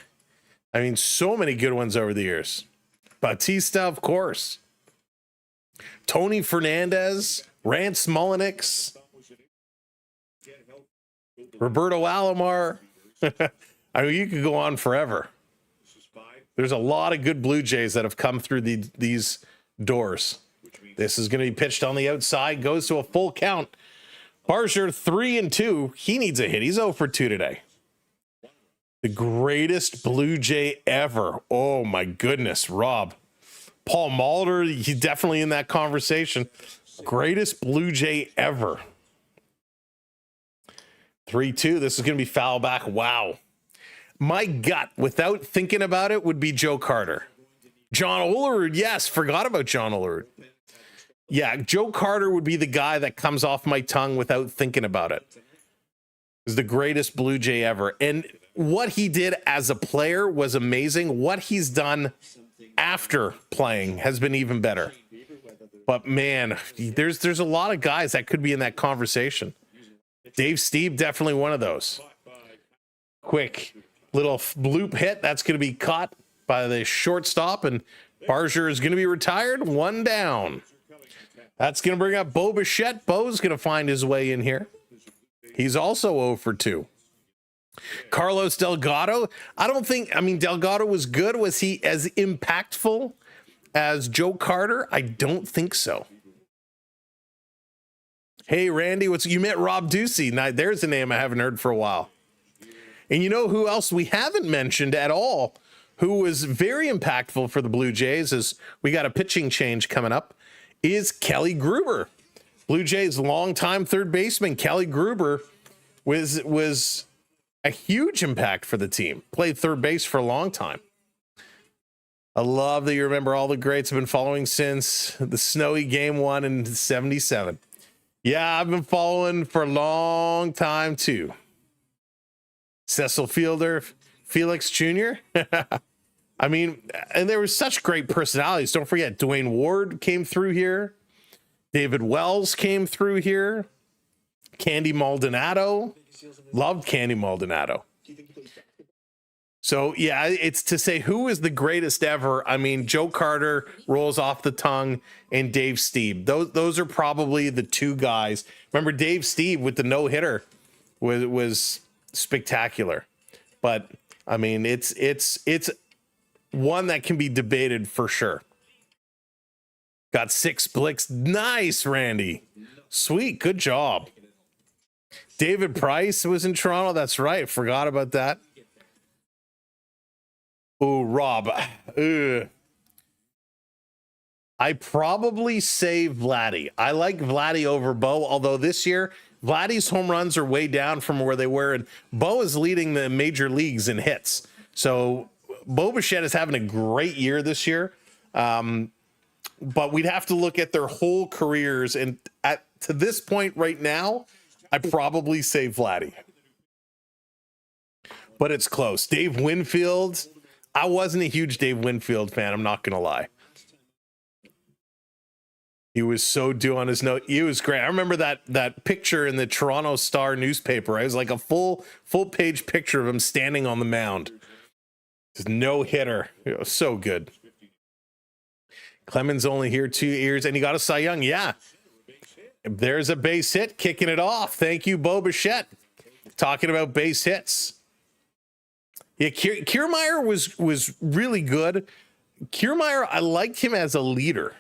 mean, so many good ones over the years. Batista, of course. Tony Fernandez, Rance Mulliniks, Roberto Alomar. I mean, you could go on forever. There's a lot of good Blue Jays that have come through these doors. This is going to be pitched on the outside, goes to a full count. Barger 3-2. He needs a hit. He's 0 for 2 today. The greatest Blue Jay ever. Oh my goodness, Rob. Paul Molitor, he's definitely in that conversation. Greatest Blue Jay ever. 3-2. This is going to be foul back. Wow. My gut, without thinking about it, would be Joe Carter. John Olerud, yes, forgot about John Olerud. Yeah, Joe Carter would be the guy that comes off my tongue without thinking about it. He's the greatest Blue Jay ever. And what he did as a player was amazing. What he's done after playing has been even better. But man, there's a lot of guys that could be in that conversation. Dave Stieb, definitely one of those. Quick little bloop hit. That's going to be caught by the shortstop, and Barger is going to be retired. One down. That's going to bring up Bo Bichette. Bo's going to find his way in here. He's also 0 for 2. Carlos Delgado. Delgado was good. Was he as impactful as Joe Carter? I don't think so. Hey, Randy, you met Rob Ducey. Now, there's a name I haven't heard for a while. And you know who else we haven't mentioned at all, who was very impactful for the Blue Jays, as we got a pitching change coming up, is Kelly Gruber. Blue Jays longtime third baseman Kelly Gruber was a huge impact for the team. Played third base for a long time. I love that you remember all the greats have been following since the snowy game 1 in 77. Yeah, I've been following for a long time too. Cecil Fielder, Felix Jr. I mean, and there were such great personalities. Don't forget, Dwayne Ward came through here. David Wells came through here. Candy Maldonado. Loved Candy Maldonado. So, yeah, it's to say who is the greatest ever. I mean, Joe Carter rolls off the tongue, and Dave Stieb. Those are probably the two guys. Remember, Dave Stieb with the no-hitter was spectacular. But, I mean, it's one that can be debated for sure. Got 6 blicks. Nice, Randy. Sweet. Good job. David Price was in Toronto. That's right. Forgot about that. Oh, Rob. I probably say Vladdy. I like Vladdy over Bo, although this year, Vladdy's home runs are way down from where they were, and Bo is leading the major leagues in hits. So Bo Bichette is having a great year this year. But we'd have to look at their whole careers, and to this point right now, I probably say Vladdy. But it's close. Dave Winfield. I wasn't a huge Dave Winfield fan. I'm not going to lie. He was so due on his note. He was great. I remember that picture in the Toronto Star newspaper. It was like a full page picture of him standing on the mound. Just no hitter. It was so good. Clemens only here 2 years, and he got a Cy Young. Yeah. There's a base hit kicking it off. Thank you, Bo Bichette. Talking about base hits. Yeah, Kiermaier was really good. Kiermaier, I liked him as a leader.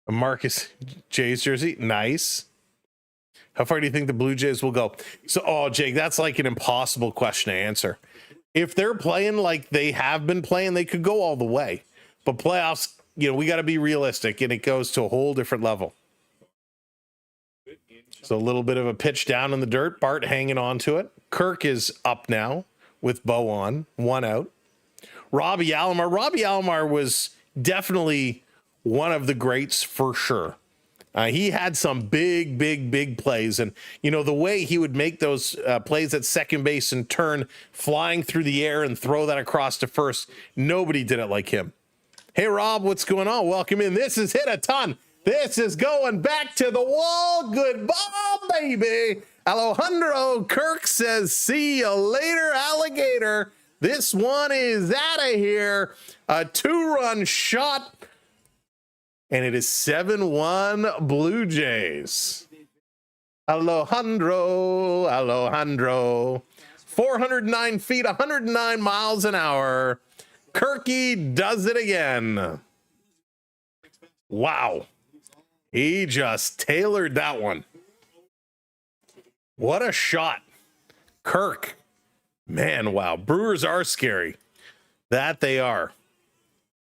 Marcus Jays jersey, nice. How far do you think the Blue Jays will go? So, Jake, that's like an impossible question to answer. If they're playing like they have been playing, they could go all the way. But playoffs, we got to be realistic, and it goes to a whole different level. So a little bit of a pitch down in the dirt. Bart hanging on to it. Kirk is up now with Bo on. 1 out. Robbie Alomar. Robbie Alomar was definitely one of the greats for sure. He had some big plays. And, the way he would make those plays at second base and turn flying through the air and throw that across to first, nobody did it like him. Hey, Rob, what's going on? Welcome in. This is Hit a Ton. This is going back to the wall. Goodbye, baby. Alejandro Kirk says, see you later, alligator. This one is out of here. A 2-run shot. And it is 7-1 Blue Jays. Alejandro. 409 feet, 109 miles an hour. Kirky does it again. Wow. He just tailored that one. What a shot. Kirk. Man, wow. Brewers are scary. That they are.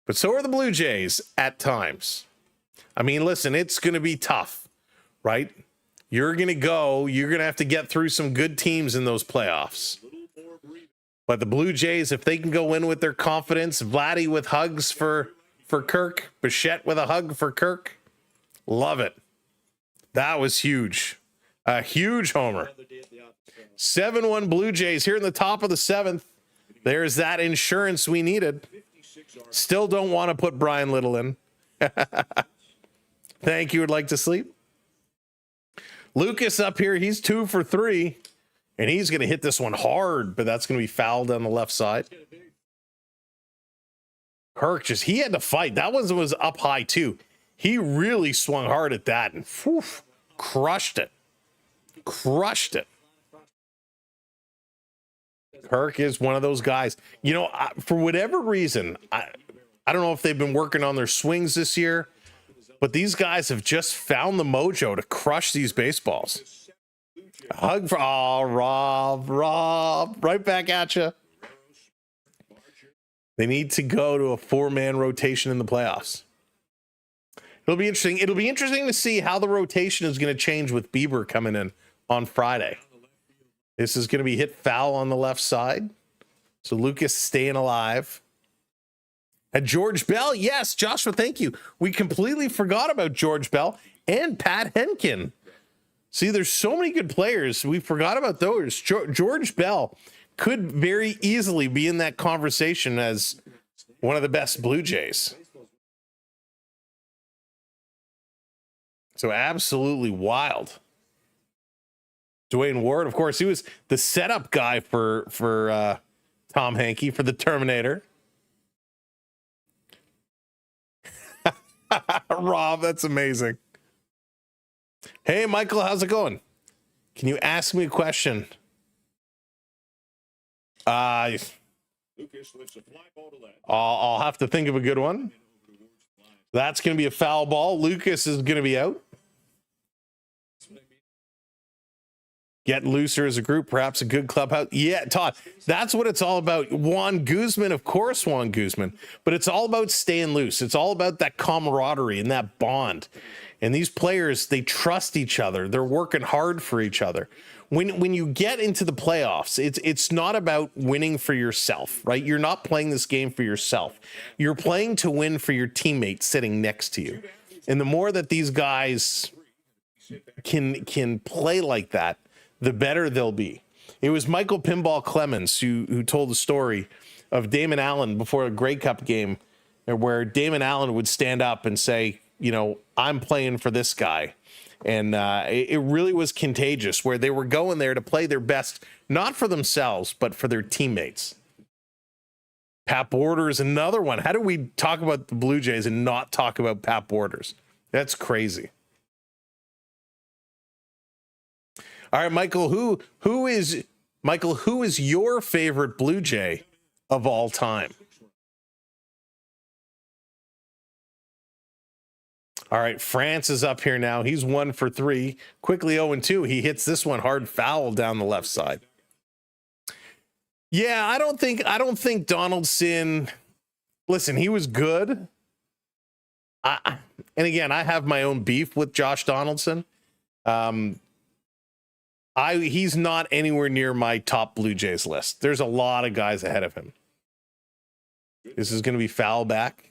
But so are the Blue Jays at times. I mean, listen, it's going to be tough, right? You're going to have to get through some good teams in those playoffs. But the Blue Jays, if they can go in with their confidence, Vladdy with hugs for Kirk, Bichette with a hug for Kirk, love it. That was huge. A huge homer. 7-1 Blue Jays here in the top of the 7th. There's that insurance we needed. Still don't want to put Brian Little in. Thank you. Would like to sleep. Lucas up here. He's 2 for 3. And he's going to hit this one hard, but that's going to be fouled on the left side. Kirk he had to fight. That one was up high too. He really swung hard at that and crushed it. Crushed it. Kirk is one of those guys. You know, for whatever reason, I don't know if they've been working on their swings this year, but these guys have just found the mojo to crush these baseballs. Hug for Rob, right back at you. They need to go to a 4-man rotation in the playoffs. It'll be interesting. It'll be interesting to see how the rotation is going to change with Bieber coming in on Friday. This is going to be hit foul on the left side. So Lucas staying alive. And George Bell, yes, Joshua, thank you. We completely forgot about George Bell and Pat Henkin. See, there's so many good players. We forgot about those. George Bell could very easily be in that conversation as one of the best Blue Jays. So absolutely wild. Dwayne Ward, of course, he was the setup guy for Tom Hankey for the Terminator. Rob, that's amazing. Hey, Michael, how's it going? Can you ask me a question? I'll have to think of a good one. That's going to be a foul ball. Lucas is going to be out. Get looser as a group, perhaps a good clubhouse. Yeah, Todd, that's what it's all about. Juan Guzman, of course, Juan Guzman, but it's all about staying loose. It's all about that camaraderie and that bond. And these players, they trust each other. They're working hard for each other. When you get into the playoffs, it's not about winning for yourself, right? You're not playing this game for yourself. You're playing to win for your teammate sitting next to you. And the more that these guys can play like that, the better they'll be. It was Michael Pinball Clemens who told the story of Damon Allen before a Grey Cup game, where Damon Allen would stand up and say, you know, I'm playing for this guy. And it really was contagious, where they were going there to play their best, not for themselves, but for their teammates. Pat Borders, another one. How do we talk about the Blue Jays and not talk about Pat Borders? That's crazy. All right, Michael, who is your favorite Blue Jay of all time? All right, France is up here now. He's 1 for 3. Quickly 0-2. He hits this one hard foul down the left side. Yeah, I don't think Donaldson. Listen, he was good. And again, I have my own beef with Josh Donaldson. He's not anywhere near my top Blue Jays list. There's a lot of guys ahead of him. This is going to be foul back.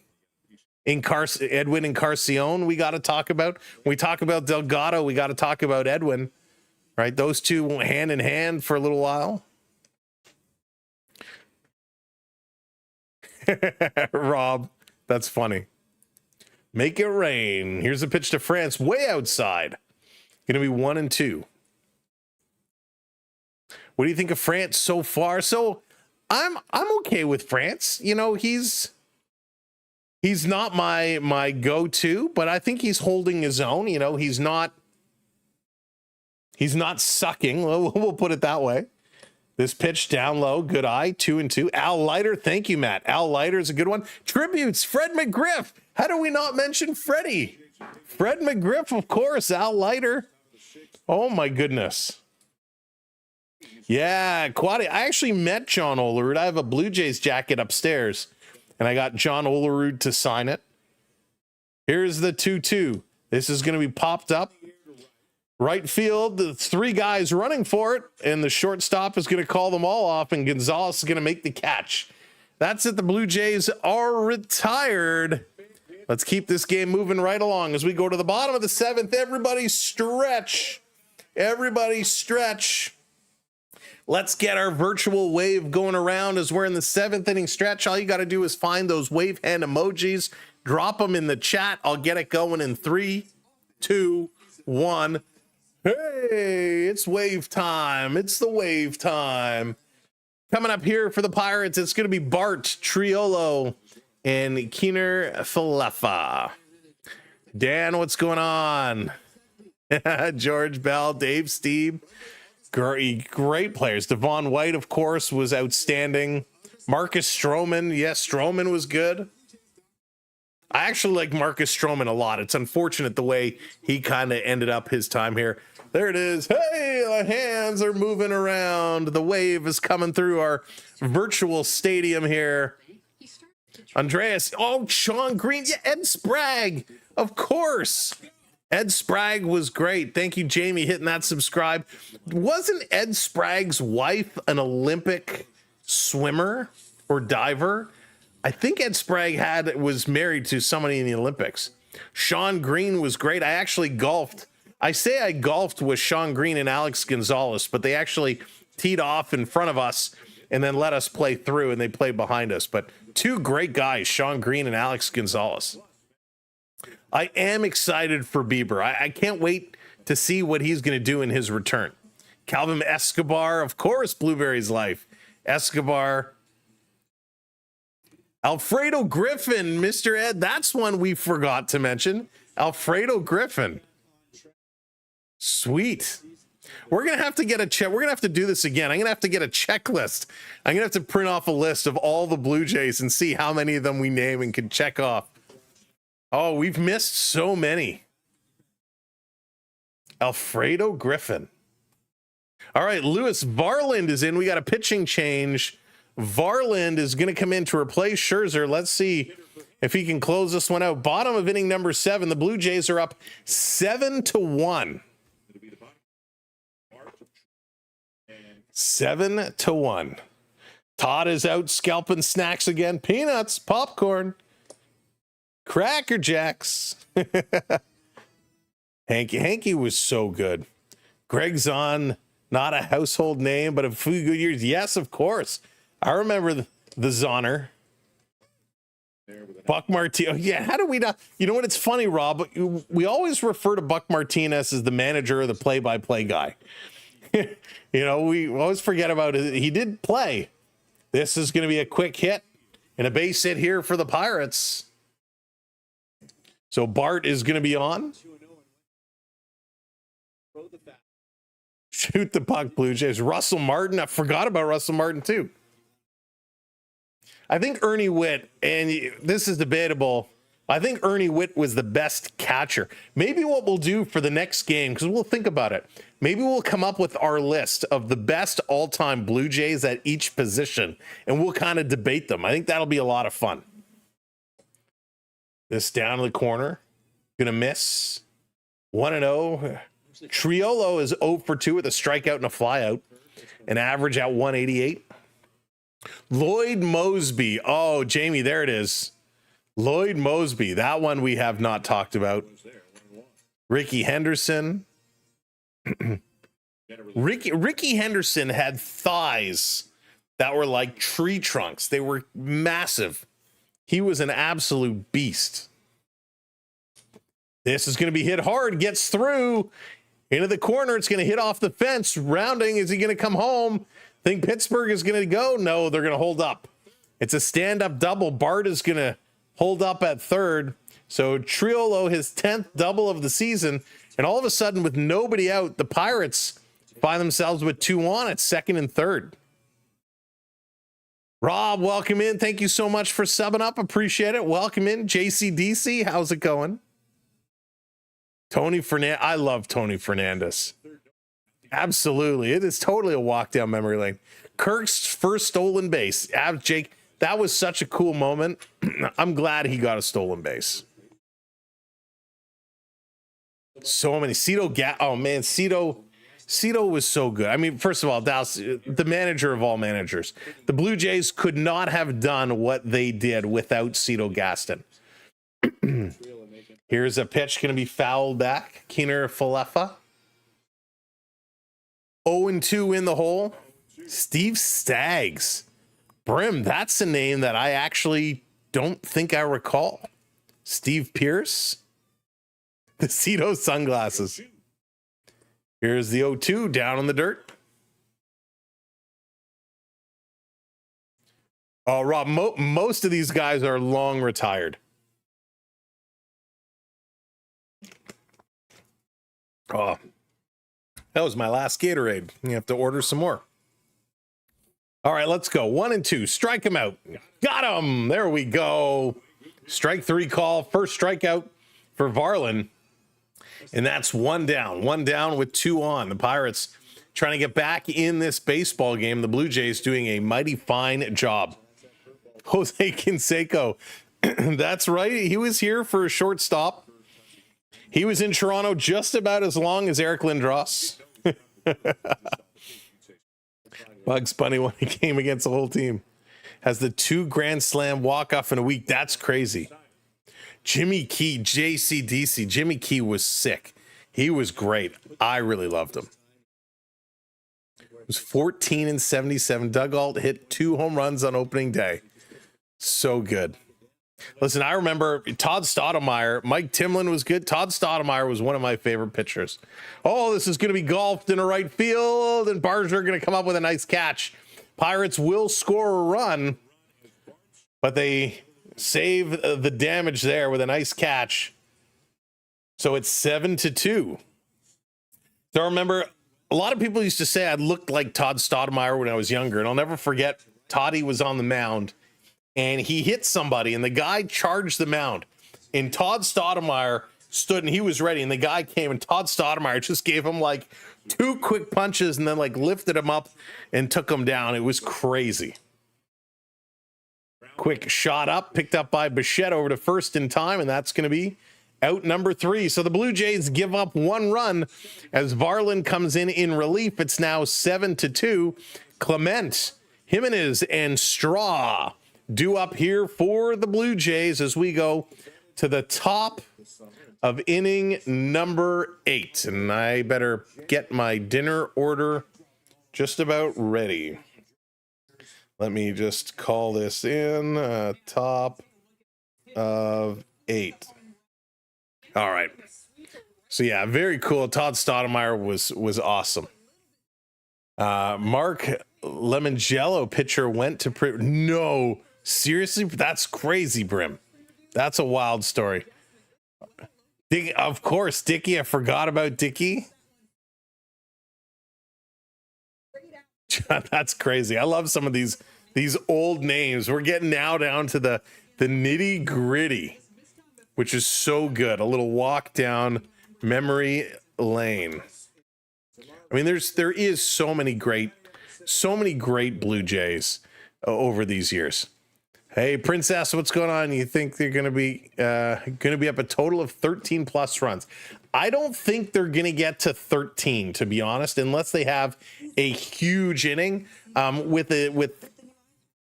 Edwin Encarnacion, we got to talk about. When we talk about Delgado, we got to talk about Edwin, right? Those two went hand in hand for a little while. Rob, that's funny. Make it rain. Here's a pitch to France, way outside. Going to be 1-2. What do you think of France so far? So I'm okay with France. You know, he's not my go-to, but I think he's holding his own. You know, he's not sucking. We'll put it that way. This pitch down low, good eye, 2-2. Al Leiter, thank you, Matt. Al Leiter is a good one. Tributes, Fred McGriff. How do we not mention Freddie? Fred McGriff, of course. Al Leiter. Oh my goodness. Yeah, Quaddy. I actually met John Olerud. I have a Blue Jays jacket upstairs, and I got John Olerud to sign it. Here's the 2-2. This is going to be popped up. Right field, the 3 guys running for it, and the shortstop is going to call them all off, and Gonzalez is going to make the catch. That's it. The Blue Jays are retired. Let's keep this game moving right along as we go to the bottom of the 7th. Everybody stretch. Everybody stretch. Let's get our virtual wave going around as we're in the 7th inning stretch. All you got to do is find those wave hand emojis, drop them in the chat. I'll get it going in 3, 2, 1. Hey, it's wave time. It's the wave time. Coming up here for the Pirates, it's going to be Bart, Triolo, and Keener Falefa. Dan, what's going on? George Bell, Dave Steve. Great players. Devon White, of course, was outstanding. Marcus Stroman. Yes, Stroman was good. I actually like Marcus Stroman a lot. It's unfortunate the way he kind of ended up his time here. There it is. Hey, the hands are moving around. The wave is coming through our virtual stadium here. Andreas. Oh, Sean Green. Yeah, Ed Sprague. Of course. Ed Sprague was great. Thank you, Jamie, hitting that subscribe. Wasn't Ed Sprague's wife an Olympic swimmer or diver? I think Ed Sprague was married to somebody in the Olympics. Sean Green was great. I actually golfed. I say I golfed with Sean Green and Alex Gonzalez, but they actually teed off in front of us and then let us play through, and they played behind us. But 2 great guys, Sean Green and Alex Gonzalez. I am excited for Bieber. I can't wait to see what he's going to do in his return. Calvin Escobar, of course, Blueberry's life. Escobar. Alfredo Griffin, Mr. Ed. That's one we forgot to mention. Alfredo Griffin. Sweet. We're going to have to get a check. We're going to have to do this again. I'm going to have to get a checklist. I'm going to have to print off a list of all the Blue Jays and see how many of them we name and can check off. Oh, we've missed so many. Alfredo Griffin. All right, Lewis Varland is in. We got a pitching change. Varland is going to come in to replace Scherzer. Let's see if he can close this one out. Bottom of inning number 7. The Blue Jays are up 7-1. 7-1. Todd is out scalping snacks again. Peanuts, popcorn, Cracker Jacks. Hanky was so good. Greg's on, not a household name, but a few good years. Yes, of course. I remember the Zonner. Buck Martinez. Oh, yeah, how do we not? You know what? It's funny, Rob. We always refer to Buck Martinez as the manager or the play-by-play guy. You know, we always forget about it. He did play. This is going to be a quick hit and a base hit here for the Pirates. So Bart is going to be on. Shoot the puck, Blue Jays. Russell Martin. I forgot about Russell Martin, too. I think Ernie Witt, and this is debatable, I think Ernie Witt was the best catcher. Maybe what we'll do for the next game, because we'll think about it, maybe we'll come up with our list of the best all-time Blue Jays at each position, and we'll kind of debate them. I think that'll be a lot of fun. This down in the corner. Gonna miss. 1-0. Triolo is 0 for 2 with a strikeout and a flyout. An average at 188. Lloyd Mosby. Oh, Jamie, there it is. Lloyd Mosby. That one we have not talked about. Ricky Henderson. Ricky Henderson had thighs that were like tree trunks. They were massive. He was an absolute beast. This is going to be hit hard. Gets through into the corner. It's going to hit off the fence. Rounding. Is he going to come home? Think Pittsburgh is going to go? No, they're going to hold up. It's a stand-up double. Bart is going to hold up at third. So Triolo, his 10th double of the season. And all of a sudden, with nobody out, the Pirates find themselves with 2 on at second and third. Rob, welcome in. Thank you so much for subbing up. Appreciate it. Welcome in. JCDC, how's it going? Tony Fernandez. I love Tony Fernandez. Absolutely. It is totally a walk down memory lane. Kirk's first stolen base. Jake, that was such a cool moment. I'm glad he got a stolen base. So many. Oh man, Cito was so good. I mean, first of all, Dallas, the manager of all managers. The Blue Jays could not have done what they did without Cito Gaston. Here's a pitch going to be fouled back. Keener Falefa. 0-2 in the hole. Steve Staggs. Brim, that's a name that I actually don't think I recall. Steve Pierce. The Cito sunglasses. Here's the 0-2 down in the dirt. Oh, Rob, most of these guys are long retired. Oh, that was my last Gatorade. You have to order some more. All right, let's go. 1-2. Strike him out. Got him. There we go. Strike 3 call. First strikeout for Varlin. And that's 1 down. 1 down with 2 on. The Pirates trying to get back in this baseball game. The Blue Jays doing a mighty fine job. Jose Canseco. That's right. He was here for a short stop. He was in Toronto just about as long as Eric Lindros. Bugs Bunny won a game against the whole team. Has the 2 Grand Slam walk-off in a week. That's crazy. Jimmy Key, JCDC. Jimmy Key was sick. He was great. I really loved him. It was 14-77. Doug Alt hit 2 home runs on opening day. So good. Listen, I remember Todd Stoudemire. Mike Timlin was good. Todd Stoudemire was one of my favorite pitchers. Oh, this is going to be golfed in a right field, and Barger going to come up with a nice catch. Pirates will score a run, but they save the damage there with a nice catch. So it's 7-2. So I remember a lot of people used to say I looked like Todd Stoudemire when I was younger, and I'll never forget Toddy was on the mound. And he hit somebody, and the guy charged the mound. And Todd Stoudemire stood, and he was ready. And the guy came, and Todd Stoudemire just gave him like 2 quick punches, and then like lifted him up and took him down. It was crazy. Quick shot up, picked up by Bichette over to first in time, and that's going to be out number 3. So the Blue Jays give up 1 run as Varlin comes in relief. It's now 7-2. Clement, Jimenez, and Straw due up here for the Blue Jays as we go to the top of inning number 8. And I better get my dinner order just about ready. Let me just call this in top of 8. All right. So yeah, very cool. Todd Stoudemire was awesome. Mark Lemongello, pitcher, went to no. Seriously? That's crazy, Brim. That's a wild story. Of course, Dickie. I forgot about Dickie. That's crazy. I love some of these old names. We're getting now down to the nitty gritty, which is so good. A little walk down memory lane. I mean, there is so many great Blue Jays over these years. Hey, Princess, what's going on? You think they're going to be up a total of 13 plus runs? I don't think they're going to get to 13, to be honest, unless they have a huge inning with a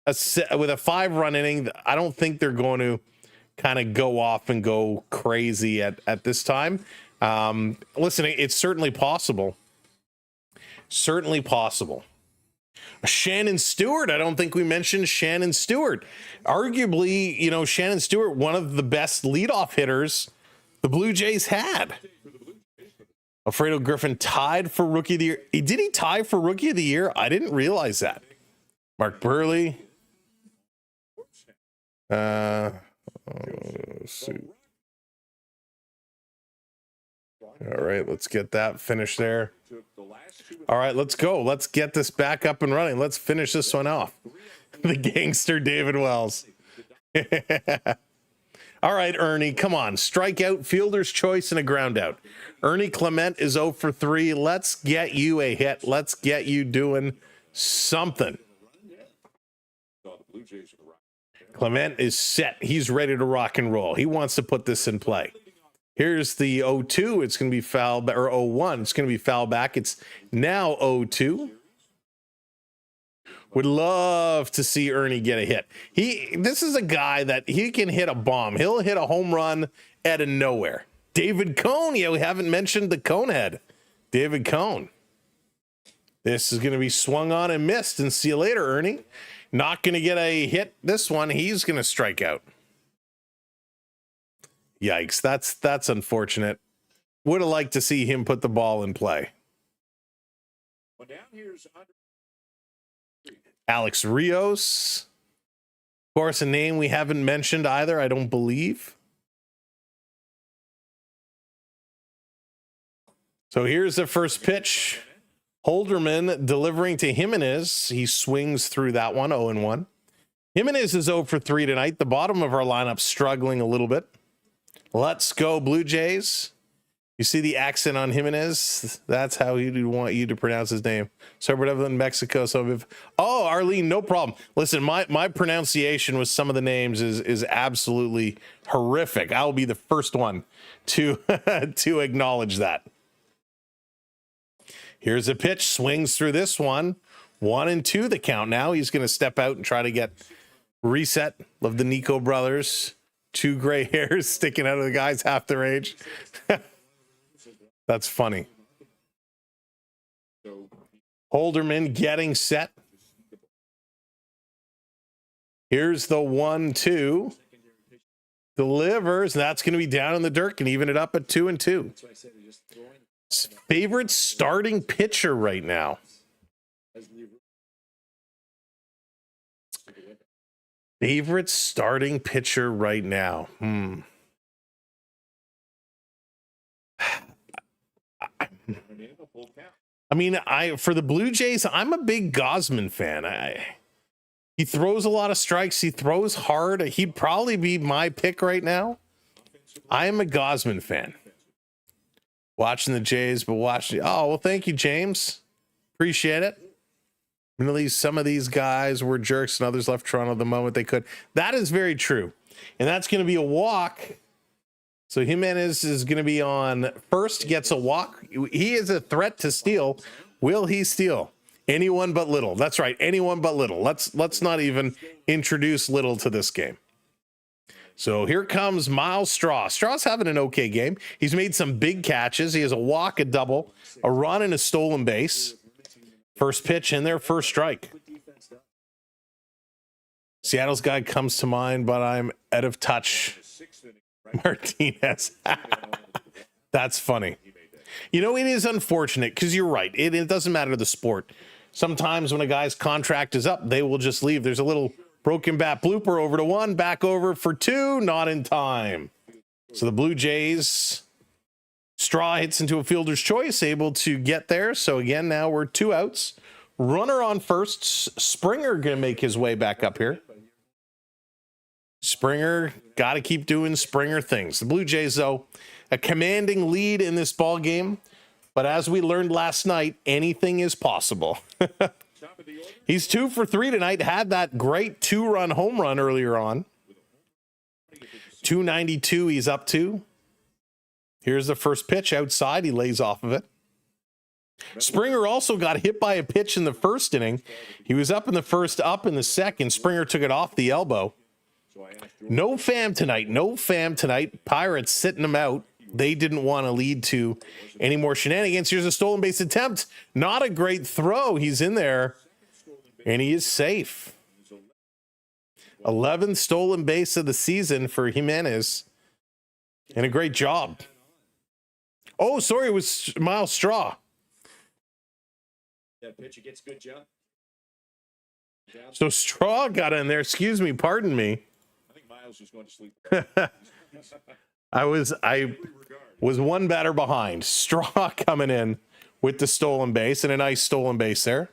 5-run inning. I don't think they're going to kind of go off and go crazy at this time. Listen, it's certainly possible. Certainly possible. Shannon Stewart. I don't think we mentioned Shannon Stewart. Arguably, Shannon Stewart, one of the best leadoff hitters the Blue Jays had. Alfredo Griffin tied for Rookie of the Year. Did he tie for Rookie of the Year? I didn't realize that. Mark Burley. All right, let's get that finished there. All right, let's go. Let's get this back up and running. Let's finish this one off. The gangster David Wells. All right, Ernie, come on. Strikeout, fielder's choice, and a ground out. Ernie Clement is 0 for 3. Let's get you a hit. Let's get you doing something. Clement is set. He's ready to rock and roll. He wants to put this in play. Here's the 0-2. It's going to be foul, or 0-1. It's going to be foul back. It's now 0-2. Would love to see Ernie get a hit. This is a guy that he can hit a bomb. He'll hit a home run out of nowhere. David Cone. Yeah, we haven't mentioned the Conehead. David Cone. This is going to be swung on and missed. And see you later, Ernie. Not going to get a hit. This one, he's going to strike out. Yikes. That's unfortunate. Would have liked to see him put the ball in play. Well, down here's Alex Rios. Of course, a name we haven't mentioned either, I don't believe. So here's the first pitch. Holderman delivering to Jimenez. He swings through that one, 0-1. Jimenez is 0 for 3 tonight. The bottom of our lineup struggling a little bit. Let's go, Blue Jays. You see the accent on Jimenez? That's how he'd want you to pronounce his name. So whatever in Mexico. Oh, Arlene, no problem. Listen, my pronunciation with some of the names is absolutely horrific. I'll be the first one to to acknowledge that. Here's a pitch, swings through this one. 1-2 the count now. He's going to step out and try to get reset of the Nico brothers. 2 gray hairs sticking out of the guys half their age. That's funny. Holderman getting set. Here's the 1-2. Delivers. That's going to be down in the dirt and even it up at 2-2. Favorite starting pitcher right now. Favorite starting pitcher right now. I mean, for the Blue Jays, I'm a big Gosman fan. He throws a lot of strikes. He throws hard. He'd probably be my pick right now. I am a Gosman fan. Watching the Jays, but watching. Oh, well, thank you, James. Appreciate it. And at least some of these guys were jerks and others left Toronto the moment they could. That is very true. And that's going to be a walk. So Jimenez is going to be on first, gets a walk. He is a threat to steal. Will he steal? Anyone but Little. That's right. Anyone but Little. Let's not even introduce Little to this game. So here comes Miles Straw. Straw's having an okay game. He's made some big catches. He has a walk, a double, a run, and a stolen base. First pitch in there, first strike. Seattle's guy comes to mind, but I'm out of touch. Martinez. That's funny. You know, it is unfortunate because you're right. It doesn't matter the sport. Sometimes when a guy's contract is up, they will just leave. There's a little broken bat blooper over to 1, back over for 2, not in time. So the Blue Jays, Straw hits into a fielder's choice, able to get there. So again, now we're 2 outs. Runner on first. Springer going to make his way back up here. Springer got to keep doing Springer things. The Blue Jays, though, a commanding lead in this ball game. But as we learned last night, anything is possible. He's 2 for 3 tonight. Had that great 2-run home run earlier on. 292 he's up to. Here's the first pitch outside. He lays off of it. Springer also got hit by a pitch in the first inning. He was up in the first, up in the second. Springer took it off the elbow. No fam tonight. No fam tonight. Pirates sitting him out. They didn't want to lead to any more shenanigans. Here's a stolen base attempt. Not a great throw. He's in there, and he is safe. 11th stolen base of the season for Jimenez, and a great job. Oh, sorry, it was Miles Straw. that pitcher gets good job. So Straw got in there. Excuse me, pardon me. I think Miles was going to sleep. I was one batter behind. Straw coming in with the stolen base, and a nice stolen base there.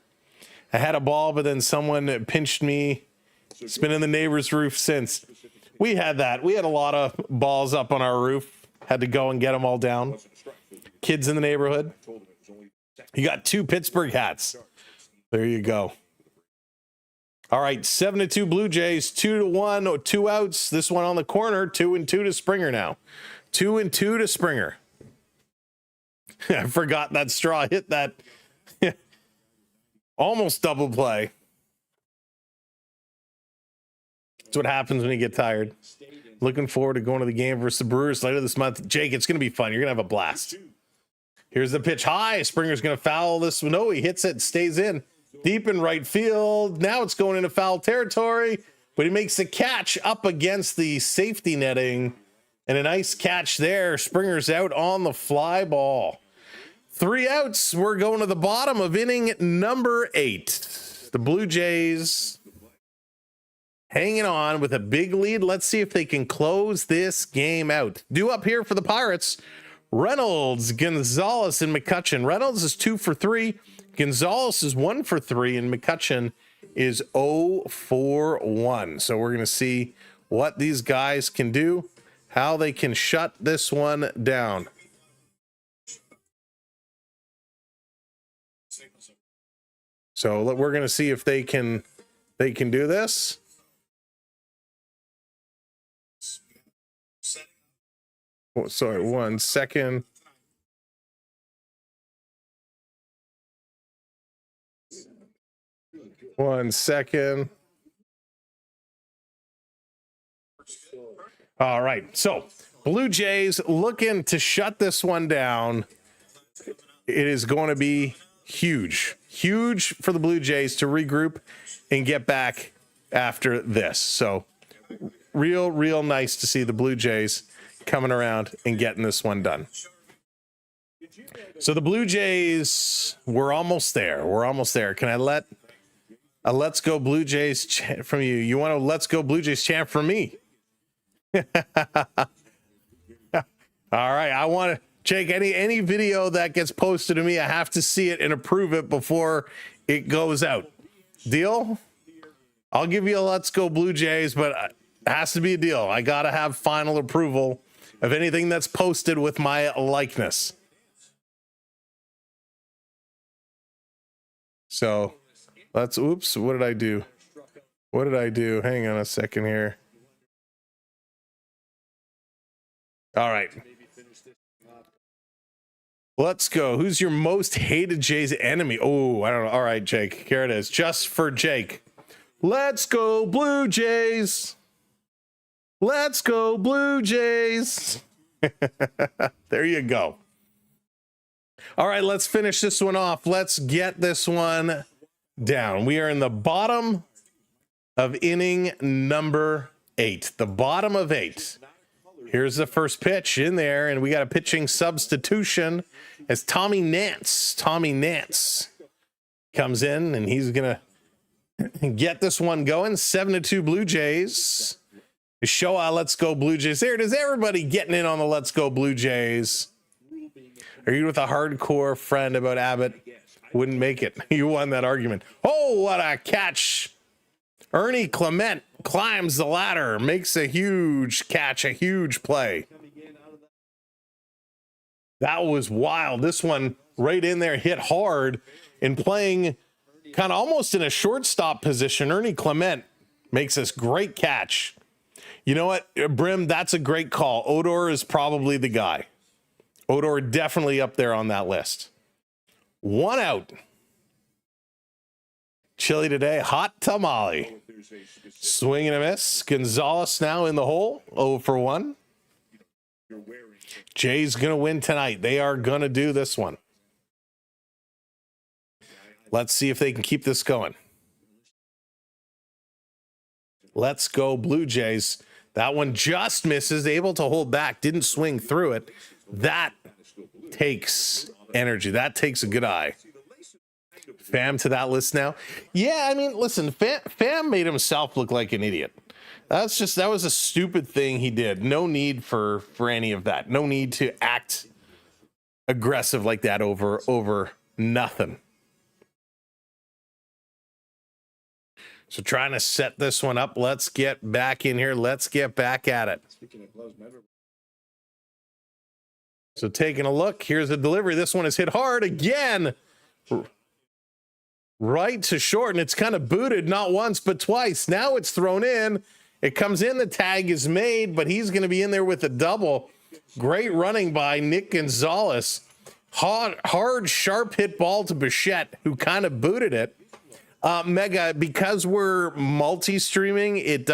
I had a ball, but then someone pinched me. It's been in the neighbor's roof since. We had that. We had a lot of balls up on our roof. Had to go and get them all down. Kids in the neighborhood. You got 2 Pittsburgh hats. There you go. All right, 7-2 Blue Jays, 2-1, 2 outs. This one on the corner, 2-2 to Springer now. 2-2 to Springer. I forgot that straw hit that. Almost double play. That's what happens when you get tired. Looking forward to going to the game versus the Brewers later this month. Jake, it's going to be fun. You're going to have a blast. Here's the pitch high. Springer's going to foul this. No, he hits it, stays in. Deep in right field. Now it's going into foul territory, but he makes the catch up against the safety netting. And a nice catch there. Springer's out on the fly ball. 3 outs. We're going to the bottom of inning number 8. The Blue Jays hanging on with a big lead. Let's see if they can close this game out. Due up here for the Pirates, Reynolds, Gonzalez, and McCutchen. Reynolds is 2 for 3. Gonzalez is 1 for 3, and McCutchen is 0 for 1. So we're going to see what these guys can do, how they can shut this one down. So we're going to see if they can do this. Oh, sorry, 1 second. One second. All right. So Blue Jays looking to shut this one down. It is going to be huge. Huge for the Blue Jays to regroup and get back after this. So real nice to see the Blue Jays coming around and getting this one done. So the Blue Jays, we're almost there. We're almost there. Can I let a Let's Go Blue Jays chant from you? You want a Let's Go Blue Jays chant from me? All right. I want to, Jake, any video that gets posted to me, I have to see it and approve it before it goes out. Deal? I'll give you a Let's Go Blue Jays, but it has to be a deal. I got to have final approval of anything that's posted with my likeness. So let's, oops, what did I do? What did I do? Hang on a second here. All right. Let's go. Who's your most hated Jays enemy? Oh, I don't know. All right, Jake. Here it is. Just for Jake. Let's go Blue Jays. Let's go Blue Jays. There you go. All right, let's finish this one off. Let's get this one down. We are in the bottom of inning number 8. The bottom of 8. Here's the first pitch in there, and we got a pitching substitution as Tommy Nance comes in, and he's going to get this one going. 7-2 Blue Jays. Show Let's Go Blue Jays. There it is. Everybody getting in on the Let's Go Blue Jays. Are you with a hardcore friend about Abbott? Wouldn't make it. You won that argument. Oh, what a catch. Ernie Clement climbs the ladder, makes a huge catch, a huge play. That was wild. This one right in there, hit hard, and playing kind of almost in a shortstop position. Ernie Clement makes this great catch. You know what, Brim, that's a great call. Odor is probably the guy. Odor definitely up there on that list. 1 out. Chilly today, hot tamale. Swing and a miss. Gonzalez now in the hole, 0 for 1. Jay's going to win tonight. They are going to do this one. Let's see if they can keep this going. Let's go Blue Jays. That one just misses, able to hold back, didn't swing through it. That takes energy. That takes a good eye. Fam to that list now. Yeah, I mean, listen, Fam made himself look like an idiot. That was a stupid thing he did. No need for any of that. No need to act aggressive like that over nothing. So trying to set this one up. Let's get back in here. Let's get back at it. So taking a look, here's the delivery. This one is hit hard again. Right to short, and it's kind of booted not once but twice. Now it's thrown in. It comes in, the tag is made, but he's going to be in there with a double. Great running by Nick Gonzalez. Hard, sharp hit ball to Bichette, who kind of booted it. Mega, because we're multi-streaming, it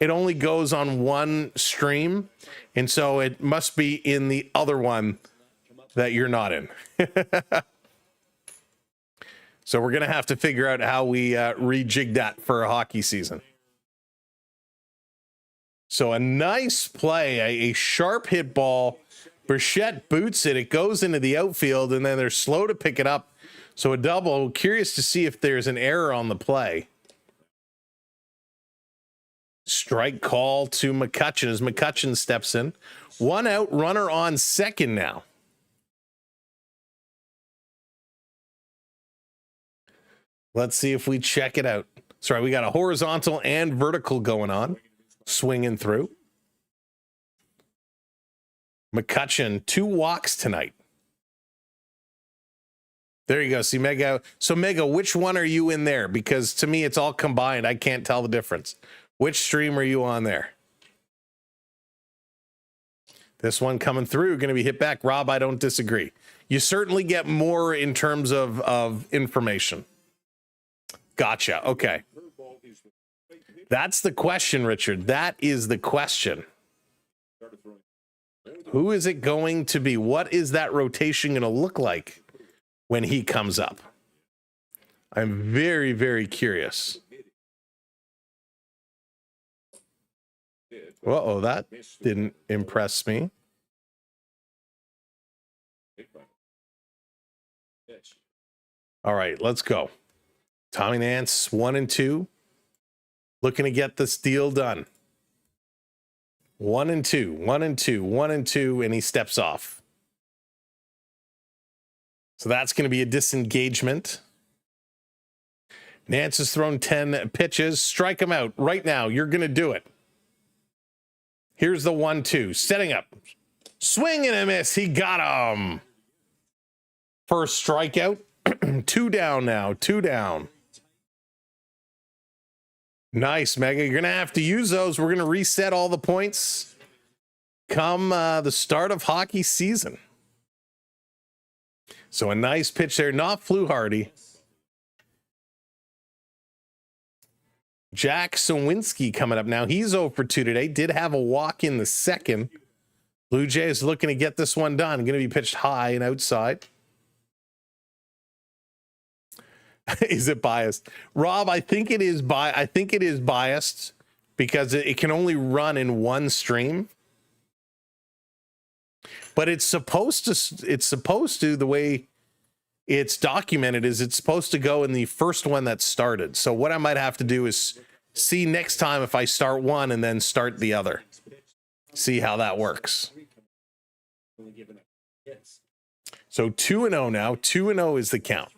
only goes on one stream. And so it must be in the other one that you're not in. So we're going to have to figure out how we rejig that for a hockey season. So a nice play, a sharp hit ball. Bichette boots it. It goes into the outfield, and then they're slow to pick it up. So a double. Curious to see if there's an error on the play. Strike call to McCutchen as McCutchen steps in. 1 out, runner on second now. Let's see if we check it out. Sorry, we got a horizontal and vertical going on. Swinging through. McCutchen, 2 walks tonight. There you go. See, Mega. So, Mega, which one are you in there? Because to me, it's all combined. I can't tell the difference. Which stream are you on there? This one coming through, going to be hit back. Rob, I don't disagree. You certainly get more in terms of information. Gotcha. Okay. That's the question, Richard. That is the question. Who is it going to be? What is that rotation going to look like when he comes up? I'm very, very curious. Uh-oh, that didn't impress me. All right, let's go. Tommy Nance, 1 and 2. Looking to get this deal done. 1 and 2, 1 and 2, 1 and 2, and he steps off. So that's going to be a disengagement. Nance has thrown 10 pitches. Strike him out right now. You're going to do it. Here's the 1-2. Setting up. Swing and a miss. He got him. First strikeout. 2 down now. 2 down. Nice, Mega. You're going to have to use those. We're going to reset all the points come the start of hockey season. So a nice pitch there. Not Fluharty. Jack Sowinski coming up now. He's 0 for 2 today. Did have a walk in the second. Blue Jays looking to get this one done. Going to be pitched high and outside. Is it biased? Rob, I think it is biased because it can only run in one stream. But it's supposed to, the way it's documented is it's supposed to go in the first one that started. So what I might have to do is see next time if I start one and then start the other. See how that works. So 2-0 now. 2-0 is the count.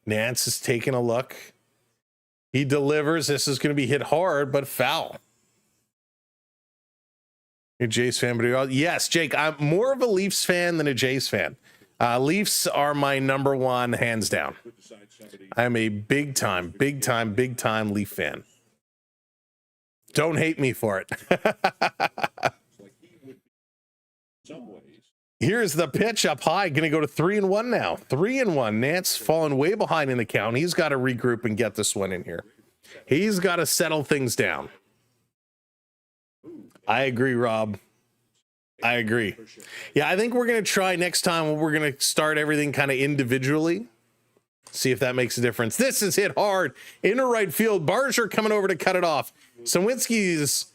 Nance is taking a look. He delivers. This is going to be hit hard, but foul. You're a Jays fan, but yes, Jake, I'm more of a Leafs fan than a Jays fan. Leafs are my number one, hands down. I'm a big time Leaf fan. Don't hate me for it. Here's the pitch up high. Going to go to 3-1 now. 3-1. Nance falling way behind in the count. He's got to regroup and get this one in here. He's got to settle things down. I agree, Rob. I agree. Yeah, I think we're going to try next time. We're going to start everything kind of individually. See if that makes a difference. This is hit hard. Inner right field. Barger coming over to cut it off. Sowinski's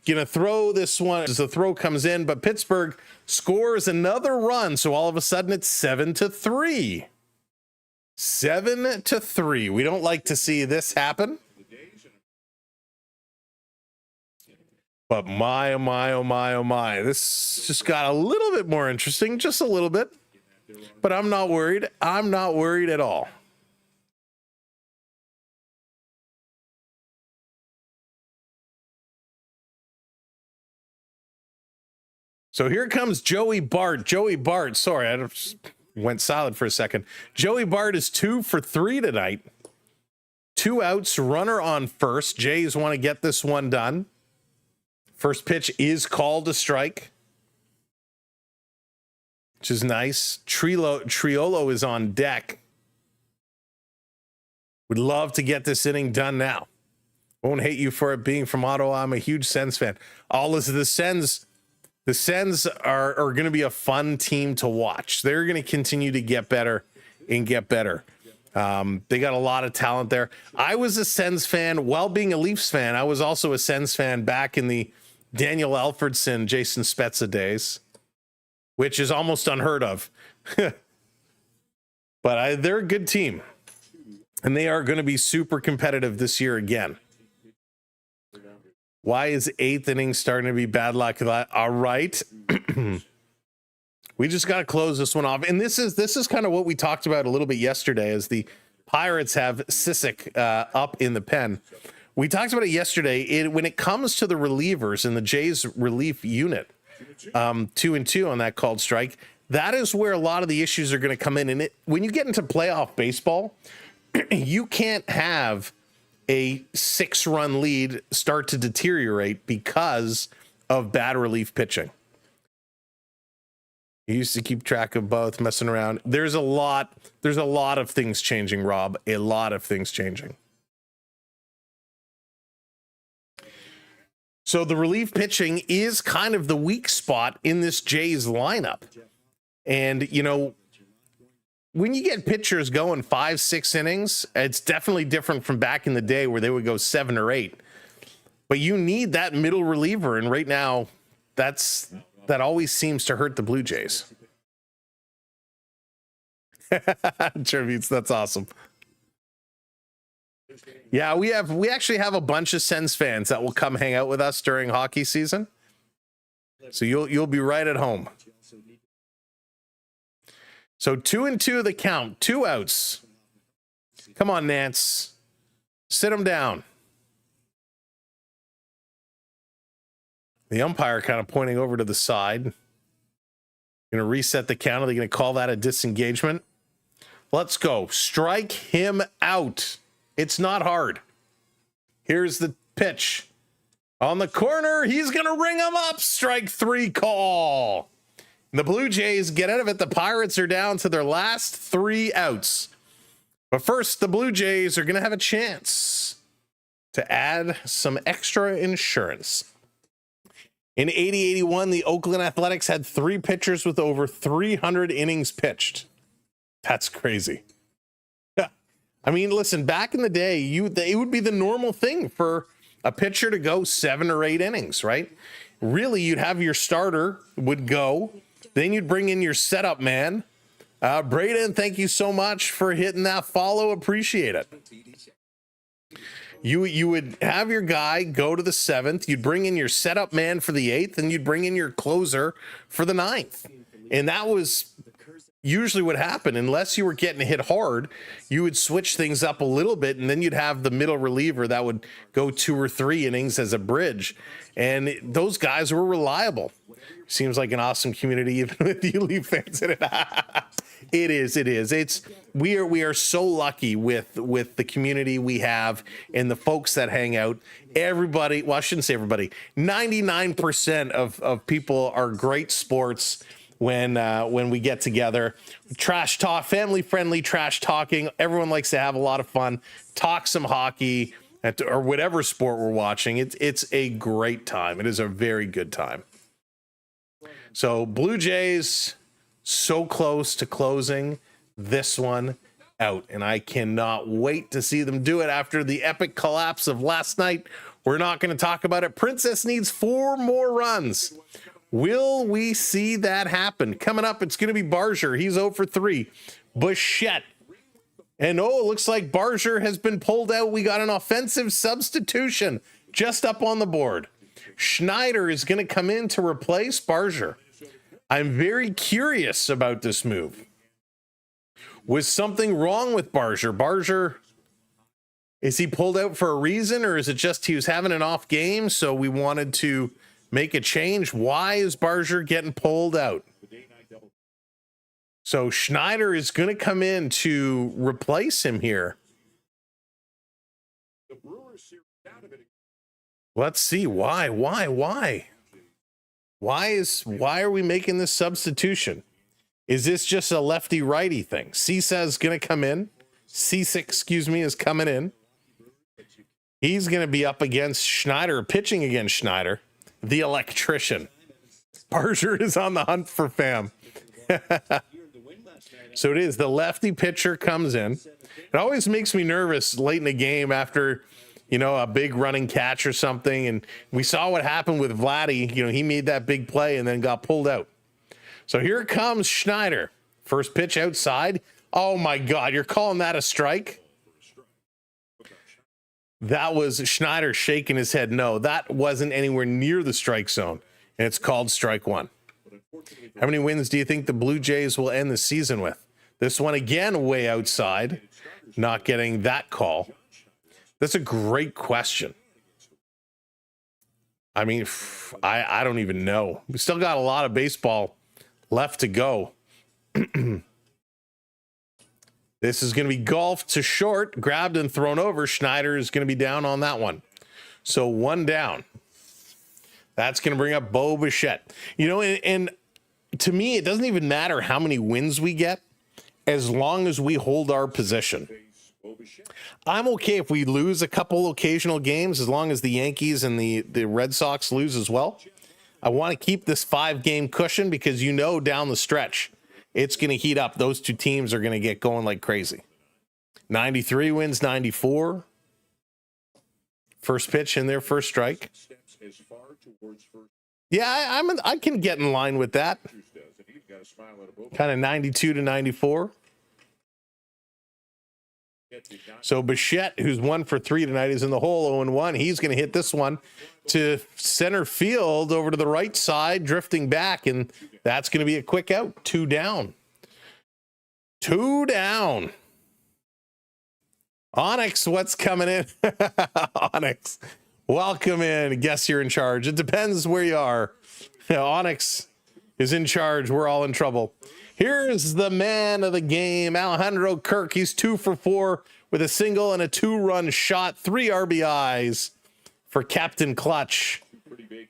going to throw this one as the throw comes in, but Pittsburgh scores another run. So all of a sudden it's 7-3. 7-3. We don't like to see this happen. But my, oh my, oh my, oh my. This just got a little bit more interesting, just a little bit. But I'm not worried. I'm not worried at all. So here comes Joey Bart. Joey Bart, sorry, I just went silent for a second. Joey Bart is 2 for 3 tonight. 2 outs, runner on first. Jays want to get this one done. First pitch is called a strike, which is nice. Triolo is on deck. Would love to get this inning done now. Won't hate you for it being from Ottawa. I'm a huge Sens fan. All is the Sens. The Sens are going to be a fun team to watch. They're going to continue to get better and get better. They got a lot of talent there. I was a Sens fan while being a Leafs fan. I was also a Sens fan back in the Daniel Alfredson, Jason Spezza days, which is almost unheard of. But they're a good team, and they are going to be super competitive this year again. Why is eighth inning starting to be bad luck? All right. We just got to close this one off. And this is kind of what we talked about a little bit yesterday, as the Pirates have Sissick up in the pen. We talked about it yesterday. When it comes to the relievers in the Jays relief unit, 2-2 on that called strike, that is where a lot of the issues are going to come in. And when you get into playoff baseball, you can't have a 6-run lead start to deteriorate because of bad relief pitching. You used to keep track of both, messing around. There's a lot of things changing, Rob. A lot of things changing. So the relief pitching is kind of the weak spot in this Jays lineup. And, you know, when you get pitchers going 5-6 innings, it's definitely different from back in the day where they would go 7 or 8. But you need that middle reliever, and right now, that always seems to hurt the Blue Jays. Tributes, that's awesome. Yeah, we actually have a bunch of Sens fans that will come hang out with us during hockey season. So you'll be right at home. So 2-2 the count, 2 outs. Come on, Nance. Sit him down. The umpire kind of pointing over to the side. Going to reset the count. Are they going to call that a disengagement? Let's go. Strike him out. It's not hard. Here's the pitch. On the corner, he's going to ring him up. Strike 3 call. The Blue Jays get out of it. The Pirates are down to their last 3 outs. But first, the Blue Jays are going to have a chance to add some extra insurance. In 80-81, the Oakland Athletics had 3 pitchers with over 300 innings pitched. That's crazy. I mean, listen, back in the day, it would be the normal thing for a pitcher to go 7 or 8 innings, right? Really, you'd have your starter would go. Then you'd bring in your setup man. Braden, thank you so much for hitting that follow. Appreciate it. You would have your guy go to the 7th. You'd bring in your setup man for the 8th, and you'd bring in your closer for the 9th. And that was usually what happened. Unless you were getting hit hard, you would switch things up a little bit, and then you'd have the middle reliever that would go 2 or 3 innings as a bridge. And those guys were reliable. Seems like an awesome community, even with you Leaf fans in it. It is. We are so lucky with the community we have and the folks that hang out. Everybody, well, I shouldn't say everybody. 99% of people are great sports when we get together. Trash talk, family friendly trash talking. Everyone likes to have a lot of fun. Talk some hockey or whatever sport we're watching. It's a great time. It is a very good time. So Blue Jays so close to closing this one out, and I cannot wait to see them do it after the epic collapse of last night. We're not going to talk about it. Princess needs 4 more runs. Will we see that happen? Coming up, it's going to be Barger. He's 0 for 3. Bichette. And it looks like Barger has been pulled out. We got an offensive substitution just up on the board. Schneider is going to come in to replace Barger. I'm very curious about this move. Was something wrong with Barger? Barger, is he pulled out for a reason, or is it just he was having an off game, so we wanted to make a change? Why is Barger getting pulled out? So Schneider is going to come in to replace him here. Let's see why. Why are we making this substitution? Is this just a lefty righty thing? Cisa's going to come in. Cisa, excuse me, is coming in. He's going to be up against Schneider, pitching against Schneider, the electrician. Barger is on the hunt for fam. So it is the lefty pitcher comes in. It always makes me nervous late in the game after, a big running catch or something. And we saw what happened with Vladdy. He made that big play and then got pulled out. So here comes Schneider. First pitch outside. Oh my God, you're calling that a strike? That was Schneider shaking his head. No, that wasn't anywhere near the strike zone. And it's called strike one. How many wins do you think the Blue Jays will end the season with? This one again, way outside, not getting that call. That's a great question. I mean, I don't even know. We still got a lot of baseball left to go. This is going to be golfed to short, grabbed and thrown over. Schneider is going to be down on that one. So one down. That's going to bring up Bo Bichette. And to me, it doesn't even matter how many wins we get as long as we hold our position. I'm okay if we lose a couple occasional games as long as the Yankees and the Red Sox lose as well. I want to keep this 5-game cushion because down the stretch, it's going to heat up. Those two teams are going to get going like crazy. 93 wins, 94. First pitch in their first strike. Yeah, I can get in line with that. Kind of 92 to 94. So Bichette, who's 1 for 3 tonight, is in the hole 0-1. He's going to hit this one to center field over to the right side, drifting back, and that's going to be a quick out. 2 down. 2 down. Onyx, what's coming in? Onyx, welcome in. Guess you're in charge. It depends where you are. Onyx is in charge. We're all in trouble. Here's the man of the game, Alejandro Kirk. He's 2 for 4 with a single and a 2-run shot, 3 RBIs for Captain Clutch.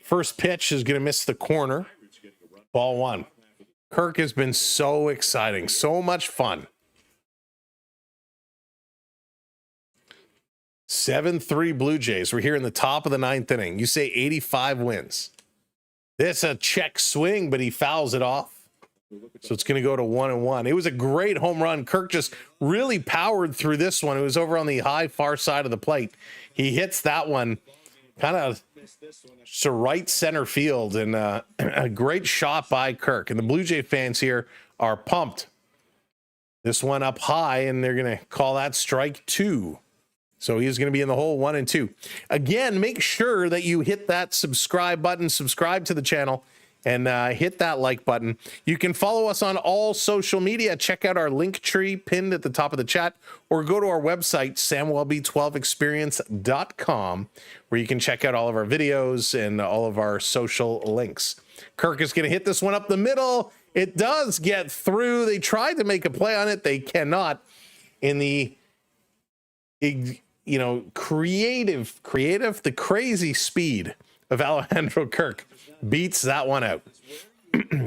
First pitch is going to miss the corner. Ball 1. Kirk has been so exciting, so much fun. 7-3 Blue Jays. We're here in the top of the 9th inning. You say 85 wins. This a check swing, but he fouls it off. So it's going to go to 1-1. It was a great home run. Kirk just really powered through this one. It was over on the high far side of the plate. He hits that one kind of to right center field, and a great shot by Kirk. And the Blue Jay fans here are pumped. This one up high, and they're going to call that strike 2. So he's going to be in the hole 1 and 2. Again, make sure that you hit that subscribe button, subscribe to the channel, and hit that like button. You can follow us on all social media. Check out our link tree pinned at the top of the chat, or go to our website, samwellb12experience.com, where you can check out all of our videos and all of our social links. Kirk is going to hit this one up the middle. It does get through. They tried to make a play on it. They cannot. In the creative, the crazy speed of Alejandro Kirk beats that one out.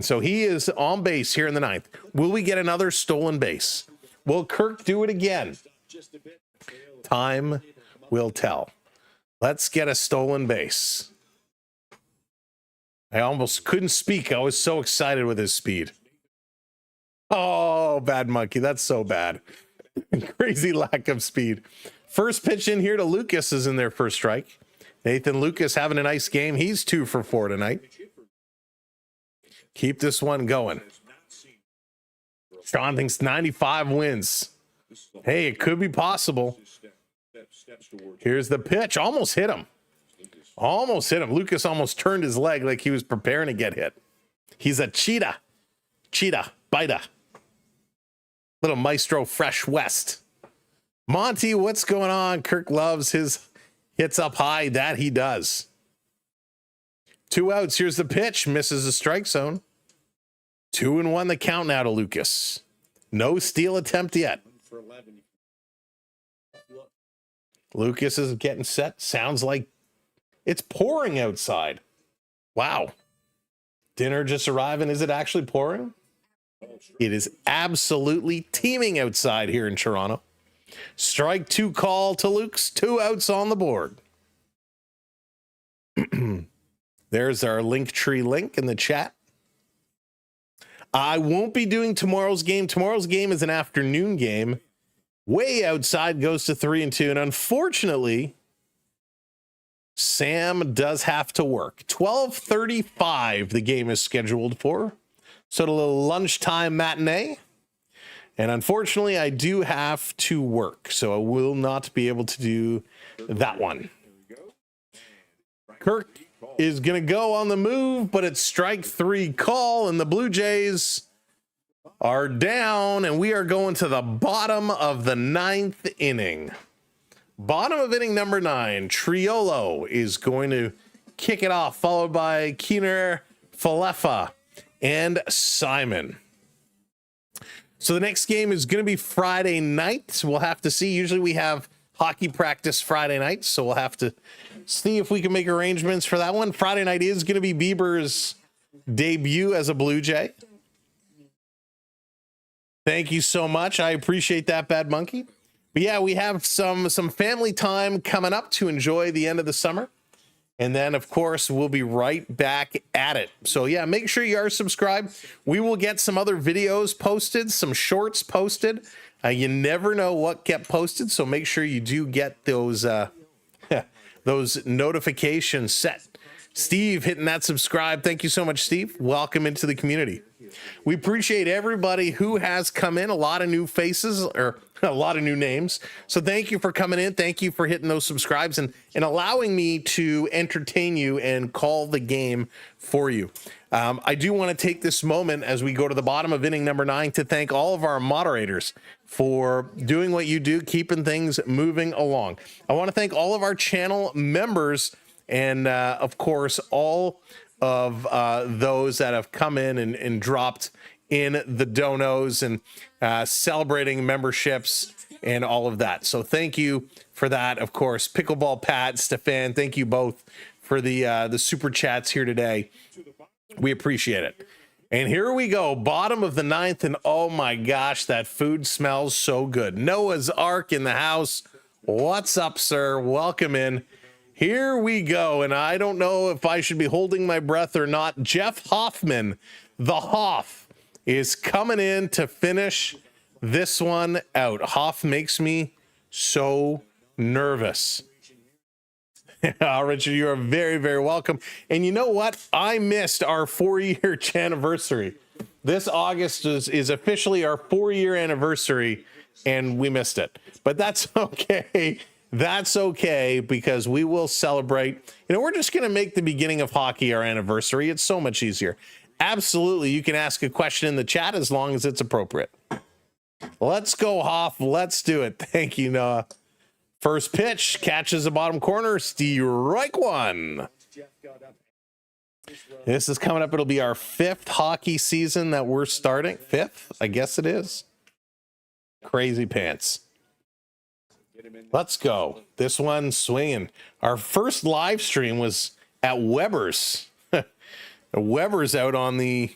So he is on base here in the 9th. Will we get another stolen base? Will Kirk do it again? Time will tell. Let's get a stolen base. I almost couldn't speak. I was so excited with his speed. Oh, bad monkey. That's so bad. Crazy lack of speed. First pitch in here to Lucas is in their first strike. Nathan Lucas having a nice game. He's 2 for 4 tonight. Keep this one going. Sean thinks 95 wins. Hey, it could be possible. Here's the pitch. Almost hit him. Lucas almost turned his leg like he was preparing to get hit. He's a cheetah. Biter. Little Maestro Fresh West. Monty, what's going on? Kirk loves his hits up high. That he does. 2 outs. Here's the pitch. Misses the strike zone. 2-1 the count now to Lucas. No steal attempt yet. Lucas is getting set. Sounds like It's pouring outside. Wow. Dinner just arriving. Is it actually pouring? It is absolutely teeming outside here in Toronto. Strike 2 call to Luke's, 2 outs on the board. There's our Linktree link in the chat. I won't be doing tomorrow's game. Tomorrow's game is an afternoon game. Way outside goes to 3-2. And unfortunately, Sam does have to work. 12:35 the game is scheduled for. So a little lunchtime matinee. And unfortunately, I do have to work. So I will not be able to do that one. Kirk is going to go on the move, but it's strike 3 call, and the Blue Jays are down, and we are going to the bottom of the 9th inning. Bottom of inning number 9. Triolo is going to kick it off, followed by Keener, Falefa, and Simon. So the next game is going to be Friday night. We'll have to see. Usually we have hockey practice Friday night, so we'll have to see if we can make arrangements for that one. Friday night is going to be Bieber's debut as a Blue Jay. Thank you so much. I appreciate that, Bad Monkey. But yeah, we have some family time coming up to enjoy the end of the summer. And then, of course, we'll be right back at it. So yeah, make sure you are subscribed. We will get some other videos posted, some shorts posted. You never know what get posted, so make sure you do get those those notifications set. Steve hitting that subscribe. Thank you so much, Steve. Welcome into the community. We appreciate everybody who has come in. A lot of new faces, or a lot of new names. So thank you for coming in. Thank you for hitting those subscribes and allowing me to entertain you and call the game for you. I do want to take this moment as we go to the bottom of inning number 9 to thank all of our moderators for doing what you do, keeping things moving along. I want to thank all of our channel members and, of course, all of those that have come in and dropped in the donos and celebrating memberships and all of that. So thank you for that. Of course, Pickleball Pat, Stefan, thank you both for the super chats here today. We appreciate it. And here we go, bottom of the 9th, and oh my gosh, that food smells so good. Noah's Ark in the house. What's up, sir? Welcome in. Here we go, and I don't know if I should be holding my breath or not. Jeff Hoffman, the Hoff, is coming in to finish this one out. Hoff makes me so nervous. Richard, you are very, very welcome. And you know what? I missed our 4-year anniversary. This August is officially our 4-year anniversary, and we missed it. But that's okay. That's okay, because we will celebrate. You know, we're just going to make the beginning of hockey our anniversary. It's so much easier. Absolutely. You can ask a question in the chat as long as it's appropriate. Let's go, Hoff. Let's do it. Thank you, Noah. First pitch, catches the bottom corner, strike 1. This is coming up. It'll be our 5th hockey season that we're starting. 5th? I guess it is. Crazy pants. Let's go. This one swinging. Our first live stream was at Weber's. Weber's out on the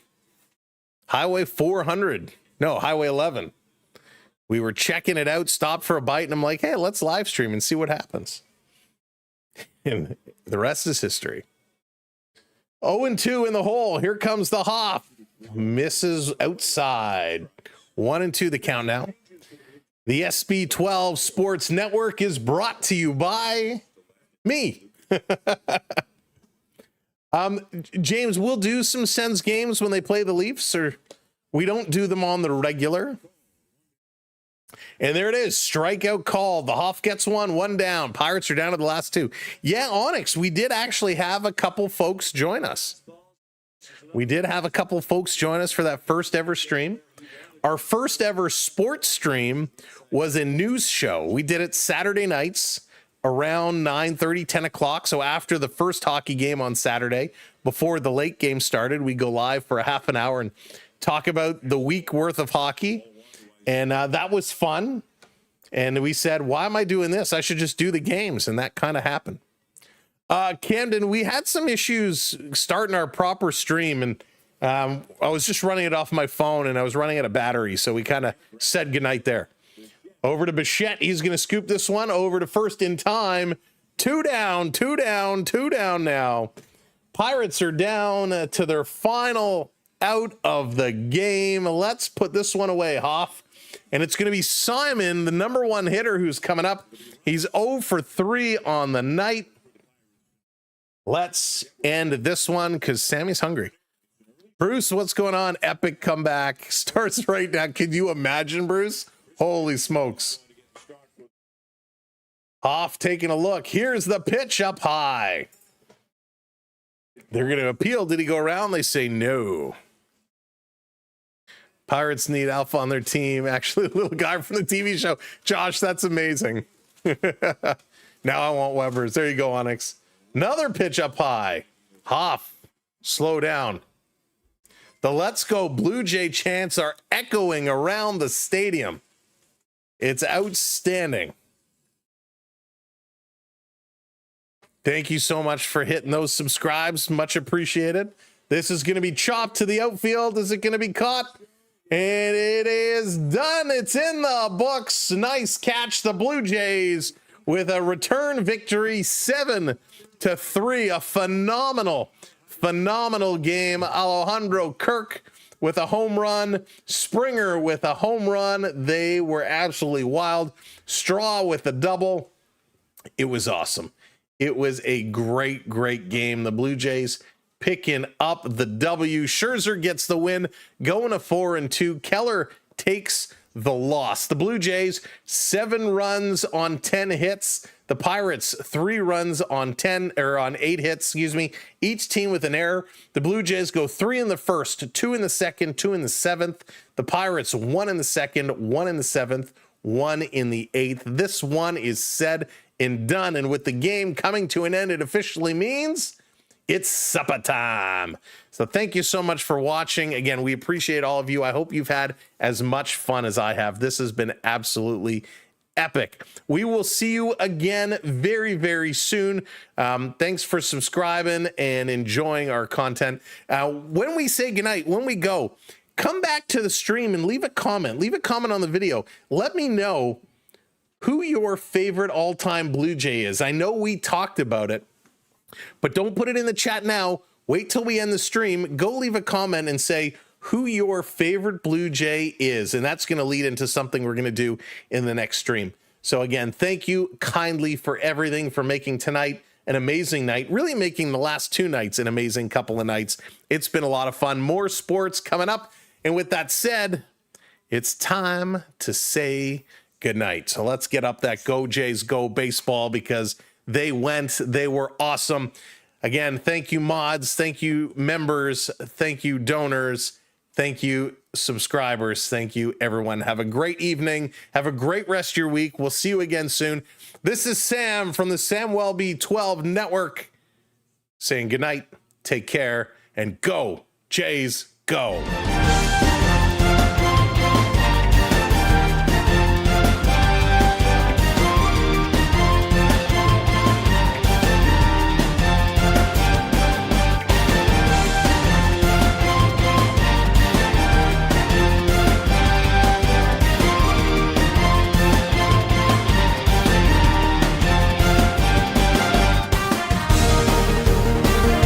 Highway 400. No, Highway 11. We were checking it out, stopped for a bite, and I'm like, hey, let's live stream and see what happens. And the rest is history. 0-2 in the hole. Here comes the Hoff. Misses outside. 1-2 the count now. The SB12 Sports Network is brought to you by me. James, we'll do some Sens games when they play the Leafs, or we don't do them on the regular. And there it is, strikeout call. The Hoff gets one down. Pirates are down to the last 2. Yeah, Onyx, we did actually have a couple folks join us. We did have a couple folks join us for that first ever stream. Our first ever sports stream was a news show. We did it Saturday nights around 9:30, 10 o'clock. So after the first hockey game on Saturday, before the late game started, we go live for a half an hour and talk about the week worth of hockey. And that was fun. And we said, why am I doing this? I should just do the games. And that kind of happened. Camden, we had some issues starting our proper stream, and I was just running it off my phone, and I was running out of battery, so we kind of said goodnight there. Over to Bichette. He's going to scoop this one over to first in time. 2 down, 2 down, 2 down now. Pirates are down to their final out of the game. Let's put this one away, Hoff. And it's going to be Simon, the number one hitter, who's coming up. He's 0 for 3 on the night. Let's end this one because Sammy's hungry. Bruce, what's going on? Epic comeback starts right now. Can you imagine, Bruce? Holy smokes. Hoff taking a look. Here's the pitch up high. They're going to appeal. Did he go around? They say no. Pirates need alpha on their team. Actually, a little guy from the TV show. Josh, that's amazing. Now I want Weber's. There you go, Onyx. Another pitch up high. Hoff, slow down. The Let's Go Blue Jay chants are echoing around the stadium. It's outstanding. Thank you so much for hitting those subscribes. Much appreciated. This is going to be chopped to the outfield. Is it going to be caught? And it is done. It's in the books. Nice catch. The Blue Jays with a return victory, 7-3. A phenomenal game. Alejandro Kirk with a home run. Springer with a home run. They were absolutely wild. Straw with a double. It was awesome. It was a great game. The Blue Jays picking up the W. Scherzer gets the win, going to 4-2. Keller takes the loss. The Blue Jays, 7 runs on 10 hits. The Pirates, 3 runs on 8 hits, excuse me. Each team with an error. The Blue Jays go 3 in the first, 2 in the second, 2 in the seventh. The Pirates, 1 in the second, 1 in the seventh, 1 in the eighth. This one is said and done. And with the game coming to an end, it officially means it's supper time. So thank you so much for watching. Again, we appreciate all of you. I hope you've had as much fun as I have. This has been absolutely epic. We will see you again very soon. Thanks for subscribing and enjoying our content. When we say goodnight, when we go, come back to the stream and leave a comment. Leave a comment on the video. Let me know who your favorite all-time Blue Jay is. I know we talked about it, but don't put it in the chat now. Wait till we end the stream. Go leave a comment and say who your favorite Blue Jay is. And that's going to lead into something we're going to do in the next stream. So again, thank you kindly for everything, for making tonight an amazing night, really making the last 2 nights an amazing couple of nights. It's been a lot of fun. More sports coming up. And with that said, it's time to say goodnight. So let's get up that Go Jays Go baseball because they were awesome. Again, thank you mods, thank you members, thank you donors, thank you subscribers, thank you everyone. Have a great evening. Have a great rest of your week. We'll see you again soon. This is Sam from the Sam Welby 12 Network saying goodnight, take care, and go Jays go.